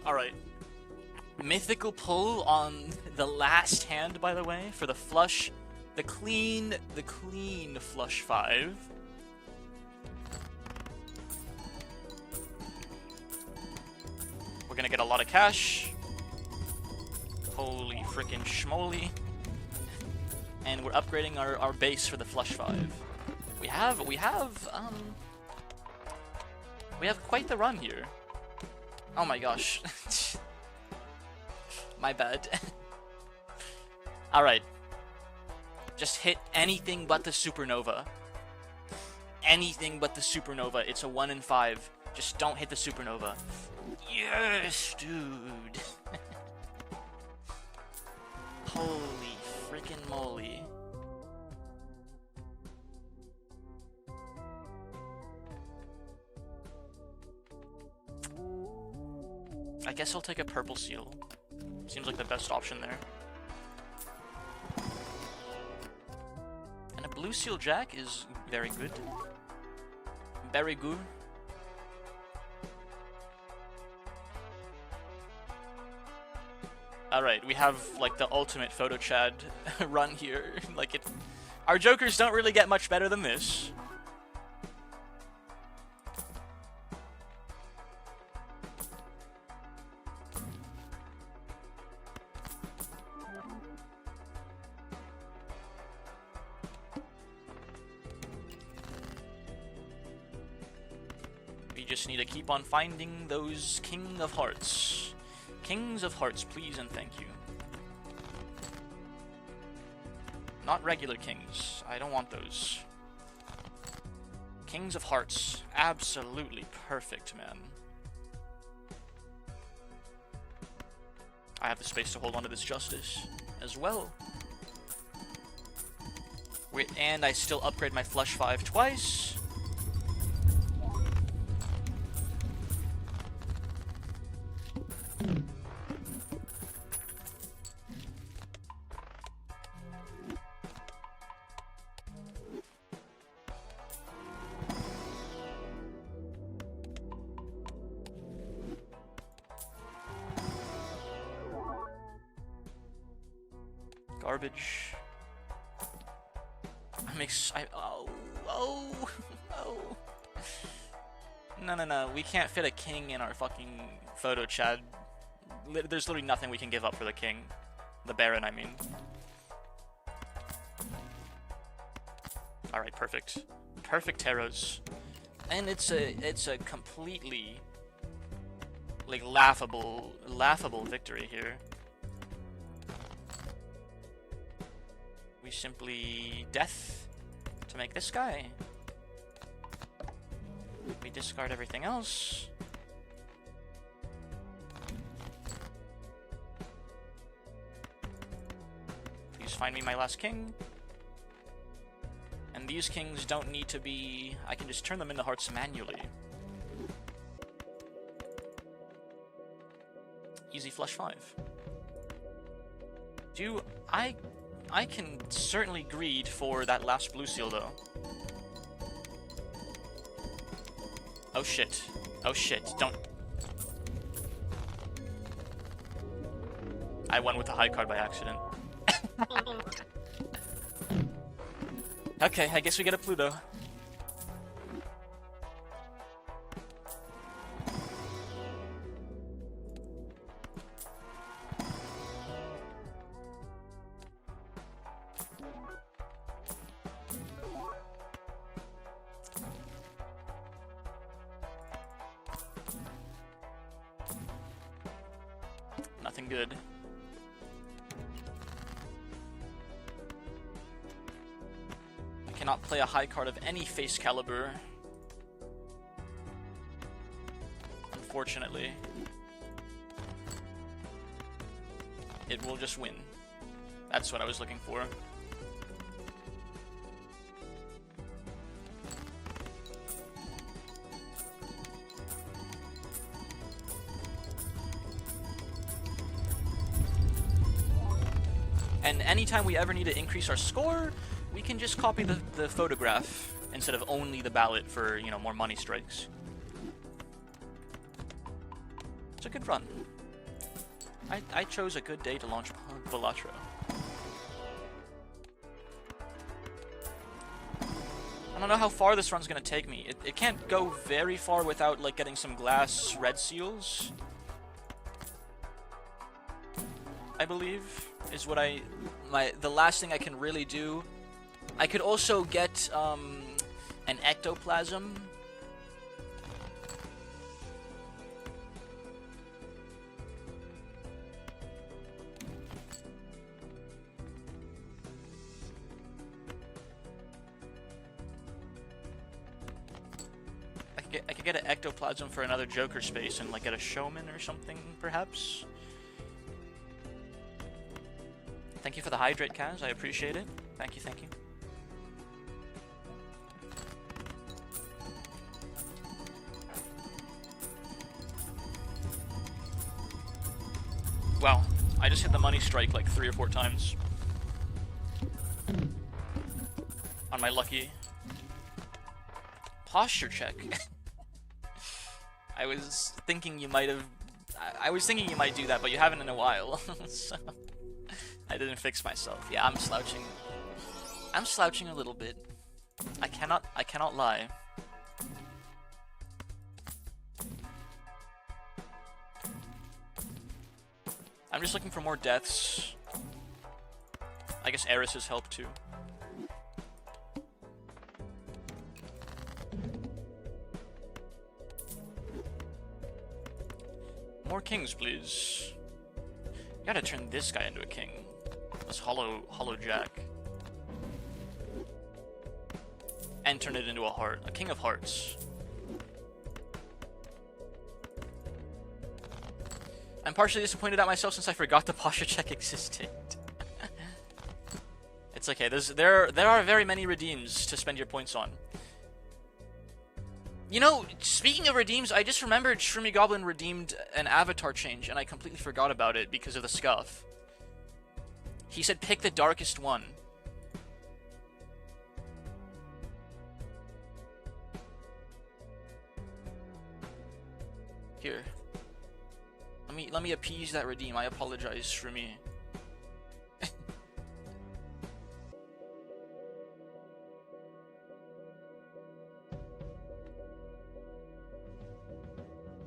S1: Alright. Mythical pull on the last hand, by the way, for the flush. The clean flush 5. We're gonna get a lot of cash. Holy frickin' schmoly. And we're upgrading our base for the flush 5. We have quite the run here. Oh my gosh. My bad. Alright. Just hit anything but the supernova. Anything but the supernova. It's a 1 in 5. Just don't hit the supernova. Yes, dude. Holy freaking moly. I guess I'll take a purple seal. Seems like the best option there. And a blue seal jack is very good. Very good. Alright, we have like the ultimate photo chad run here. Like it, our jokers don't really get much better than this. We just need to keep on finding those King of Hearts. Kings of Hearts, please and thank you. Not regular kings. I don't want those. Kings of Hearts. Absolutely perfect, man. I have the space to hold on to this justice as well. Wait, and I still upgrade my flush 5 twice. Garbage. Oh. No. We can't fit a king in our fucking photo, Chad. There's literally nothing we can give up for the king. The Baron, I mean. Alright, perfect. Perfect taros. And it's a completely like laughable victory here. We simply death to make this guy. We discard everything else. Please find me my last king. And these kings don't need to be... I can just turn them into hearts manually. Easy flush 5. I can certainly greed for that last blue seal, though. Oh shit. Oh shit, don't... I went with the high card by accident. Okay, I guess we get a Pluto. Nothing good. I cannot play a high card of any face caliber. Unfortunately. It will just win. That's what I was looking for. And anytime we ever need to increase our score, we can just copy the photograph instead of only the ballot for, you know, more money strikes. It's a good run. I chose a good day to launch Balatro. I don't know how far this run's gonna take me. It can't go very far without, like, getting some glass red seals, I believe, is what the last thing I can really do. I could also get an ectoplasm. I could get an ectoplasm for another Joker space and like get a showman or something, perhaps. Thank you for the hydrate, Kaz. I appreciate it. Thank you, thank you. Wow, I just hit the money strike like 3 or 4 times. On my lucky posture check. I was thinking you might have... I was thinking you might do that, but you haven't in a while. So I didn't fix myself. Yeah, I'm slouching. I'm slouching a little bit. I cannot lie. I'm just looking for more deaths. I guess Eris's help too. More kings, please. Gotta turn this guy into a king. This hollow jack. And turn it into a heart. A king of hearts. I'm partially disappointed at myself since I forgot the posture check existed. It's okay. There are very many redeems to spend your points on. You know, speaking of redeems, I just remembered Shroomy Goblin redeemed an avatar change, and I completely forgot about it because of the scuff. He said pick the darkest one. Here. Let me appease that redeem. I apologize, Shroomy.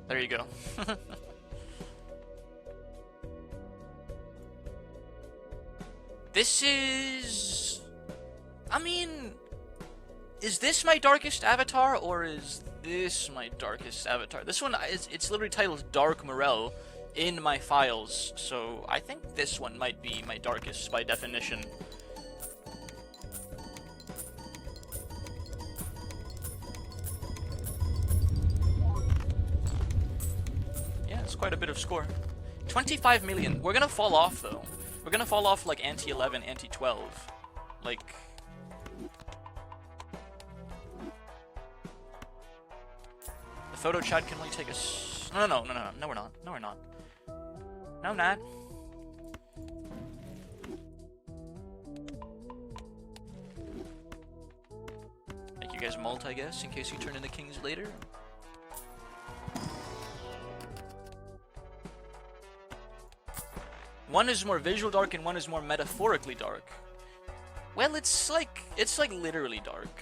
S1: There you go. This is... I mean... Is this my darkest avatar, or is this my darkest avatar? This one, it's literally titled Dark Morel in my files, so I think this one might be my darkest by definition. It's quite a bit of score. 25 million. We're gonna fall off, though. We're gonna fall off like anti-11, anti-12. Like... The photo chat can only take us... No, we're not. No, we're not. No, not. guys mult, I guess, in case you turn into kings later. One is more visual dark and one is more metaphorically dark. Well, it's like literally dark,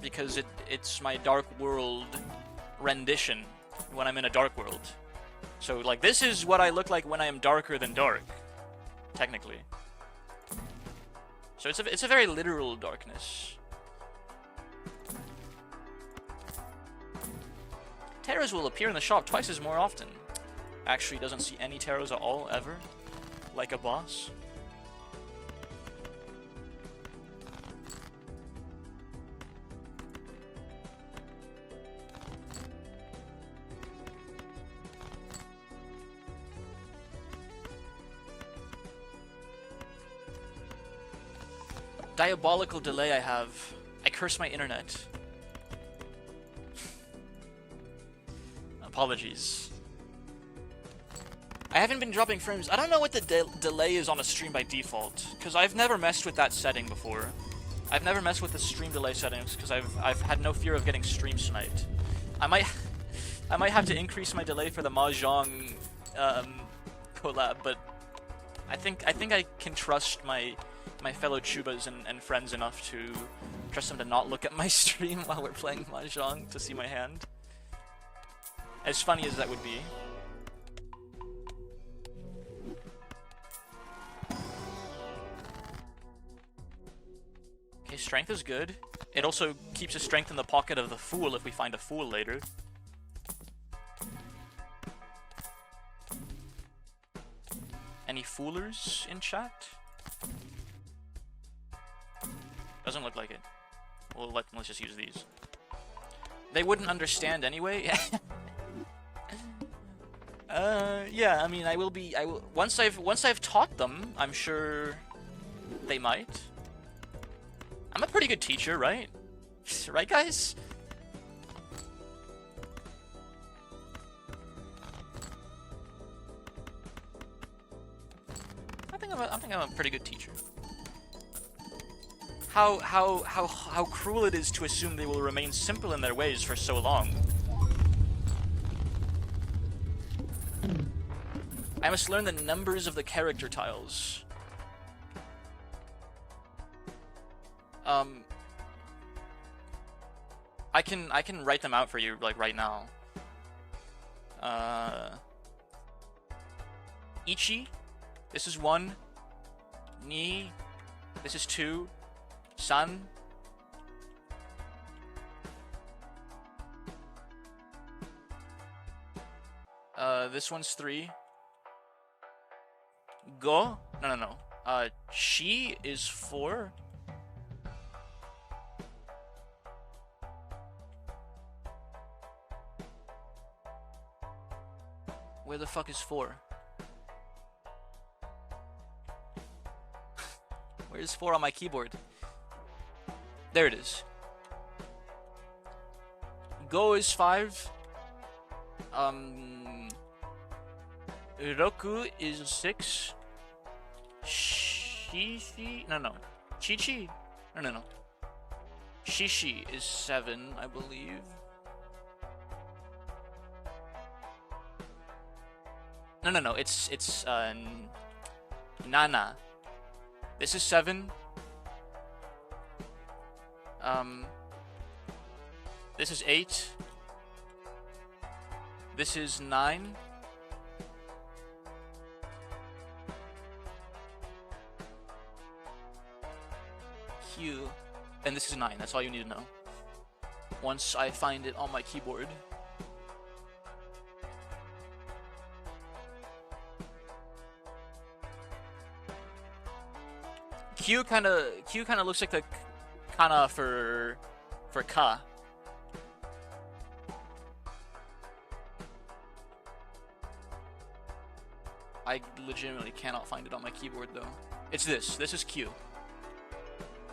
S1: because it's my dark world rendition when I'm in a dark world. So like this is what I look like when I am darker than dark, technically. So it's a very literal darkness. Taros will appear in the shop twice as more often. Actually doesn't see any taros at all, ever. Like a boss. Diabolical delay I have. I curse my internet. Apologies. I haven't been dropping frames. I don't know what the delay is on a stream by default, because I've never messed with that setting before. I've never messed with the stream delay settings because I've had no fear of getting stream sniped. I might have to increase my delay for the Mahjong collab, but I think I can trust my fellow Chubas and friends enough to trust them to not look at my stream while we're playing Mahjong to see my hand. As funny as that would be. Okay, strength is good. It also keeps a strength in the pocket of the fool if we find a fool later. Any foolers in chat? Doesn't look like it. Well, let's just use these. They wouldn't understand anyway. Yeah, I mean, I will once I've taught them, I'm sure they might. I'm a pretty good teacher, right? Right, guys? I think I'm a pretty good teacher. How cruel it is to assume they will remain simple in their ways for so long. I must learn the numbers of the character tiles. I can write them out for you, like, right now. Ichi, this is 1. Ni, this is 2. San. This one's 3. Go? No. Shi is 4. Where the fuck is 4? Where's 4 on my keyboard? There it is. Go is 5. Roku is 6. Shishi? No. Chichi? No. Shishi is 7, I believe. No. It's Nana. This is 7. This is 8. This is 9. Q. And this is 9. That's all you need to know. Once I find it on my keyboard. Q kind of looks like the kana for ka. I legitimately cannot find it on my keyboard though. It's this. This is Q.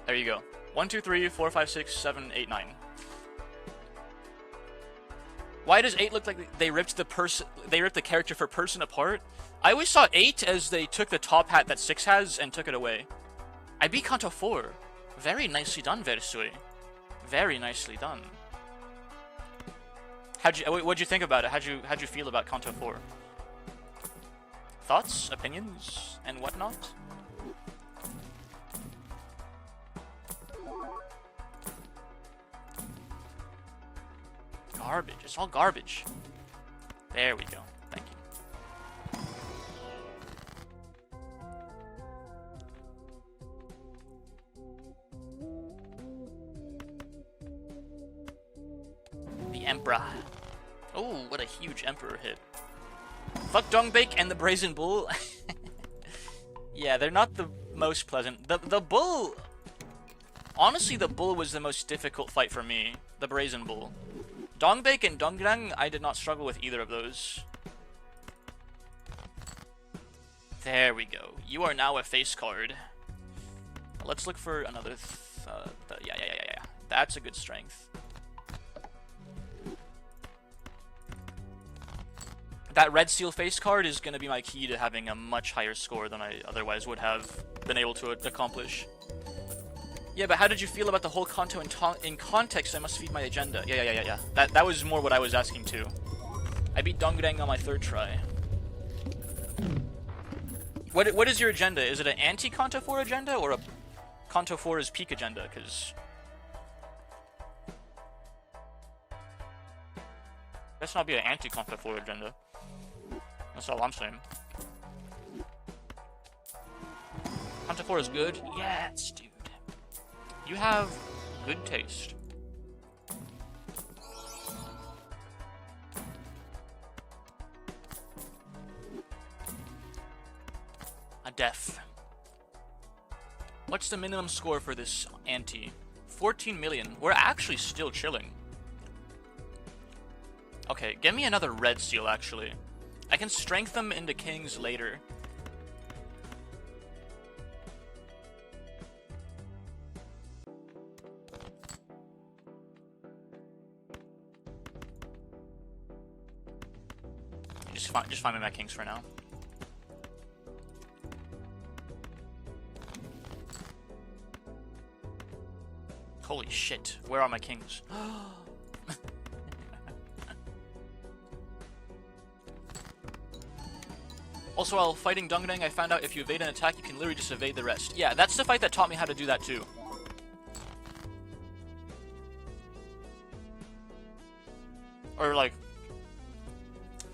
S1: There you go. 1, 2, 3, 4, 5, 6, 7, 8, 9. Why does 8 look like they ripped the character for person apart? I always saw 8 as they took the top hat that 6 has and took it away. I beat Kanto 4. Very nicely done, Versui. Very nicely done. What'd you think about it? How'd you feel about Kanto 4? Thoughts, opinions, and whatnot? Garbage. It's all garbage. There we go. Thank you. The Emperor. Oh, what a huge Emperor hit. Fuck Dongbake and the Brazen Bull. Yeah, they're not the most pleasant. The Bull... Honestly, the Bull was the most difficult fight for me. The Brazen Bull. Dongbake and Dongrang, I did not struggle with either of those. There we go. You are now a face card. Let's look for another... yeah. That's a good strength. That Red Seal face card is going to be my key to having a much higher score than I otherwise would have been able to accomplish. Yeah, but how did you feel about the whole Kanto in context? I must feed my agenda. Yeah. That was more what I was asking too. I beat Dongrang on my 3rd try. What is your agenda? Is it an anti-Kanto 4 agenda or a Kanto 4's peak agenda? Because that's not be an anti-Kanto 4 agenda. That's all I'm saying. Kanto 4 is good? Yes, dude. You have good taste. A def. What's the minimum score for this anti? 14 million. We're actually still chilling. Okay, get me another red seal, actually. I can strength them into kings later. Just find me my kings for now. Holy shit, where are my kings? Also, while fighting Dongrang, I found out if you evade an attack, you can literally just evade the rest. Yeah, that's the fight that taught me how to do that too. Or like...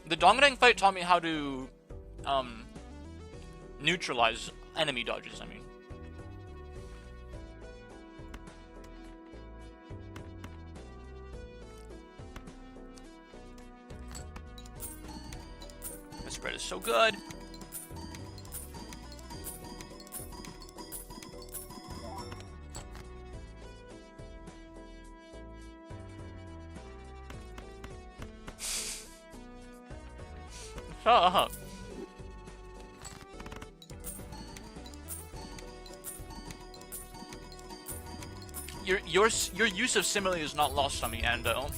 S1: The Dongrang fight taught me how to... neutralize enemy dodges, I mean. This bread is so good. Shut up. Your use of simile is not lost on me, Ando.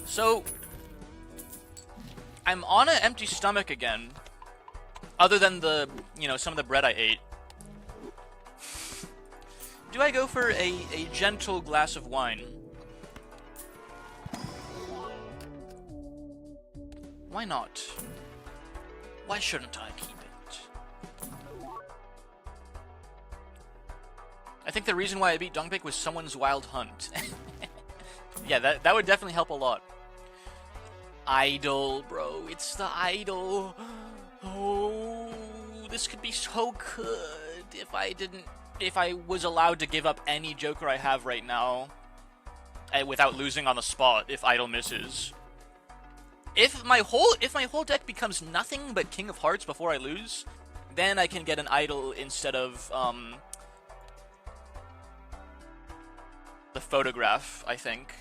S1: So, I'm on an empty stomach again. Other than the, you know, some of the bread I ate. Do I go for a gentle glass of wine? Why not? Why shouldn't I keep it? I think the reason why I beat Dongbake was someone's wild hunt. Yeah, that would definitely help a lot. Idol, bro. It's the idol. Oh, this could be so good if I was allowed to give up any Joker I have right now without losing on the spot if idol misses. If my whole deck becomes nothing but King of Hearts before I lose, then I can get an idol instead of the photograph, I think.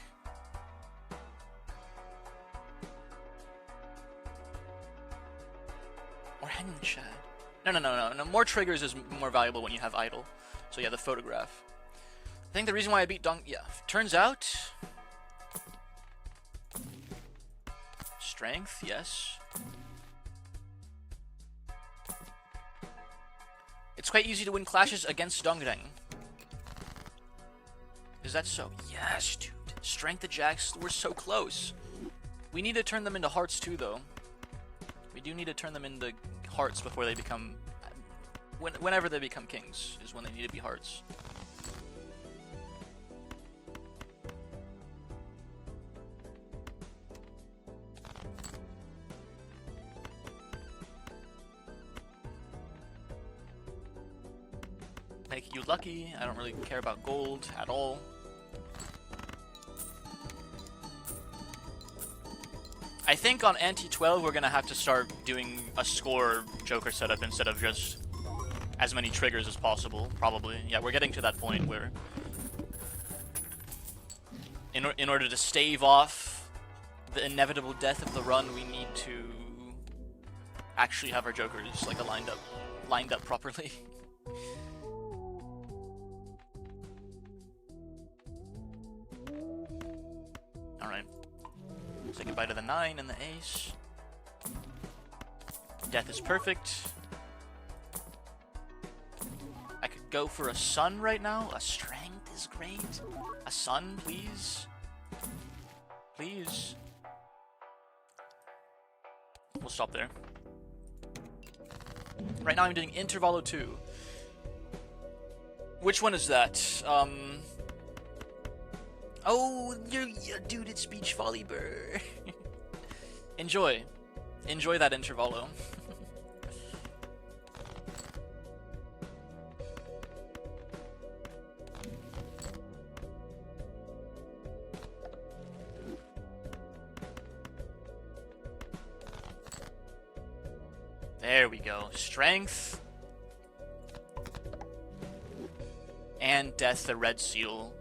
S1: Or Hanging Chad. No. More triggers is more valuable when you have idol. So yeah, the photograph. I think the reason why I beat yeah, turns out... Strength, yes. It's quite easy to win clashes against Dongreng. Is that so? Yes, dude. Strength Jacks, we're so close. We need to turn them into hearts too, though. We do need to turn them into hearts before they become... Whenever they become kings is when they need to be hearts. Make you lucky. I don't really care about gold at all. I think on Anti-12 we're gonna have to start doing a score Joker setup instead of just as many triggers as possible, probably. Yeah, we're getting to that point where in order to stave off the inevitable death of the run, we need to actually have our Jokers like lined up properly. Alright. Say goodbye to the 9 and the ace. Death is perfect. I could go for a sun right now. A strength is great. A sun, please. Please. We'll stop there. Right now I'm doing Intervalo 2. Which one is that? Oh, dude, it's Beach Volleyball. Enjoy. Enjoy that Intervalo. There we go. Strength. And Death, the Red Seal.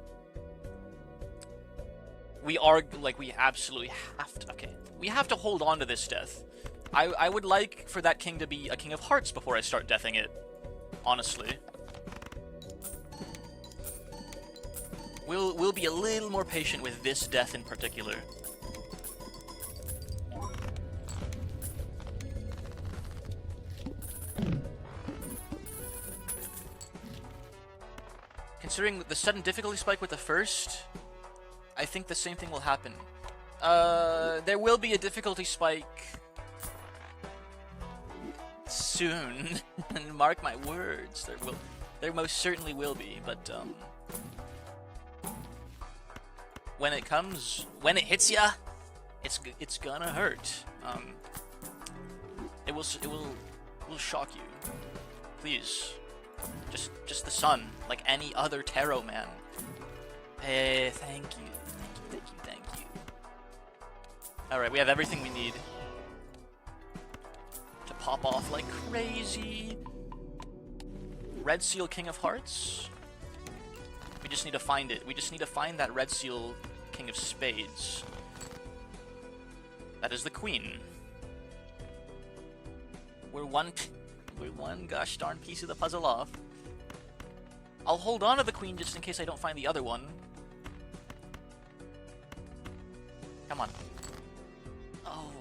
S1: We are, like, we absolutely have to, okay. We have to hold on to this Death. I would like for that king to be a King of Hearts before I start deathing it. Honestly. We'll be a little more patient with this Death in particular. Considering the sudden difficulty spike with the first, I think the same thing will happen. There will be a difficulty spike soon. Mark my words. There most certainly will be, but when it comes, when it hits ya, it's gonna hurt. It will shock you. Please. Just the sun, like any other tarot man. Hey, thank you. Alright, we have everything we need to pop off like crazy. Red Seal, King of Hearts. We just need to find it. We just need to find that Red Seal, King of Spades. That is the Queen. We're one gosh darn piece of the puzzle off. I'll hold on to the Queen just in case I don't find the other one. Come on. Oh.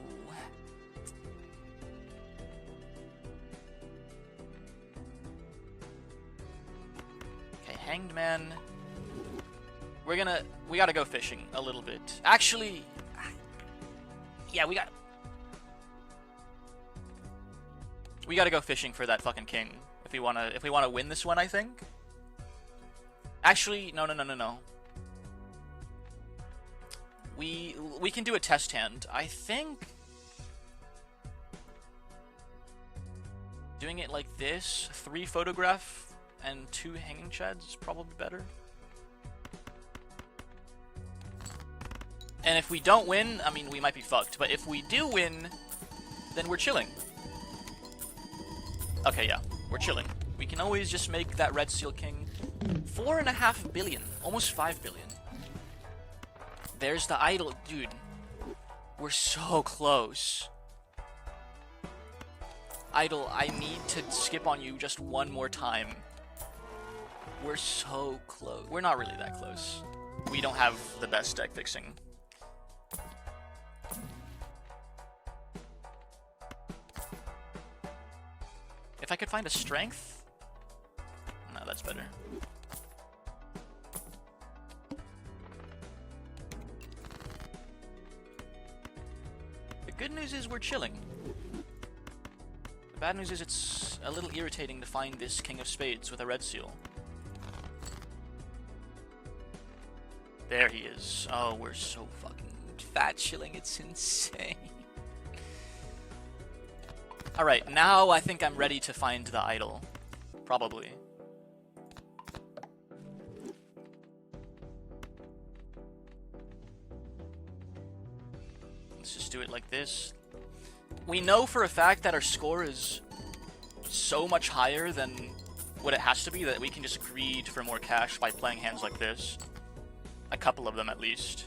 S1: Okay, Hanged Man. We gotta go fishing a little bit. Actually, yeah, we gotta go fishing for that fucking king if we wanna win this one, I think. Actually, no. We can do a test hand. I think doing it like this, 3 photograph and 2 hanging chads is probably better. And if we don't win, I mean, we might be fucked. But if we do win, then we're chilling. Okay, yeah, we're chilling. We can always just make that Red Seal King 4.5 billion, almost 5 billion. There's the idol, dude. We're so close. Idol, I need to skip on you just one more time. We're so close. We're not really that close. We don't have the best deck fixing. If I could find a strength, Good news is we're chilling. The bad news is it's a little irritating to find this King of Spades with a red seal. There he is. Oh, we're so fucking fat chilling, it's insane. Alright, now I think I'm ready to find the idol. Probably. Let's just do it like this. We know for a fact that our score is so much higher than what it has to be that we can just greed for more cash by playing hands like this. A couple of them at least.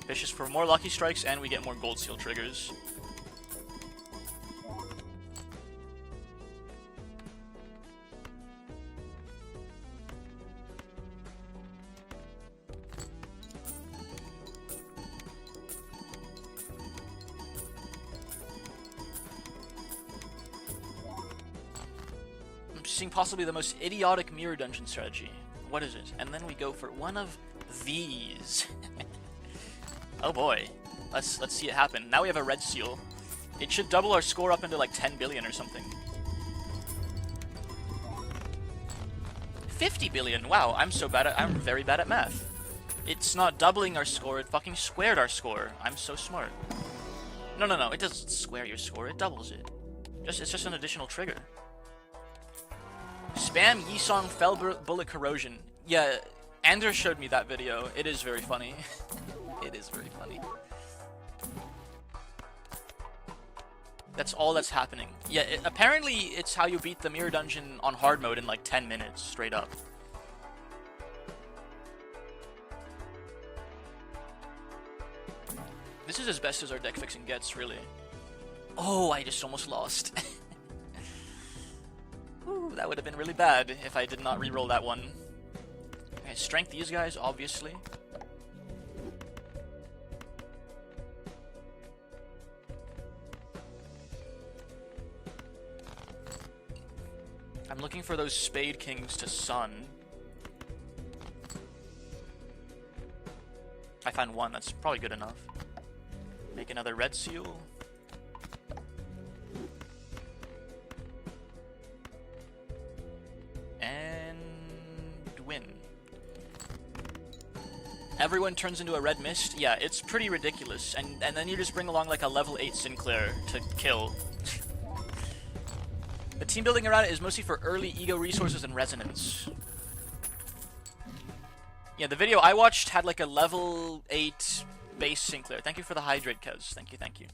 S1: Vicious for more lucky strikes, and we get more gold seal triggers. I'm seeing possibly the most idiotic mirror dungeon strategy. What is it? And then we go for one of these. Oh boy, let's see it happen. Now we have a red seal. It should double our score up into like 10 billion or something. 50 billion. Wow, I'm very bad at math. It's not doubling our score, it fucking squared our score. I'm so smart. No, it doesn't square your score, it doubles it. It's just an additional trigger. Spam Yisong Fell Bullet Corrosion. Yeah, Anders showed me that video. It is very funny. It is very funny. That's all that's happening. Yeah, apparently it's how you beat the mirror dungeon on hard mode in like 10 minutes, straight up. This is as best as our deck fixing gets, really. Oh, I just almost lost. Ooh, that would have been really bad if I did not reroll that one. Okay, strength these guys, obviously. I'm looking for those Spade Kings to Sun. I found one, that's probably good enough. Make another red seal. And win. Everyone turns into a red mist? Yeah, it's pretty ridiculous. And then you just bring along like a level 8 Sinclair to kill. The team building around it is mostly for early ego resources and resonance. Yeah, the video I watched had like a level 8 base Sinclair. Thank you for the hydrate, Kez. Thank you, thank you.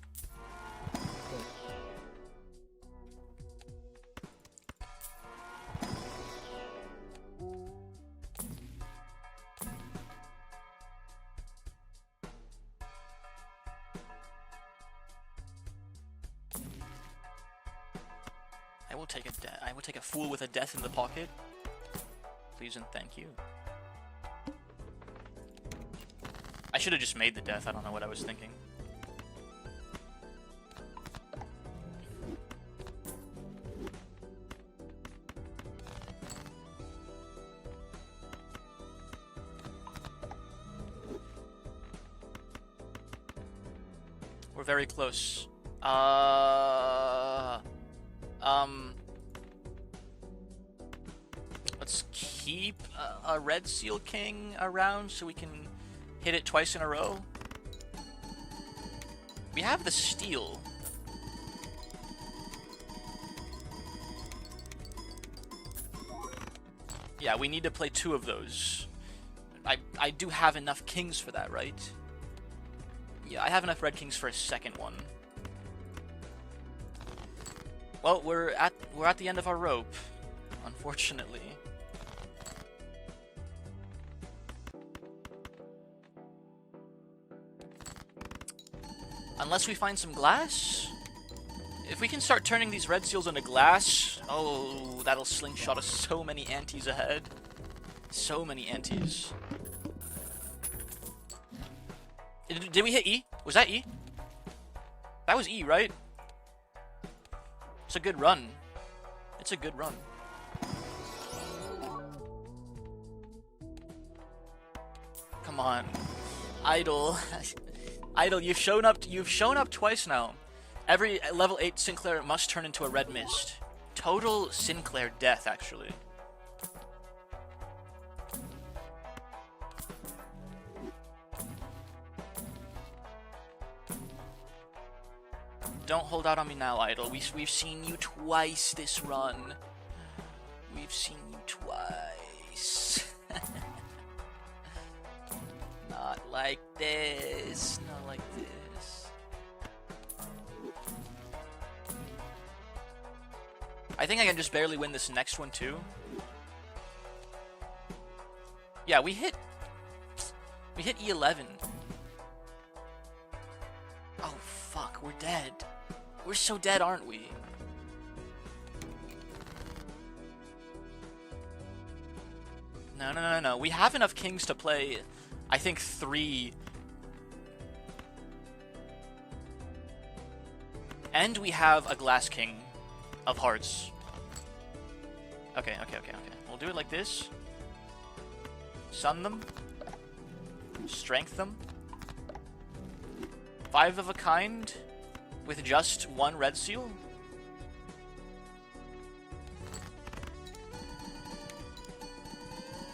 S1: I will take a fool with a death in the pocket. Please and thank you. I should have just made the death. I don't know what I was thinking. We're very close. Let's keep a red seal king around so we can hit it twice in a row. We have the steel. Yeah, we need to play 2 of those. I do have enough kings for that, right? Yeah, I have enough red kings for a second one. Well, we're at the end of our rope, unfortunately. Unless we find some glass? If we can start turning these red seals into glass, oh, that'll slingshot us so many antes ahead. So many antes. Did we hit E? Was that E? That was E, right? It's a good run. It's a good run. Come on. Idle. Idle, you've shown up twice now. Every level 8 Sinclair must turn into a red mist. Total Sinclair death, actually. Don't hold out on me now, Idle. We've seen you twice this run. We've seen you twice. Not like this. Not like this. I think I can just barely win this next one, too. Yeah, we hit E11. Oh, fuck. We're dead. We're so dead, aren't we? No. We have enough kings to play, I think, 3. And we have a glass king of hearts. Okay. We'll do it like this. Sun them. Strength them. 5 of a kind with just 1 red seal.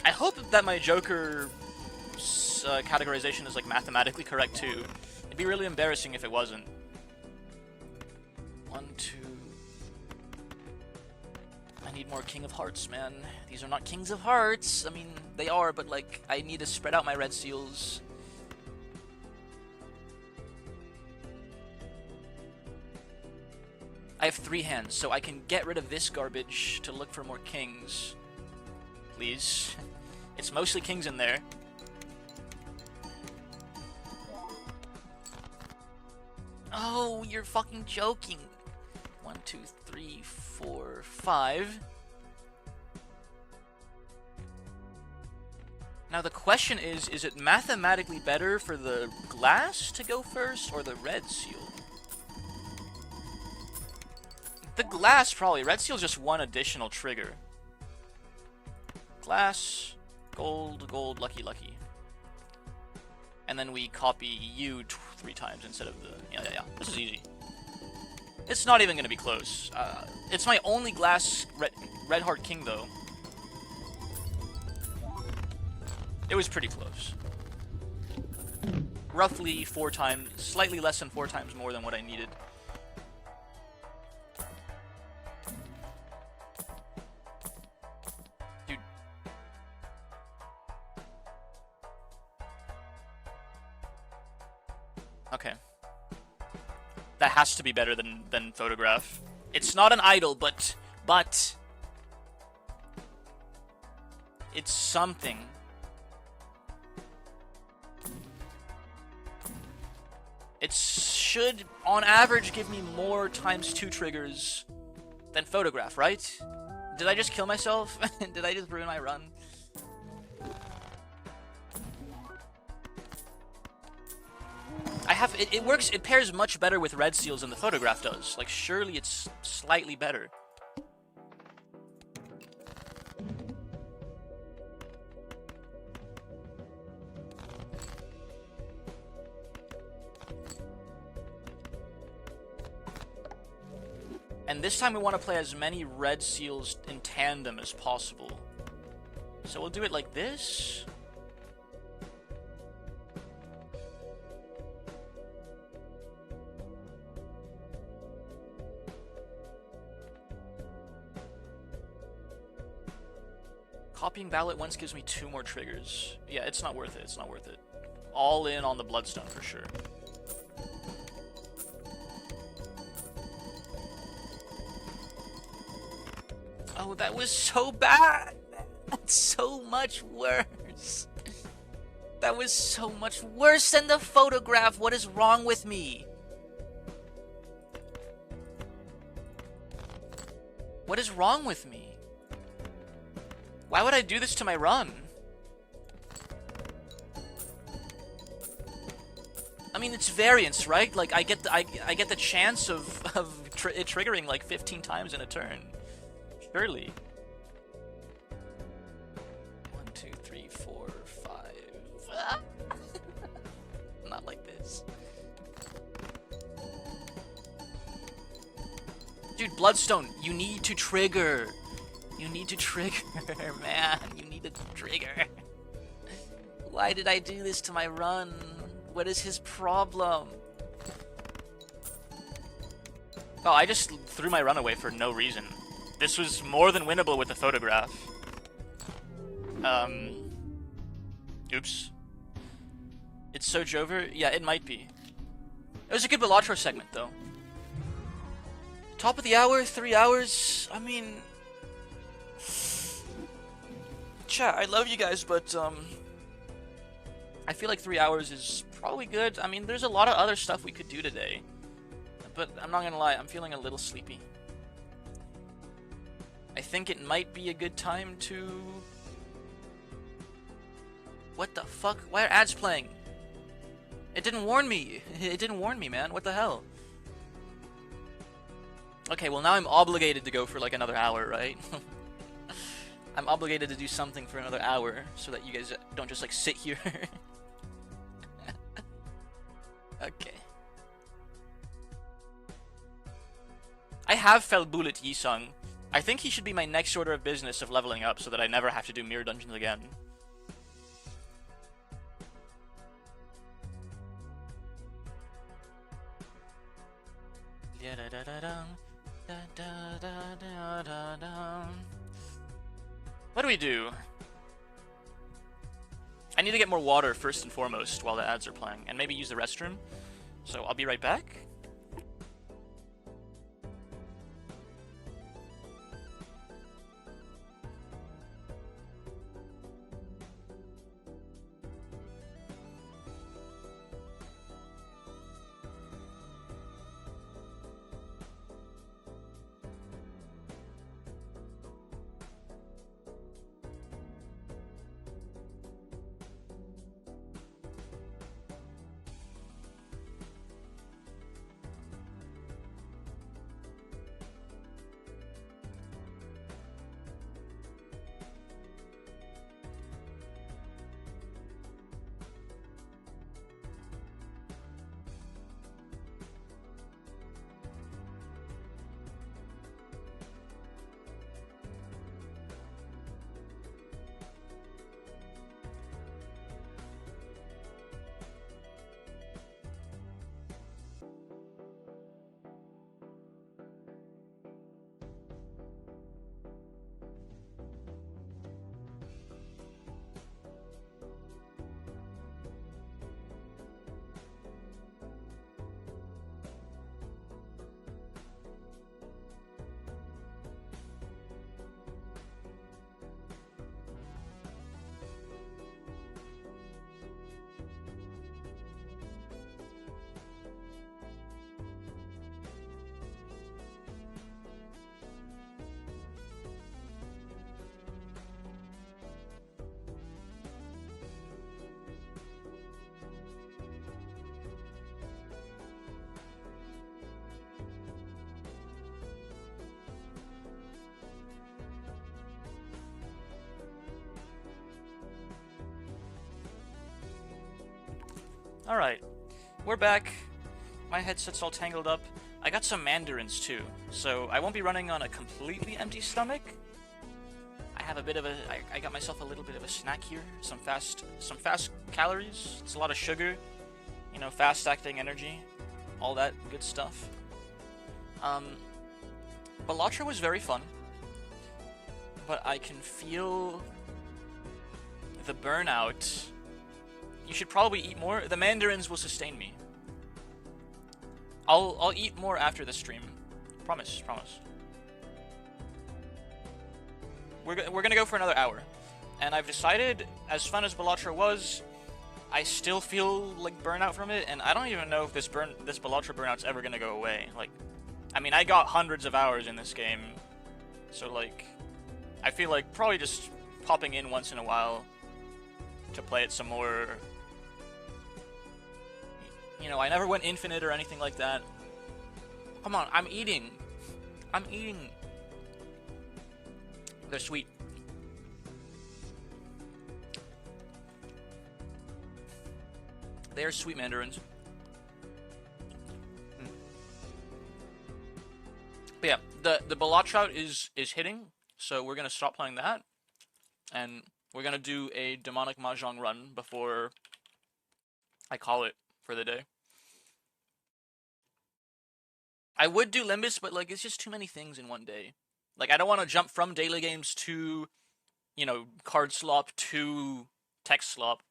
S1: I hope that my Joker categorization is like mathematically correct too. It'd be really embarrassing if it wasn't. 1, 2. I need more King of Hearts, man. These are not Kings of Hearts. I mean, they are, but like, I need to spread out my red seals. I have 3 hands, so I can get rid of this garbage to look for more kings. Please. It's mostly kings in there. Oh, you're fucking joking. 1, 2, 3, 4, 5. Now the question is it mathematically better for the glass to go first or the red seal? The glass, probably. Red seal's just 1 additional trigger. Glass, gold, gold, lucky, lucky. And then we copy you 3 times instead of the... Yeah. This is easy. It's not even going to be close. It's my only glass red heart king, though. It was pretty close. Roughly 4 times, slightly less than 4 times more than what I needed. Dude. Okay. That has to be better than photograph. It's not an idol, but it's something. It should, on average, give me more ×2 triggers than photograph, right? Did I just kill myself? Did I just ruin my run? It works, it pairs much better with red seals than the photograph does. Like, surely it's slightly better. And this time we want to play as many red seals in tandem as possible. So we'll do it like this. Copying Ballot once gives me 2 more triggers. Yeah, it's not worth it. It's not worth it. All in on the Bloodstone for sure. Oh, that was so bad! That's so much worse! That was so much worse than the photograph! What is wrong with me? What is wrong with me? Why would I do this to my run? I mean, it's variance, right? Like, I get the chance of it triggering like 15 times in a turn. Surely. 1, 2, 3, 4, 5. Dude, Bloodstone, you need to trigger. You need to trigger, man. You need to trigger. Why did I do this to my run? What is his problem? Oh, I just threw my run away for no reason. This was more than winnable with the photograph. Oops. It's so Jover? Yeah, it might be. It was a good Balatro segment, though. Top of the hour, 3 hours. I mean... Chat, I love you guys, but, I feel like 3 hours is probably good. I mean, there's a lot of other stuff we could do today. But I'm not gonna lie, I'm feeling a little sleepy. I think it might be a good time to... What the fuck? Why are ads playing? It didn't warn me. It didn't warn me, man. What the hell? Okay, well now I'm obligated to go for like another hour, right? I'm obligated to do something for another hour so that you guys don't just like sit here. Okay. I have Felbulit Yisung. I think he should be my next order of business of leveling up so that I never have to do mirror dungeons again. What do we do? I need to get more water first and foremost while the ads are playing, and maybe use the restroom. So I'll be right back. Alright, we're back. My headset's all tangled up. I got some mandarins too, so I won't be running on a completely empty stomach. I have a bit of a... I got myself a little bit of a snack here. Some fast calories. It's a lot of sugar. You know, fast-acting energy. All that good stuff. Balatro was very fun. But I can feel the burnout. You should probably eat more. The mandarins will sustain me. I'll eat more after the stream. Promise, promise. We're gonna go for another hour. And I've decided, as fun as Balatro was, I still feel like burnout from it, and I don't even know if this Balatro burnout's ever gonna go away. Like, I mean, I got hundreds of hours in this game, so like, I feel like probably just popping in once in a while to play it some more. You know, I never went infinite or anything like that. Come on, I'm eating. I'm eating. They're sweet. They are sweet mandarins. But yeah, the Balatro is hitting, so we're gonna stop playing that, and we're gonna do a demonic mahjong run before I call it for the day. I would do Limbus, but like it's just too many things in one day. Like I don't want to jump from daily games to, you know, Cardslop to text slop.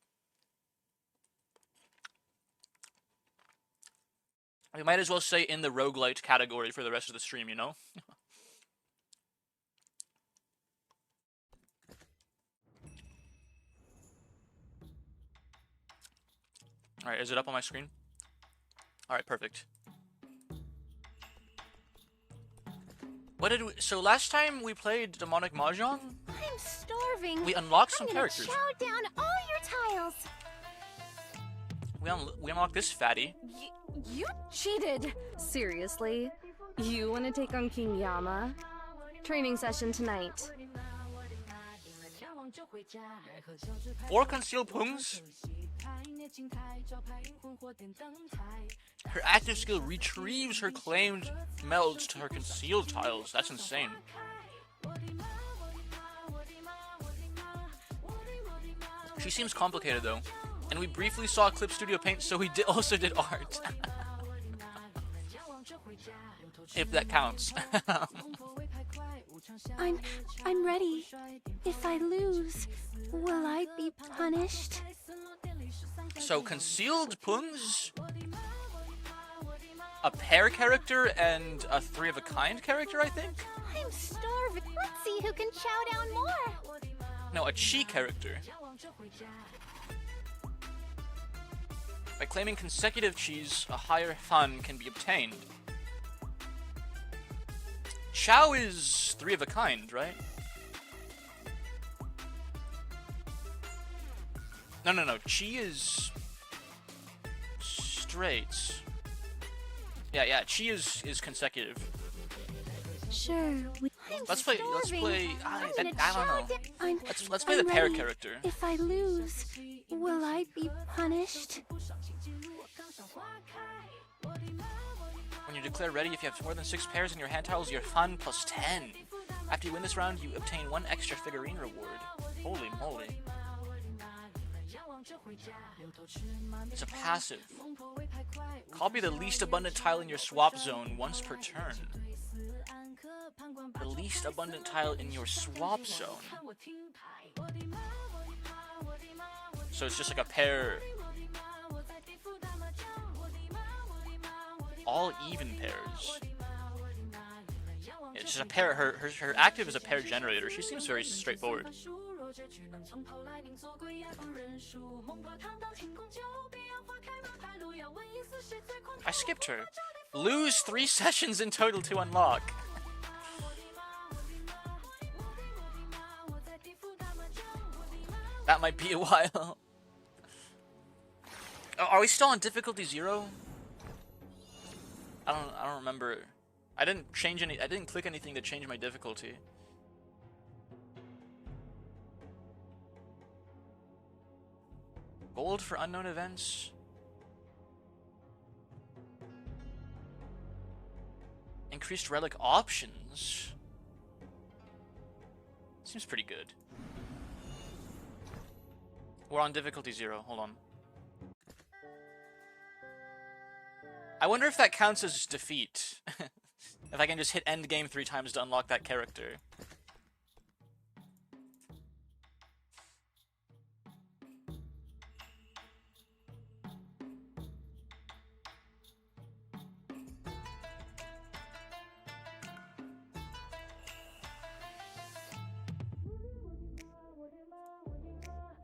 S1: We might as well stay in the roguelite category for the rest of the stream, you know? Alright, is it up on my screen? Alright, perfect. What did we... So last time we played Demonic Mahjong?
S3: I'm starving.
S1: We unlocked some characters.
S3: Chow down all your tiles.
S1: We unlocked this fatty.
S3: You cheated. Seriously? You want to take on King Yama? Training session tonight.
S1: 4 concealed pungs. Her active skill retrieves her claimed melds to her concealed tiles. That's insane. She seems complicated though. And we briefly saw Clip Studio Paint, so we also did art. If that counts.
S3: I'm ready. If I lose, will I be punished?
S1: So concealed pungs, a pair character, and a 3 of a kind character, I think?
S3: I'm starving. Let's see who can chow down more.
S1: No, a chi character. By claiming consecutive chis, a higher fun can be obtained. Chow is 3 of a kind, right? No. Chi is straight. Yeah. Chi is consecutive.
S3: Sure.
S1: Let's play. I don't know. Let's play the pair
S3: ready.
S1: character.
S3: If I lose, will I be punished?
S1: When you declare ready, if you have more than 6 pairs in your hand tiles, you're fun plus 10. After you win this round, you obtain 1 extra figurine reward. Holy moly. It's a passive. Copy the least abundant tile in your swap zone once per turn. The least abundant tile in your swap zone. So it's just like a pair. All even pairs. It's just a pair. Her active is a pair generator. She seems very straightforward. I skipped her. Lose 3 sessions in total to unlock. That might be a while. Are we still on difficulty 0? I don't remember. I didn't click anything to change my difficulty. Gold for unknown events. Increased relic options. Seems pretty good. We're on difficulty 0. Hold on. I wonder if that counts as defeat. If I can just hit end game 3 times to unlock that character.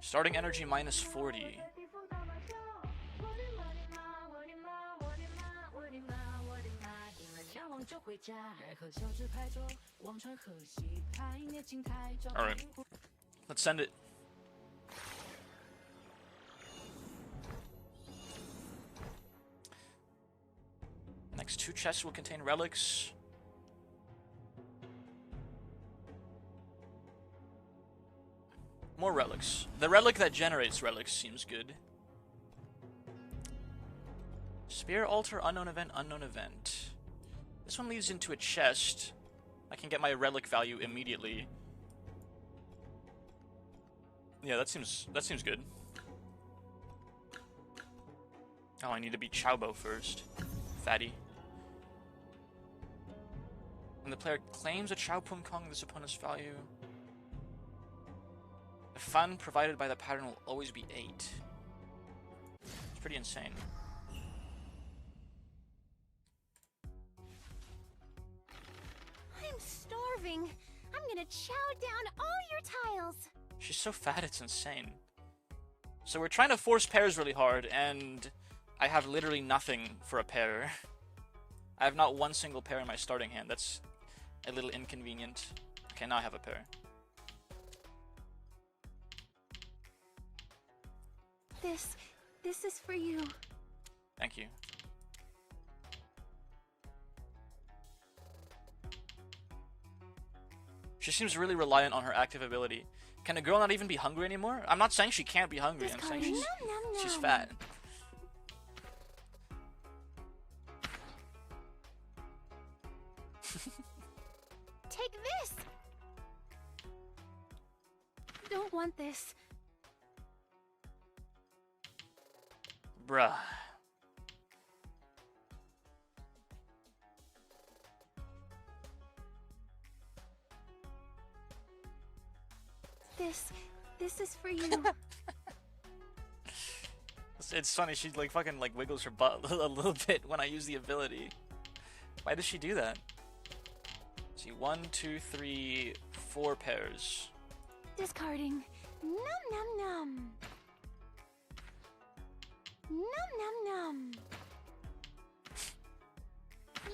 S1: Starting energy minus 40. Alright. Let's send it. Next 2 chests will contain relics. More relics. The relic that generates relics seems good. Spear altar, unknown event, unknown event. This one leads into a chest. I can get my relic value immediately. Yeah, that seems good. Oh, I need to beat Chaobo first. Fatty. When the player claims a Chao Pum Kong, this opponent's value. The fun provided by the pattern will always be 8. It's pretty insane.
S4: I'm starving. I'm gonna chow down all your tiles.
S1: She's so fat, it's insane. So we're trying to force pairs really hard, and I have literally nothing for a pair. I have not one single pair in my starting hand. That's a little inconvenient. Okay, now I have a pair.
S4: This is for you.
S1: Thank you. She seems really reliant on her active ability. Can a girl not even be hungry anymore? I'm not saying she can't be hungry. I'm saying she's fat.
S4: Take this. Don't want this.
S1: Bruh.
S4: This is for you.
S1: It's funny, she like fucking like wiggles her butt a little bit when I use the ability. Why does she do that? Let's see, 1, 2, 3, 4 pairs.
S4: Discarding. Num num num. Num num num.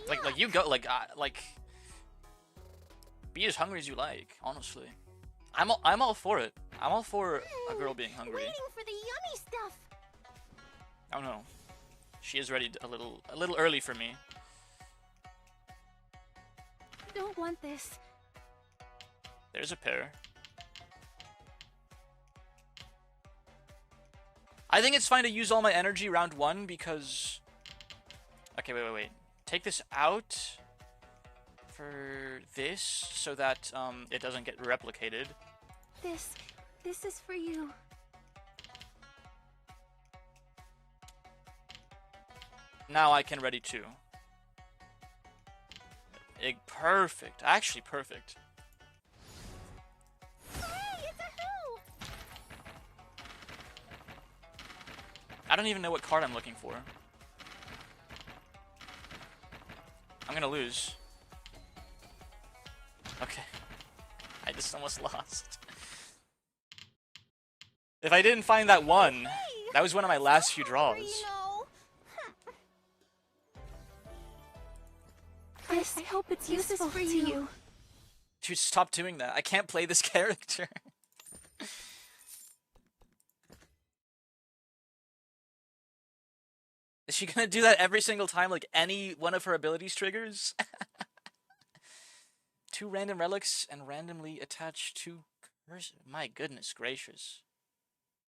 S1: Like you go like be as hungry as you like, honestly. I'm all for it. I'm all for a girl being hungry.
S4: Waiting for the yummy stuff.
S1: Oh no. She is ready a little early for me.
S4: Don't want this.
S1: There's a pair. I think it's fine to use all my energy round 1 because... Okay, wait. Take this out for this so that it doesn't get replicated.
S4: This is for you.
S1: Now I can ready 2. Perfect. Actually perfect.
S4: Hey, it's a who!
S1: I don't even know what card I'm looking for. I'm gonna lose. Okay. I just almost lost. If I didn't find that one, that was one of my last few draws.
S4: I hope it's useful for you.
S1: Dude, stop doing that. I can't play this character. Is she gonna do that every single time, like any one of her abilities triggers? 2 random relics and randomly attach 2 curses. My goodness gracious.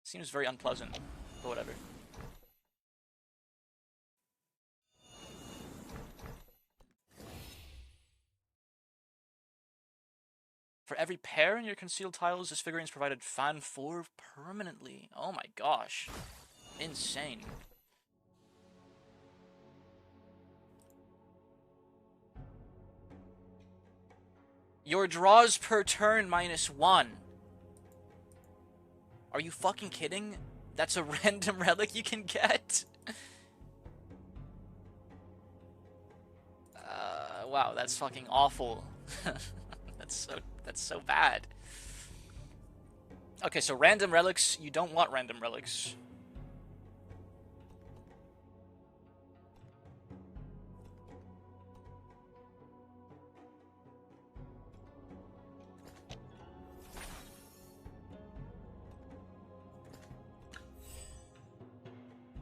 S1: Seems very unpleasant, but whatever. For every pair in your concealed tiles, this figurine is provided fan 4 permanently. Oh my gosh. Insane. Your draws per turn -1. Are you fucking kidding? That's a random relic you can get? Wow, that's fucking awful. That's so bad. Okay, so random relics, you don't want random relics.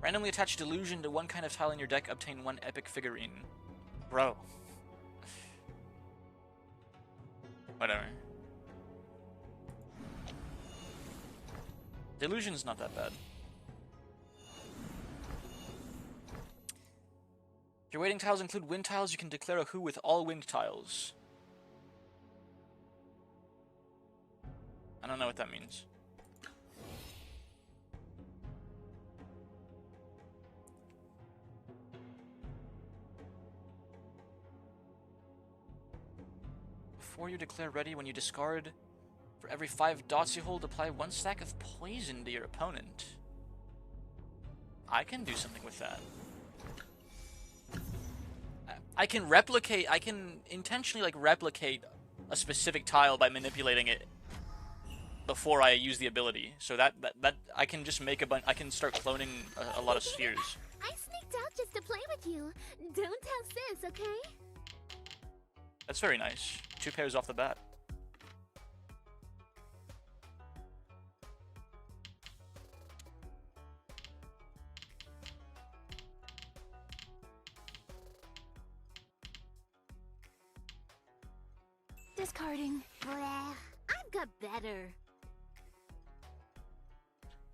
S1: Randomly attach Delusion to one kind of tile in your deck, obtain 1 epic figurine. Bro. Whatever. Delusion's not that bad. If your waiting tiles include wind tiles, you can declare a who with all wind tiles. I don't know what that means. Before you declare ready, when you discard, for every 5 dots you hold, apply 1 stack of poison to your opponent. I can do something with that. I can intentionally like replicate a specific tile by manipulating it before I use the ability. So that I can just make a bunch. I can start cloning a lot of spheres.
S4: I sneaked out just to play with you. Don't tell sis, okay?
S1: That's very nice. 2 pairs off the bat.
S4: Discarding. Bleh. I've got better.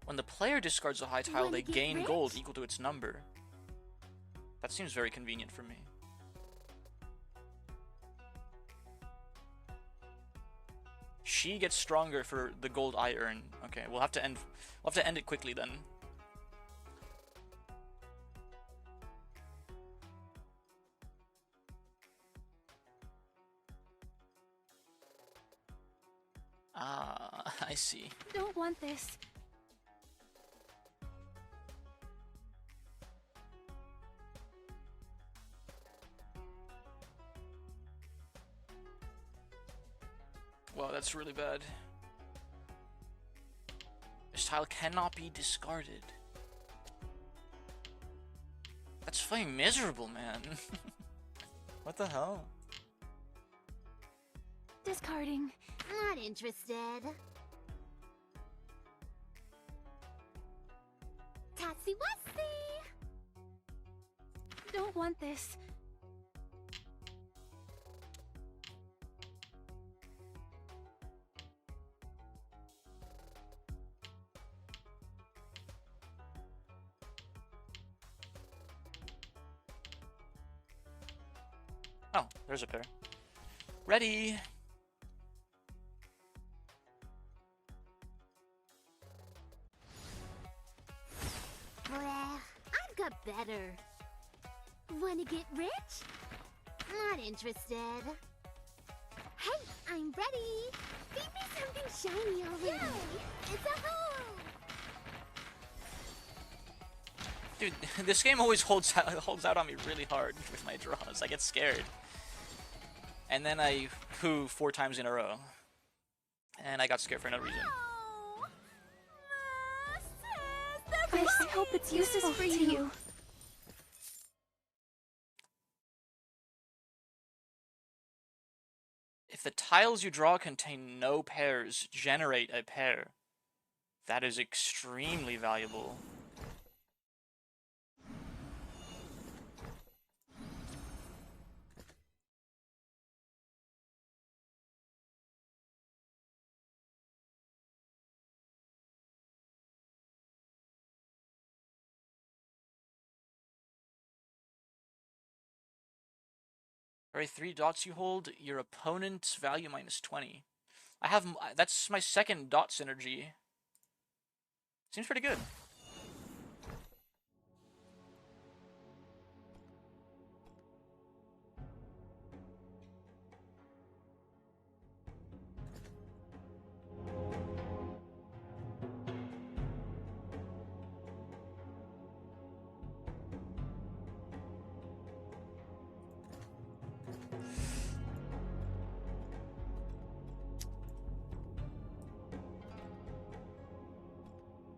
S1: When the player discards a high tile,
S4: Wanna
S1: they
S4: get
S1: gain
S4: rich?
S1: gold equal to its number. That seems very convenient for me. She gets stronger for the gold I earn. Okay, we'll have to end it quickly then. Ah, I see.
S3: Don't want this.
S1: Wow, that's really bad. This tile cannot be discarded. That's fucking miserable, man. What the hell?
S4: Discarding. Not interested. Tatsy Westy!
S3: Don't want this.
S1: Oh, there's a pair. Ready!
S4: Bleh. I've got better. Wanna get rich? Not interested. Hey, I'm ready. Feed me something shiny already. Yay! It's a hole!
S1: Dude, this game always holds out on me really hard with my draws. I get scared. And then I poo 4 times in a row. And I got scared for no reason.
S3: I hope it's useful for you.
S1: If the tiles you draw contain no pairs, generate a pair. That is extremely valuable. Every 3 dots you hold, your opponent's value minus 20. That's my second dot synergy. Seems pretty good.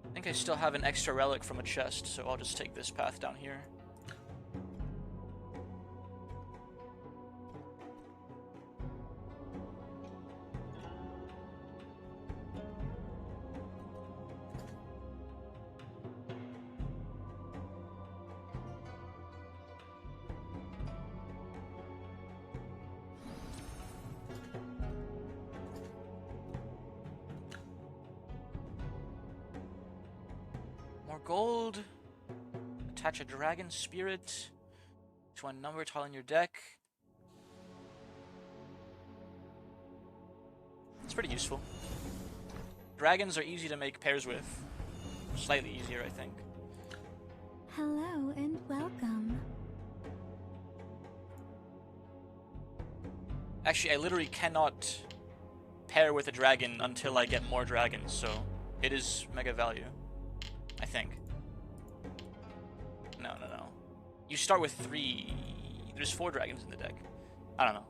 S1: I think I still have an extra relic from a chest, so I'll just take this path down here. More gold. Attach a dragon spirit to one number tile in your deck. It's pretty useful. Dragons are easy to make pairs with. Slightly easier, I think.
S4: Hello and welcome.
S1: Actually, I literally cannot pair with a dragon until I get more dragons, so it is mega value, I think. No. You start with 3. There's 4 dragons in the deck. I don't know.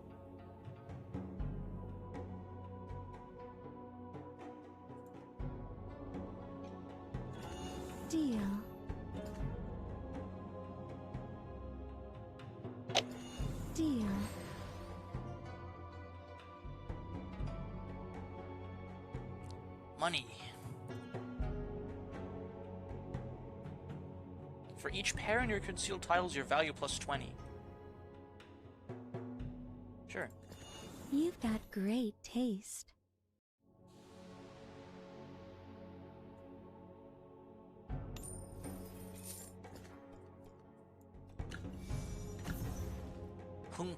S4: Deal. Deal.
S1: Money. For each pair in your concealed tiles, your value plus 20. Sure.
S4: You've got great taste.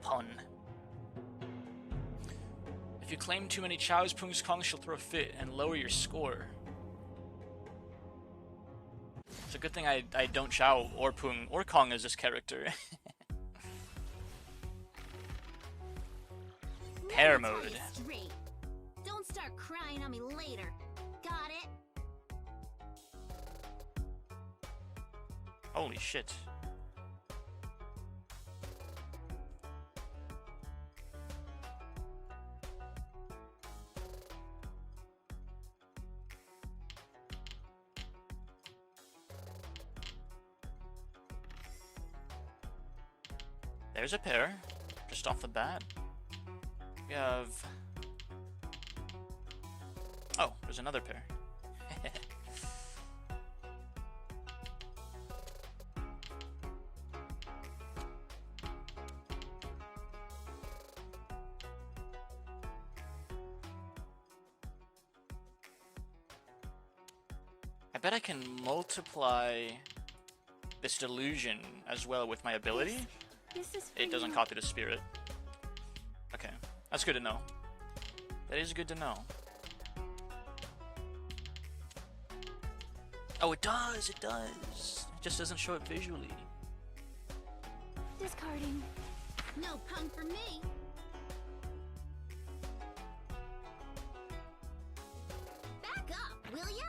S1: Pung. If you claim too many chows, Pung's Kong she'll throw a fit and lower your score. It's a good thing I don't chow or Pung or Kong as this character. Pair mode.
S4: Straight. Don't start crying on me later. Got it?
S1: Holy shit. There's a pair, just off the bat. We have... Oh, there's another pair. I bet I can multiply this delusion as well with my ability.
S4: This is
S1: It doesn't copy the spirit. Okay, that's good to know. That is good to know. Oh, it does! It does! It just doesn't show it visually.
S4: discarding. No pun for me. Back up, will ya?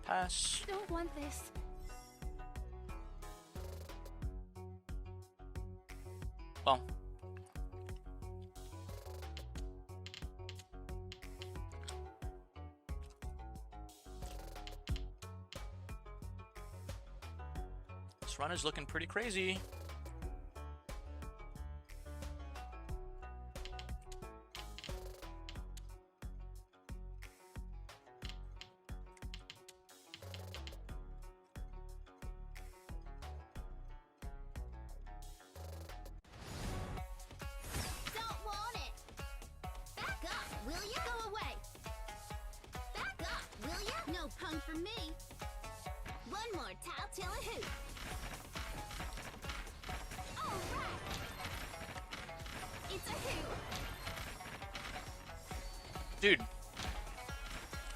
S1: Pass.
S3: Don't want this.
S1: Well. This run is looking pretty crazy.
S4: Don't want it. Back up, will ya? Go away. Back up, will ya? No pun for me. One more tile till a hoot. All right. It's a hoot.
S1: Dude.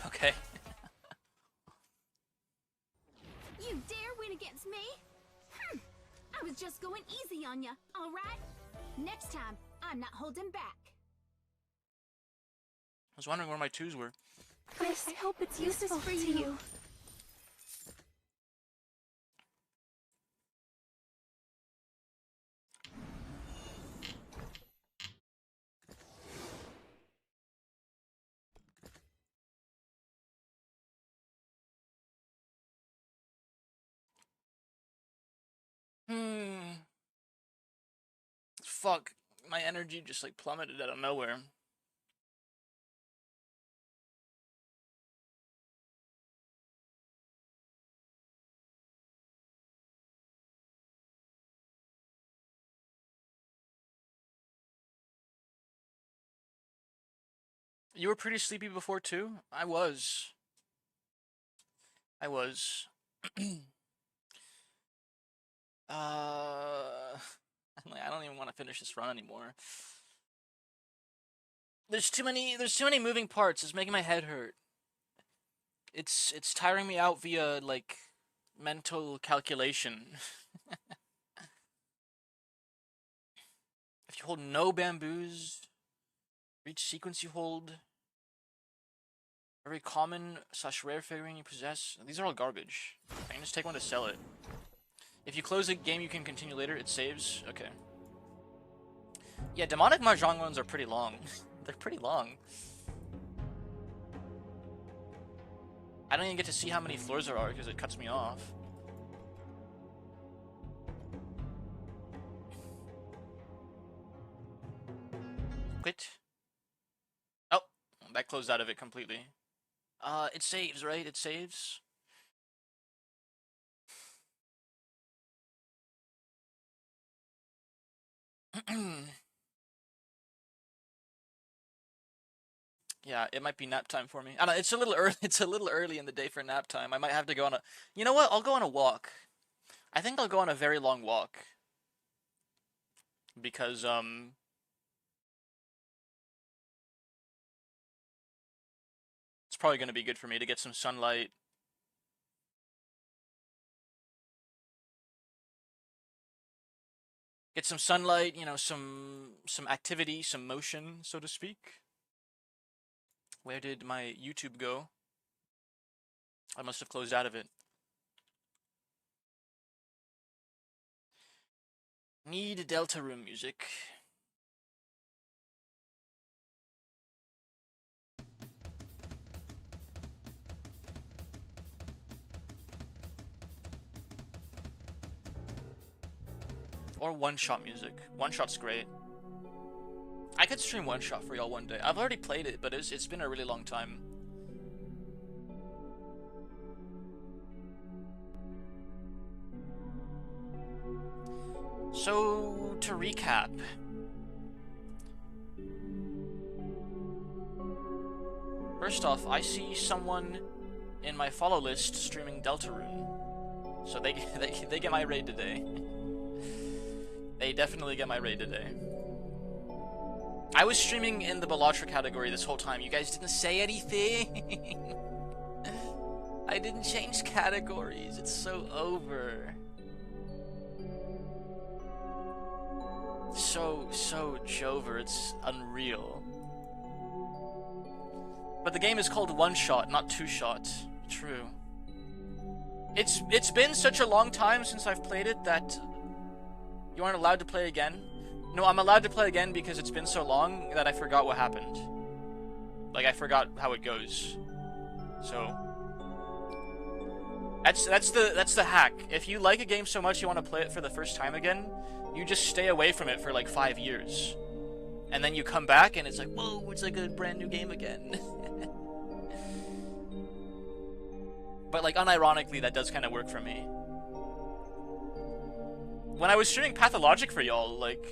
S1: Okay.
S4: You dare win against me? I was just going easy on ya, all right? Next time, I'm not holding back.
S1: I was wondering where my twos were.
S3: I hope it's useful for you.
S1: Fuck. My energy just like plummeted out of nowhere. You were pretty sleepy before too? I was. I don't even want to finish this run anymore. There's too many moving parts. It's making my head hurt. It's tiring me out via like mental calculation. If you hold no bamboos, for each sequence you hold, every common / rare figurine you possess. These are all garbage. I can just take one to sell it. If you close the game, you can continue later. It saves. Okay. Yeah, demonic mahjong ones are pretty long. They're pretty long. I don't even get to see how many floors there are because it cuts me off. Quit. Oh, that closed out of it completely. It saves, right? It saves. Yeah, it might be nap time for me. I don't know, it's a little early. It's a little early in the day for nap time. I might have to go on a. You know what? I'll go on a walk. I think I'll go on a very long walk because it's probably going to be good for me to get some sunlight. Get some sunlight, you know, some activity, some motion, so to speak. Where did my YouTube go? I must have closed out of it. Need Delta Room music. Or one-shot music. One-shot's great. I could stream one-shot for y'all one day. I've already played it, but it's been a really long time. So, to recap. First off, I see someone in my follow list streaming Deltarune. So they get my raid today. They definitely get my raid today. I was streaming in the Balatro category this whole time. You guys didn't say anything. I didn't change categories. It's so over. So Jover. It's unreal. But the game is called One Shot, not Two Shot. True. It's been such a long time since I've played it that you aren't allowed to play again. No, I'm allowed to play again because it's been so long that I forgot what happened. Like, I forgot how it goes. So that's the hack. If you like a game so much you want to play it for the first time again, you just stay away from it for like 5 years. And then you come back and it's like, whoa, it's like a brand new game again. But like, unironically, that does kind of work for me. When I was streaming Pathologic for y'all, like,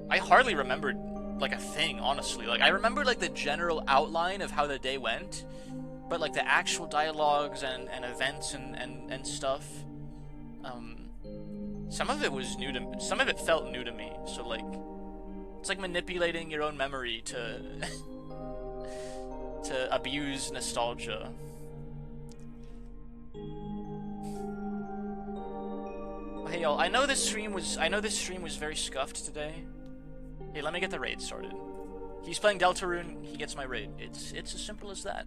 S1: I hardly remembered like a thing, honestly. Like, I remember like the general outline of how the day went, but like the actual dialogues and events and stuff, some of it was new to me. Some of it felt new to me. So like, it's like manipulating your own memory to to abuse nostalgia. Hey y'all, I know this stream was very scuffed today. Hey, let me get the raid started. He's playing Deltarune, he gets my raid. It's as simple as that.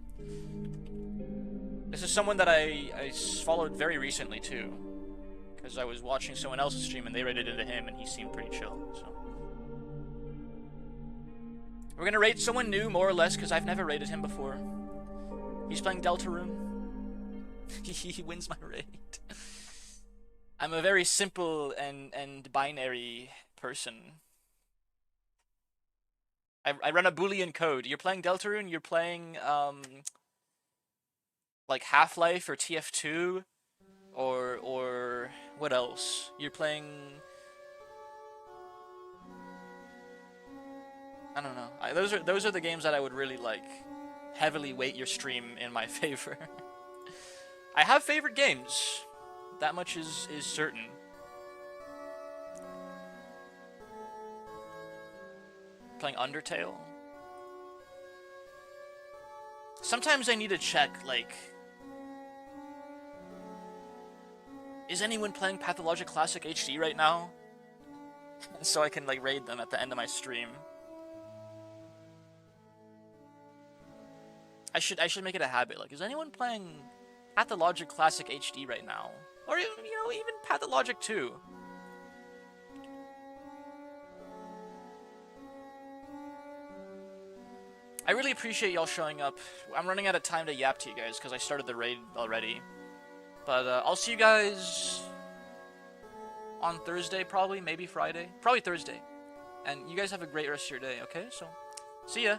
S1: This is someone that I followed very recently too, because I was watching someone else's stream and they raided into him and he seemed pretty chill. So we're gonna raid someone new, more or less, because I've never raided him before. He's playing Deltarune. He wins my raid. I'm a very simple and binary person. I run a Boolean code. You're playing Deltarune, you're playing like Half-Life or TF2 or what else? You're playing, I don't know. Those are the games that I would really like heavily weight your stream in my favor. I have favorite games. That much is certain. Playing Undertale. Sometimes I need to check, like, is anyone playing Pathologic Classic HD right now? So I can, like, raid them at the end of my stream. I should make it a habit. Like, is anyone playing Pathologic Classic HD right now? Or, you know, even Pathologic 2? I really appreciate y'all showing up. I'm running out of time to yap to you guys because I started the raid already. But I'll see you guys on Thursday, probably, maybe Friday. Probably Thursday. And you guys have a great rest of your day, okay? So, see ya.